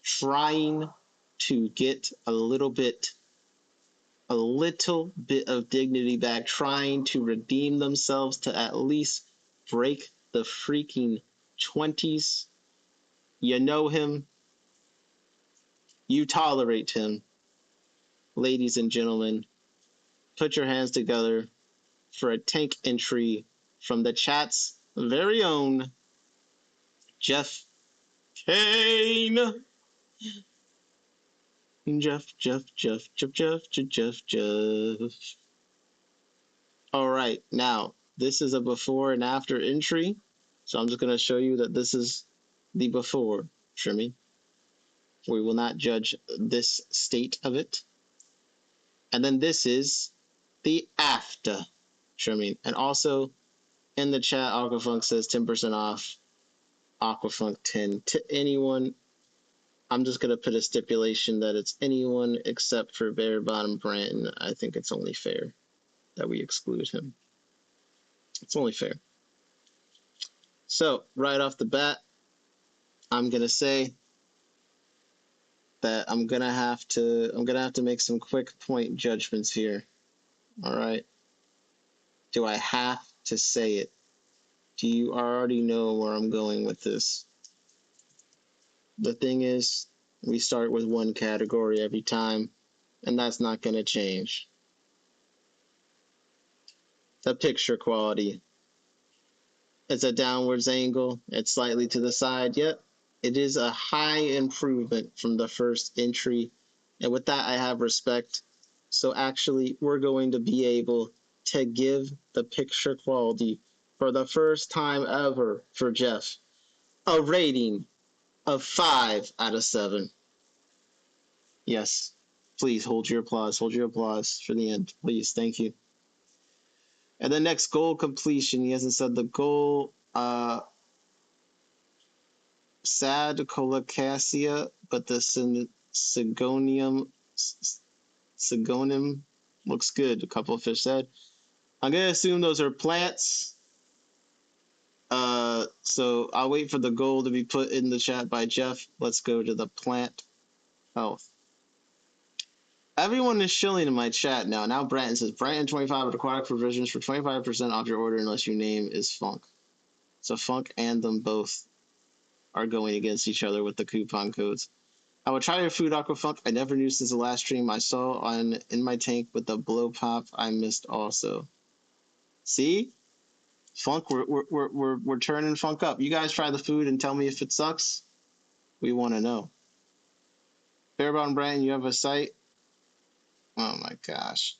trying to get a little bit of dignity back, trying to redeem themselves to at least break the freaking 20s. You know him. You tolerate him. Ladies and gentlemen, put your hands together for a tank entry from the chat's very own Jeff Kane. Jeff. All right, now this is a before and after entry. So I'm just going to show you that this is the before trimming. We will not judge this state of it. And then this is the after trimming. And also in the chat, Aquafunk says 10% off Aquafunk 10 to anyone. I'm just going to put a stipulation that it's anyone except for Bare Bottom Brandon. I think it's only fair that we exclude him. It's only fair. So right off the bat, I'm going to say that I'm gonna have to make some quick point judgments here. All right. Do I have to say it? Do you already know where I'm going with this? The thing is, we start with one category every time, and that's not gonna change. The picture quality. It's a downwards angle. It's slightly to the side. Yet it is a high improvement from the first entry. And with that, I have respect. So actually, we're going to be able to give the picture quality for the first time ever for Jeff a rating of 5 out of 7. Yes, please hold your applause. Hold your applause for the end. Please, thank you. And the next goal completion, he hasn't said the goal. Sad colocasia, but the Syngonium looks good, a couple of fish said. I'm going to assume those are plants. So I'll wait for the goal to be put in the chat by Jeff. Let's go to the plant health. Everyone is shilling in my chat now. Now Bratton says, Bratton 25 at Aquatic Provisions for 25% off your order unless your name is Funk. So Funk and them both are going against each other with the coupon codes. I will try your food, Aquafunk. I never knew since the last stream I saw on in my tank with the blow pop. I missed also. See, Funk, we're turning Funk up. You guys try the food and tell me if it sucks. We want to know. Fairbound Brand, you have a site. Oh my gosh,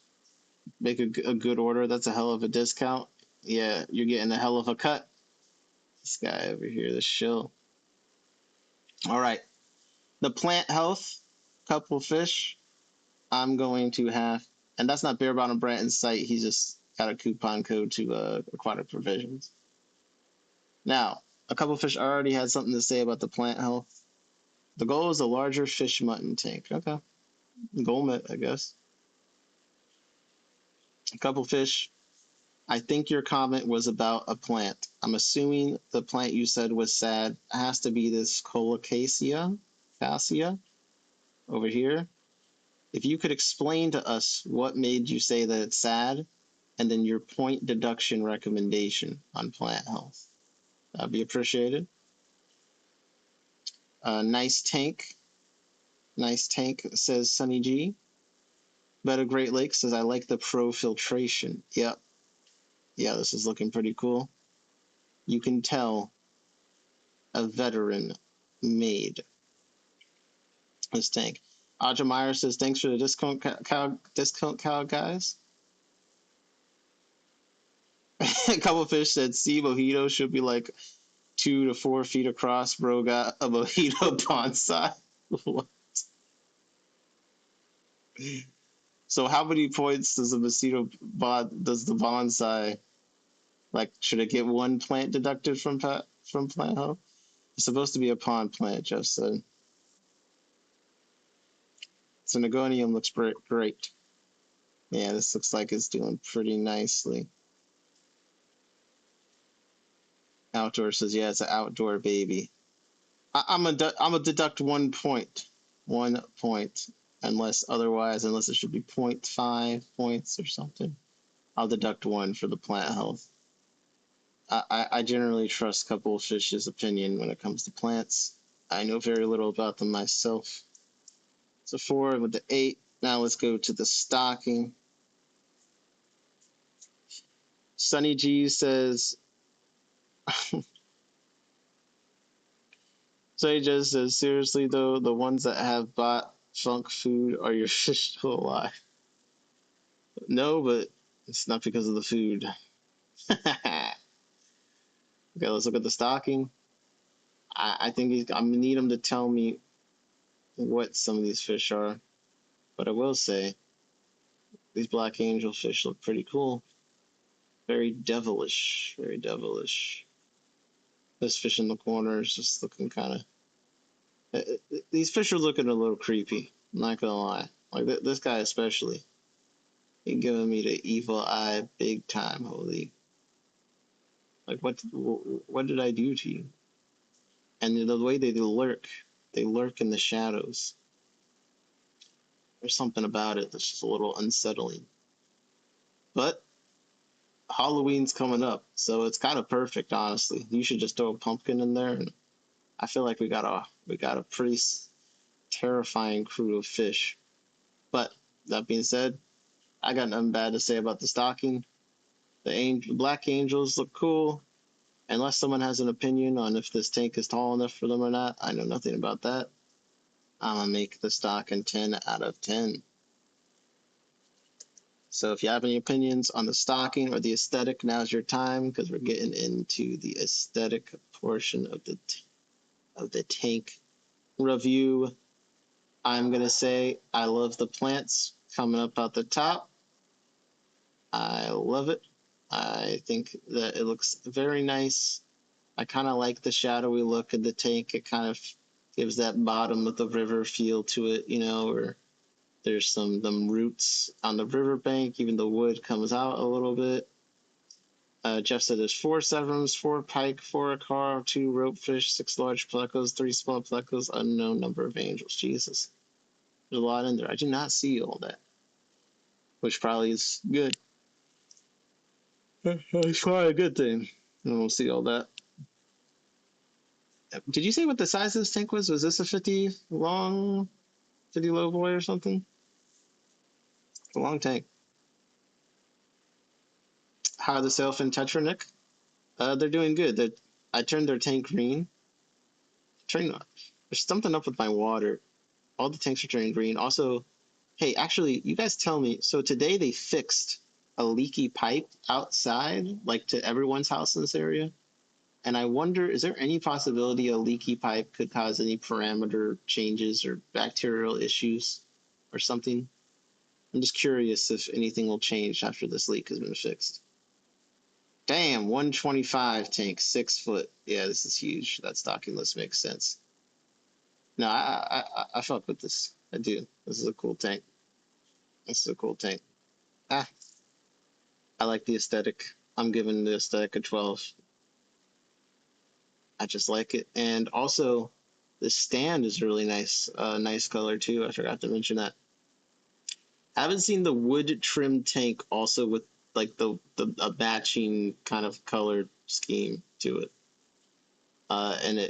make a good order. That's a hell of a discount. Yeah, you're getting a hell of a cut. This guy over here, the shill. All right, the plant health, couple fish. I'm going to have, and that's not Bare Bottom Bratton's site. He just got a coupon code to Aquatic Provisions. Now, a couple fish already had something to say about the plant health. The goal is a larger fish mutton tank. Okay. Goal met, I guess. A couple fish. I think your comment was about a plant. I'm assuming the plant you said was sad. It has to be this colocasia, cassia, over here. If you could explain to us what made you say that it's sad, and then your point deduction recommendation on plant health. That'd be appreciated. Nice tank. Nice tank, says Sunny G. Better Great Lakes says, I like the pro filtration. Yep. Yeah, this is looking pretty cool. You can tell a veteran made this tank. Audra Meyer says, thanks for the discount cow guys. A couple fish said, see, mojito should be like 2 to 4 feet across. Bro got a mojito bonsai. What? So how many points does the mosquito does the bonsai, like, should it get 1 plant deducted from plant health? It's supposed to be a pond plant, Jeff said. So Negonium looks great. Yeah, this looks like it's doing pretty nicely. Outdoor says, yeah, it's an outdoor baby. I'm a deduct 1 point. 1 point. Unless it should be 0.5 points or something. I'll deduct 1 for the plant health. I generally trust Couple Fish's opinion when it comes to plants. I know very little about them myself. So 4 with the 8. Now let's go to the stocking. Sunny G says, Sunny G says, seriously though, the ones that have bought funk food are your fish still alive? No, but it's not because of the food. Okay, let's look at the stocking. I think I'm gonna need him to tell me what some of these fish are. But I will say, these black angel fish look pretty cool. Very devilish. Very devilish. This fish in the corner is just looking kind of. These fish are looking a little creepy. I'm not gonna lie. Like this guy especially. He giving me the evil eye big time. Holy. Like what did I do to you? And the way they lurk in the shadows. There's something about it that's just a little unsettling. But Halloween's coming up, so it's kind of perfect, honestly. You should just throw a pumpkin in there, and I feel like we got a pretty terrifying crew of fish. But that being said, I got nothing bad to say about the stocking. The black angels look cool. Unless someone has an opinion on if this tank is tall enough for them or not, I know nothing about that. I'm gonna make the stocking 10 out of 10. So if you have any opinions on the stocking or the aesthetic, now's your time because we're getting into the aesthetic portion of the tank review. I'm gonna say I love the plants coming up out the top. I love it. I think that it looks very nice. I kind of like the shadowy look of the tank. It kind of gives that bottom of the river feel to it, or there's some them roots on the riverbank. Even the wood comes out a little bit. Jeff said there's 4 severums, 4 pike, 4 acar, 2 ropefish, 6 large plecos, 3 small plecos, unknown number of angels. Jesus. There's a lot in there. I did not see all that, which probably is good. It's probably a good thing. I don't see all that. Did you say what the size of this tank was? Was this a 50 long, 50 low boy or something? It's a long tank. How are the Sailfin Tetranic? They're doing good. I turned their tank green. There's something up with my water. All the tanks are turning green. Also, hey, actually, you guys tell me. So today they fixed a leaky pipe outside, like to everyone's house in this area. And I wonder, is there any possibility a leaky pipe could cause any parameter changes or bacterial issues or something? I'm just curious if anything will change after this leak has been fixed. Damn, 125 tank, 6 foot. Yeah, this is huge. That stocking list makes sense. No, I fuck with this. I do. This is a cool tank. This is a cool tank. Ah, I like the aesthetic. I'm giving the aesthetic a 12. I just like it. And also, the stand is really nice. Nice color too. I forgot to mention that. I haven't seen the wood trim tank also with like the a matching kind of color scheme to it. And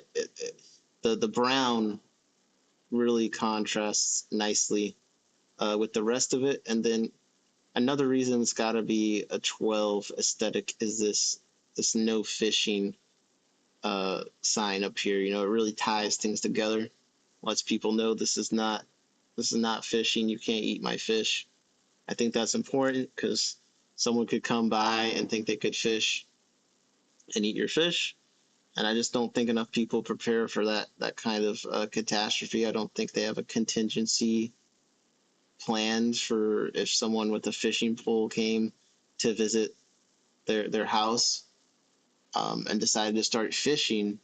the brown really contrasts nicely with the rest of it. And then another reason it's got to be a 12 aesthetic is this no fishing sign up here. It really ties things together, lets people know this is not fishing. You can't eat my fish. I think that's important because someone could come by and think they could fish and eat your fish. And I just don't think enough people prepare for that kind of catastrophe. I don't think they have a contingency planned for if someone with a fishing pole came to visit their house and decided to start fishing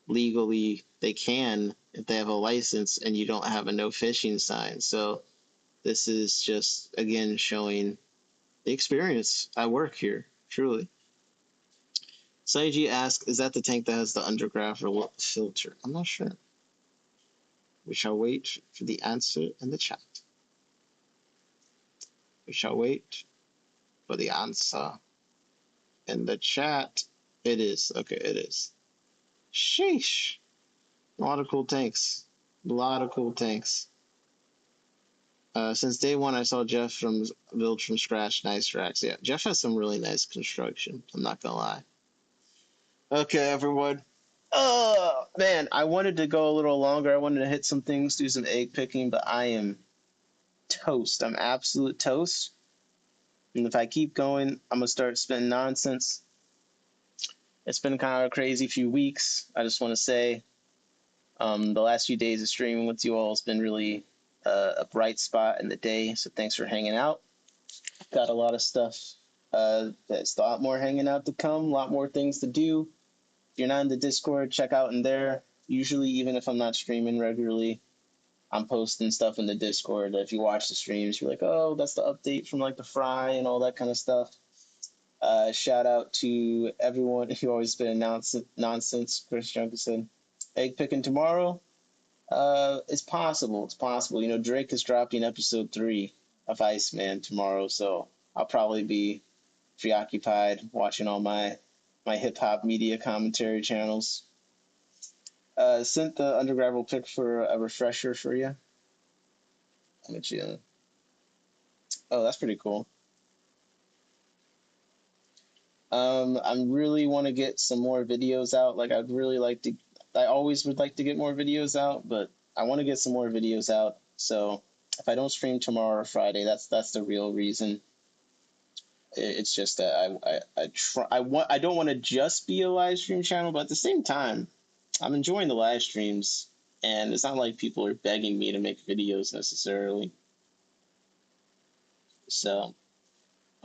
legally. They can if they have a license and you don't have a no fishing sign. So this is just again showing the experience at work here, truly. Saiji asks, is that the tank that has the undergraph or filter? I'm not sure. We shall wait for the answer in the chat. We shall wait for the answer in the chat. It is. Okay, it is. Sheesh. A lot of cool tanks. A lot of cool tanks. Since day one, I saw Jeff from build from scratch nice racks. Yeah, Jeff has some really nice construction. I'm not gonna lie. Okay, everyone. Oh man, I wanted to go a little longer. I wanted to hit some things, do some egg picking, but I am toast. I'm absolute toast. And if I keep going, I'm gonna start spitting nonsense. It's been kind of a crazy few weeks. I just want to say, the last few days of streaming with you all has been really a bright spot in the day. So thanks for hanging out. Got a lot of stuff that's a lot more hanging out to come. A lot more things to do. If you're not in the Discord, check out in there. Usually, even if I'm not streaming regularly, I'm posting stuff in the Discord. If you watch the streams, you're like, oh, that's the update from like the fry and all that kind of stuff. Shout out to everyone who always been nonsense. Chris Junkerson. Egg picking tomorrow. It's possible. It's possible. You know, Drake is dropping episode 3 of Iceman tomorrow, so I'll probably be preoccupied watching all my hip hop media commentary channels. Sent the undergraduate pick for a refresher for you. Let you. Oh, that's pretty cool. I really want to get some more videos out. Like, I'd really like to. I always would like to get more videos out, but I want to get some more videos out. So if I don't stream tomorrow or Friday, that's the real reason. It's just that I don't want to just be a live stream channel, but at the same time, I'm enjoying the live streams, and it's not like people are begging me to make videos necessarily. So,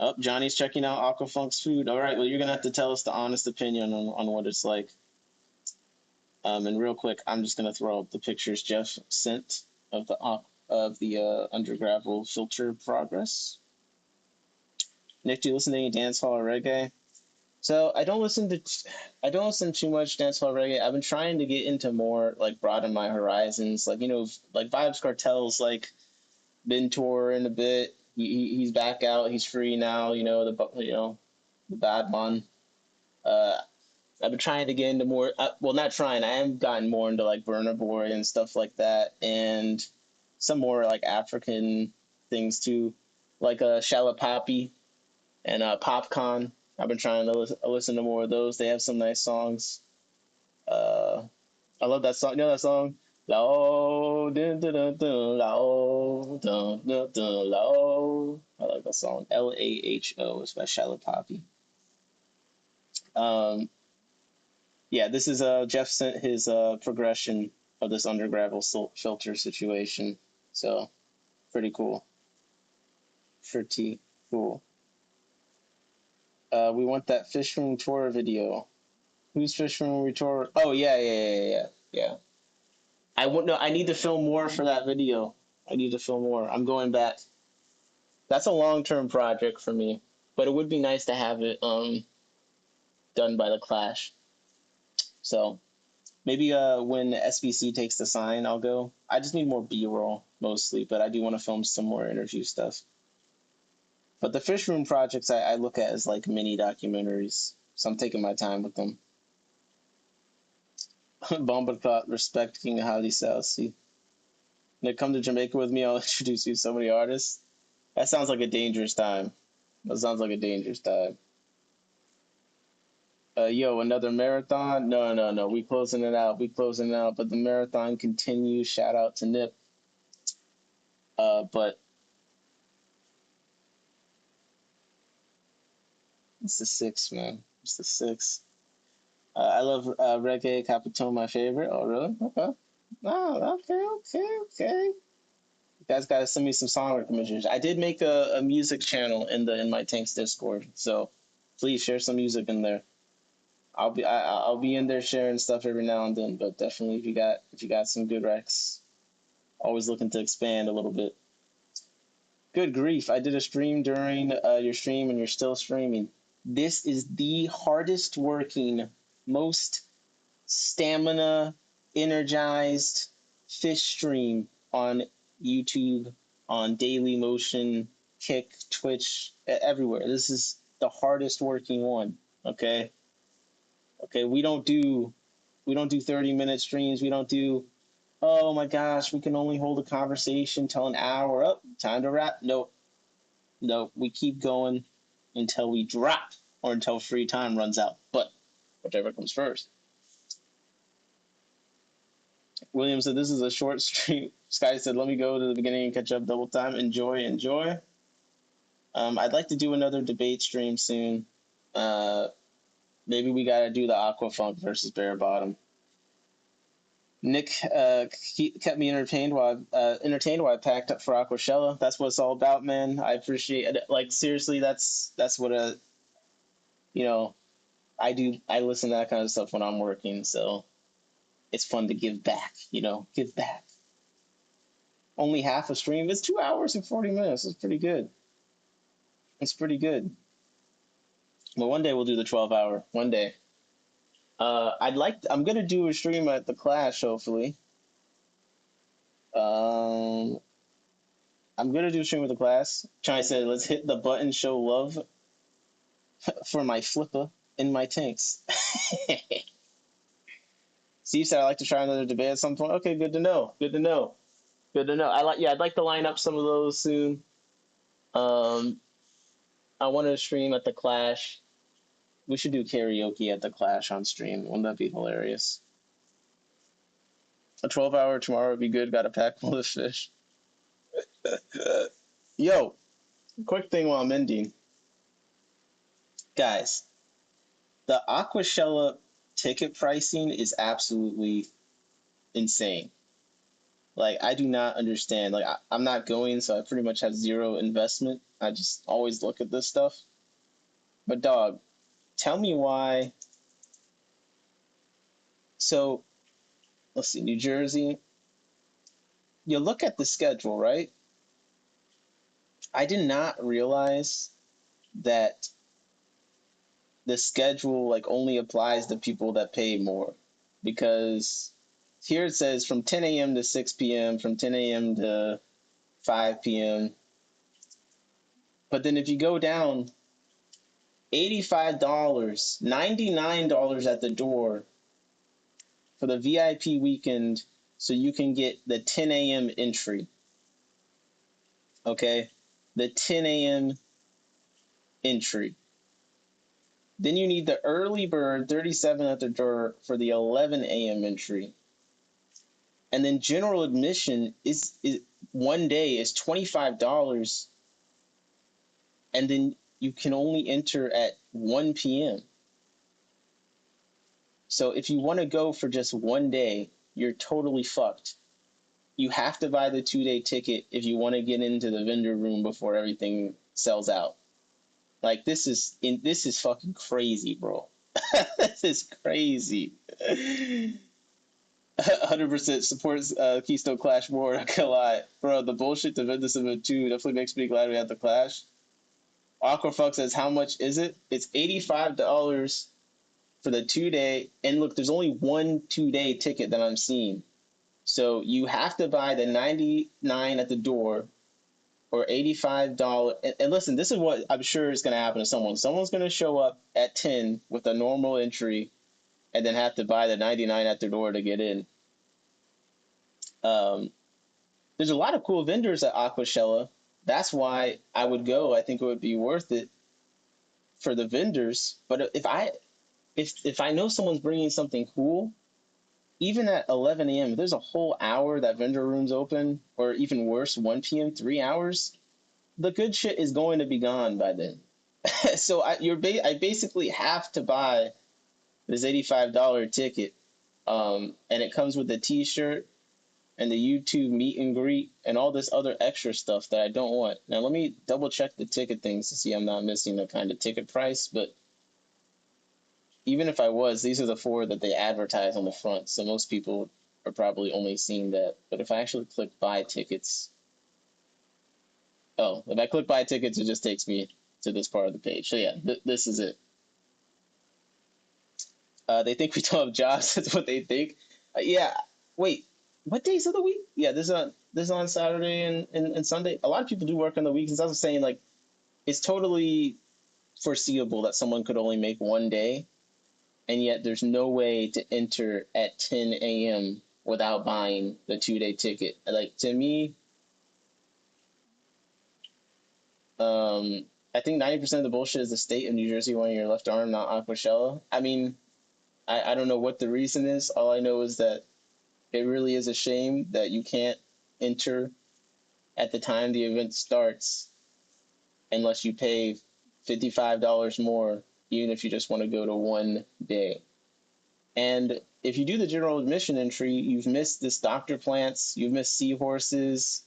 oh, Johnny's checking out Aquafunk's food. All right, well, you're gonna have to tell us the honest opinion on what it's like. And real quick, I'm just gonna throw up the pictures Jeff sent of the undergravel filter progress. Nick, do you listen to any dance hall or reggae? So I don't listen too much dancehall reggae. I've been trying to get into more, like, broaden my horizons. Like, you know, like Vibes Cartel's like been touring a bit. He's back out. He's free now. The bad one. Uh, I've been trying to get into more. Well, not trying. I am gotten more into like Burner Boy and stuff like that, and some more like African things too, like Shalapapi and Popcon. I've been trying to listen to more of those. They have some nice songs. Uh, I love that song. You know that song? Lao, dun, dun, dun, dun, lao, dun, dun, dun, lao. I like that song. Laho is by Shalapapi. Um, yeah, this is Jeff sent his progression of this undergravel filter situation. So pretty cool. Pretty cool. We want that fish room tour video. Who's fish room tour? Oh yeah. I won't know. I need to film more for that video. I need to film more. I'm going back. That's a long term project for me, but it would be nice to have it done by the Clash. So maybe when SBC takes the sign, I'll go. I just need more B-roll mostly, but I do want to film some more interview stuff. But the fish room projects I look at as like mini documentaries, so I'm taking my time with them. Bombardcott, respect King Howdy Southsea. When come to Jamaica with me, I'll introduce you to so many artists. That sounds like a dangerous time. That sounds like a dangerous time. Yo, another marathon? No. We closing it out. We closing it out. But the marathon continues. Shout out to Nip. But it's the six, man. It's the six. I love reggae. Capitone, my favorite. Oh, really? Okay. Oh, okay. You guys gotta send me some song recommendations. I did make a music channel in my Tanks Discord, so please share some music in there. I'll be in there sharing stuff every now and then, but definitely if you got some good recs, always looking to expand a little bit. Good grief! I did a stream during your stream, and you're still streaming. This is the hardest working, most stamina energized fish stream on YouTube, on Daily Motion, Kick, Twitch, everywhere. This is the hardest working one. Okay, we don't do 30-minute streams. We don't do oh my gosh, we can only hold a conversation till an hour. Up, time to wrap. Nope, nope. We keep going until we drop or until free time runs out. But whichever comes first. William said, this is a short stream. Sky said, let me go to the beginning and catch up double time. Enjoy, enjoy. I'd like to do another debate stream soon. Maybe we got to do the Aquafunk versus Bare Bottom. Nick kept me entertained while I packed up for Aquashella. That's what it's all about, man. I appreciate it. Like, seriously, that's what you know, I do. I listen to that kind of stuff when I'm working, so it's fun to give back, give back. Only half a stream. It's 2 hours and 40 minutes. It's pretty good. It's pretty good. Well, one day we'll do the 12-hour. One day. I'm gonna do a stream at the Clash, hopefully. I'm gonna do a stream with the class. Chai said, let's hit the button, show love for my flipper in my tanks. Steve said, I'd like to try another debate at some point. Okay, good to know. Good to know. Good to know. I'd like to line up some of those soon. I want to stream at the Clash. We should do karaoke at the Clash on stream. Wouldn't that be hilarious? A 12-hour tomorrow would be good. Got a pack full of fish. Yo, quick thing while I'm ending. Guys, the Aquashella ticket pricing is absolutely insane. Like, I do not understand. Like, I'm not going, so I pretty much have zero investment. I just always look at this stuff. But, dog, tell me why. So, let's see, New Jersey. You look at the schedule, right? I did not realize that the schedule, like, only applies to people that pay more. Because here it says from 10 a.m. to 6 p.m., from 10 a.m. to 5 p.m. But then if you go down, $85, $99 at the door for the VIP weekend so you can get the 10 a.m. entry. Okay? The 10 a.m. entry. Then you need the early bird, 37 at the door for the 11 a.m. entry. And then general admission is one day is $25, and then you can only enter at 1 p.m. So if you want to go for just one day, you're totally fucked. You have to buy the 2-day ticket if you want to get into the vendor room before everything sells out. Like, this is fucking crazy, bro. This is crazy. 100% supports Keystone Clash more. Not gonna lie, bro. The bullshit to Ventus of it too definitely makes me glad we had the Clash. Aquafuck says, how much is it? It's $85 for the 2-day. And look, there's only one 2-day ticket that I'm seeing. So you have to buy the $99 at the door or $85. And listen, this is what I'm sure is going to happen to someone. Someone's going to show up at 10 with a normal entry and then have to buy the $99 at their door to get in. There's a lot of cool vendors at Aquashella. That's why I would go. I think it would be worth it for the vendors. But if I know someone's bringing something cool, even at 11 a.m., if there's a whole hour that vendor room's open, or even worse, 1 p.m., 3 hours, the good shit is going to be gone by then. So I basically have to buy this $85 ticket, and it comes with a T-shirt and the YouTube meet and greet and all this other extra stuff that I don't want. Now let me double check the ticket things to see I'm not missing the kind of ticket price, but even if I was, these are the 4 that they advertise on the front, so most people are probably only seeing that. But if I actually click buy tickets, if I click buy tickets, it just takes me to this part of the page. So yeah, this is it. They think we don't have jobs. That's what they think. Yeah. Wait, what days of the week? Yeah, this is on Saturday and Sunday. A lot of people do work on the weekends. I was saying, like, it's totally foreseeable that someone could only make one day, and yet there's no way to enter at 10 a.m. without buying the 2-day ticket. Like, to me, I think 90% of the bullshit is the state of New Jersey wanting your left arm, not Aquashella. I mean, I don't know what the reason is. All I know is that it really is a shame that you can't enter at the time the event starts unless you pay $55 more, even if you just want to go to one day. And if you do the general admission entry, you've missed this Dr. Plants, you've missed Seahorses,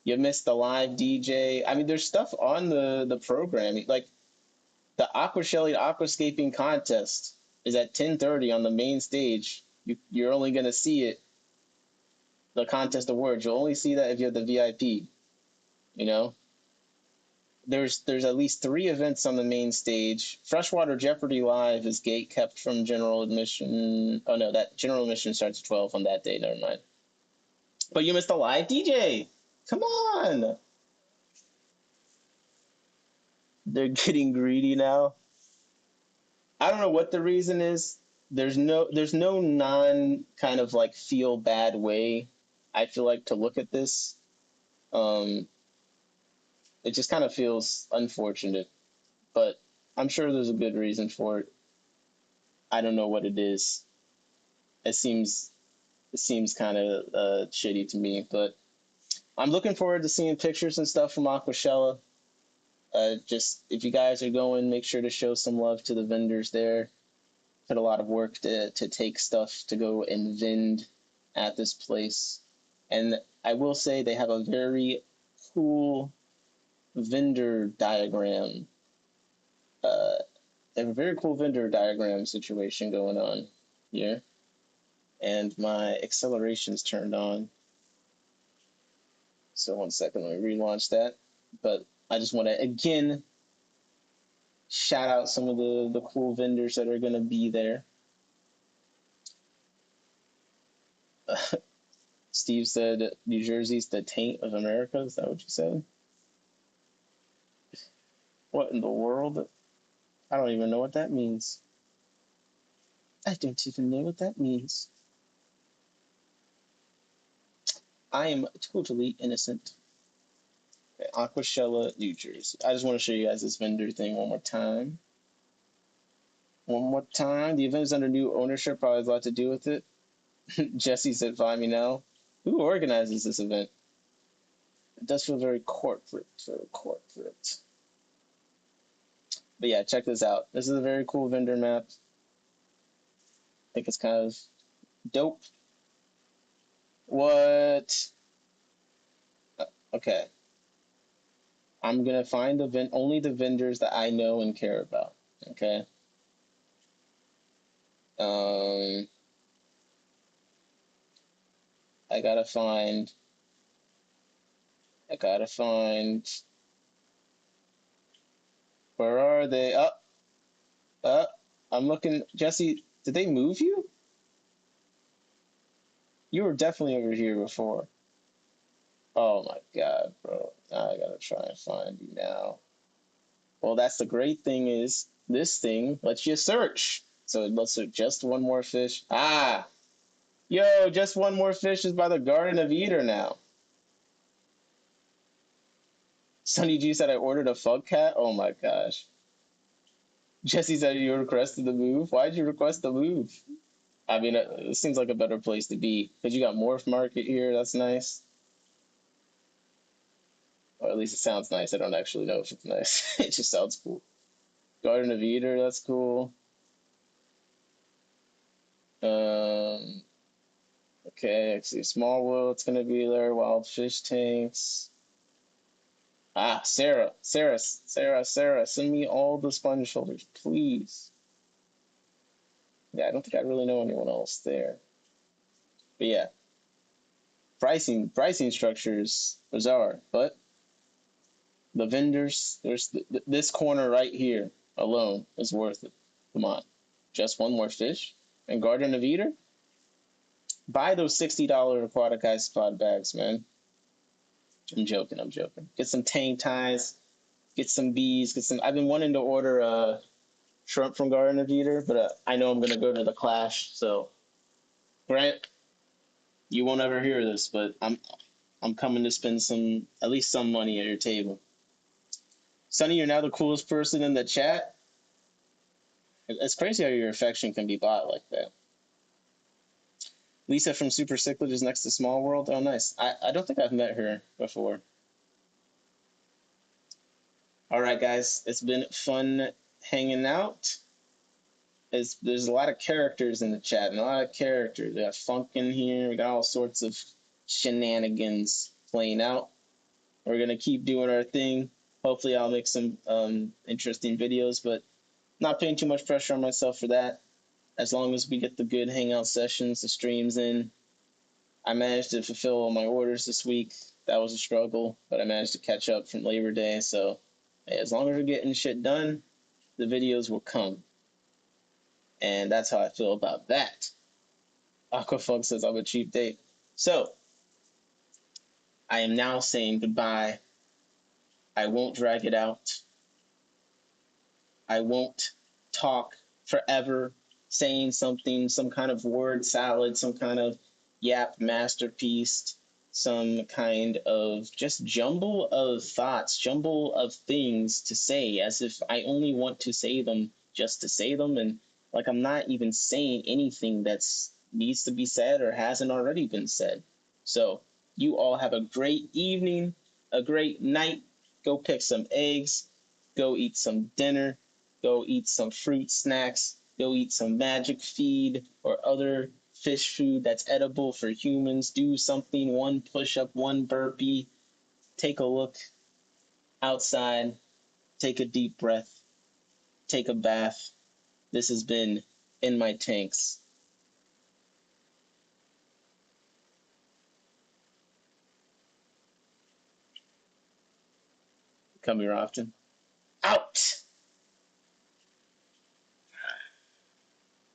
you missed the live DJ. I mean, there's stuff on the programming. Like the Aquashelly Aquascaping contest is at 10:30 on the main stage. You're only going to see it, the contest awards. You'll only see that if you have the VIP, you know? There's at least 3 events on the main stage. Freshwater Jeopardy Live is gate kept from general admission. Oh no, that general admission starts at 12 on that day. Never mind. But you missed the live DJ. Come on. They're getting greedy now. I don't know what the reason is. There's no non kind of like feel bad way I feel like to look at this. Um, it just kind of feels unfortunate, but I'm sure there's a good reason for it. I don't know what it is. It seems kind of shitty to me, but I'm looking forward to seeing pictures and stuff from Aquashella. Just if you guys are going, make sure to show some love to the vendors there. Put a lot of work to take stuff to go and vend at this place. And I will say they have a very cool vendor diagram. They have a very cool vendor diagram situation going on here. And my acceleration's turned on. So 1 second, let me relaunch that. But I just want to, again, shout out some of the cool vendors that are going to be there. Steve said New Jersey's the taint of America. Is that what you said? What in the world? I don't even know what that means. I don't even know what that means. I am totally innocent. Okay, Aquashella, New Jersey. I just want to show you guys this vendor thing one more time. One more time. The event is under new ownership. Probably has a lot to do with it. Jesse said, "Find me now." Who organizes this event? It does feel very corporate. Very corporate. But yeah, check this out. This is a very cool vendor map. I think it's kind of dope. What? Okay. I'm going to find only the vendors that I know and care about. Okay. I gotta find. Where are they? I'm looking. Jesse, did they move you? You were definitely over here before. Oh my god, bro. Now I gotta try and find you now. Well, that's the great thing is this thing lets you search. So it lets you just one more fish. Ah! Yo, just one more fish is by the Garden of Eden now. Sunny G said I ordered a fug cat. Oh my gosh. Jesse said you requested the move. Why'd you request the move? I mean, it seems like a better place to be. Because you got Morph Market here. That's nice. Or at least it sounds nice. I don't actually know if it's nice. It just sounds cool. Garden of Eden, that's cool. Um, okay, actually, Small World, it's going to be there. Wild Fish Tanks. Ah, Sarah, send me all the sponge filters, please. Yeah, I don't think I really know anyone else there. But yeah, pricing structures bizarre, but the vendors, there's this corner right here alone is worth it. Come on, just one more fish and Garden of Eden. Buy those $60 aquatic ice spot bags, man. I'm joking. Get some tank ties, get some bees, get some. I've been wanting to order shrimp from Garden of Eden, but I know I'm gonna go to the Clash. So, Grant, You won't ever hear this, but I'm coming to spend at least some money at your table. Sonny, you're now the coolest person in the chat. It's crazy how your affection can be bought like that. Lisa from Super Cichlid is next to Small World. Oh, nice. I don't think I've met her before. All right, guys. It's been fun hanging out. There's a lot of characters in the chat, and a lot of characters. We got Funk in here. We got all sorts of shenanigans playing out. We're going to keep doing our thing. Hopefully, I'll make some interesting videos, but not putting too much pressure on myself for that. As long as we get the good hangout sessions, the streams in. I managed to fulfill all my orders this week. That was a struggle, but I managed to catch up from Labor Day. So hey, as long as we're getting shit done, the videos will come. And that's how I feel about that. Aquafunk says I'm a cheap date. So I am now saying goodbye. I won't drag it out. I won't talk forever saying something, some kind of word salad, some kind of yap masterpiece, some kind of just jumble of thoughts, jumble of things to say as if I only want to say them just to say them. And like I'm not even saying anything that's needs to be said or hasn't already been said. So you all have a great evening, a great night. Go pick some eggs, go eat some dinner, go eat some fruit snacks, go eat some magic feed or other fish food that's edible for humans. Do something, one push up, one burpee. Take a look outside, take a deep breath, take a bath. This has been In My Tanks. Come here often.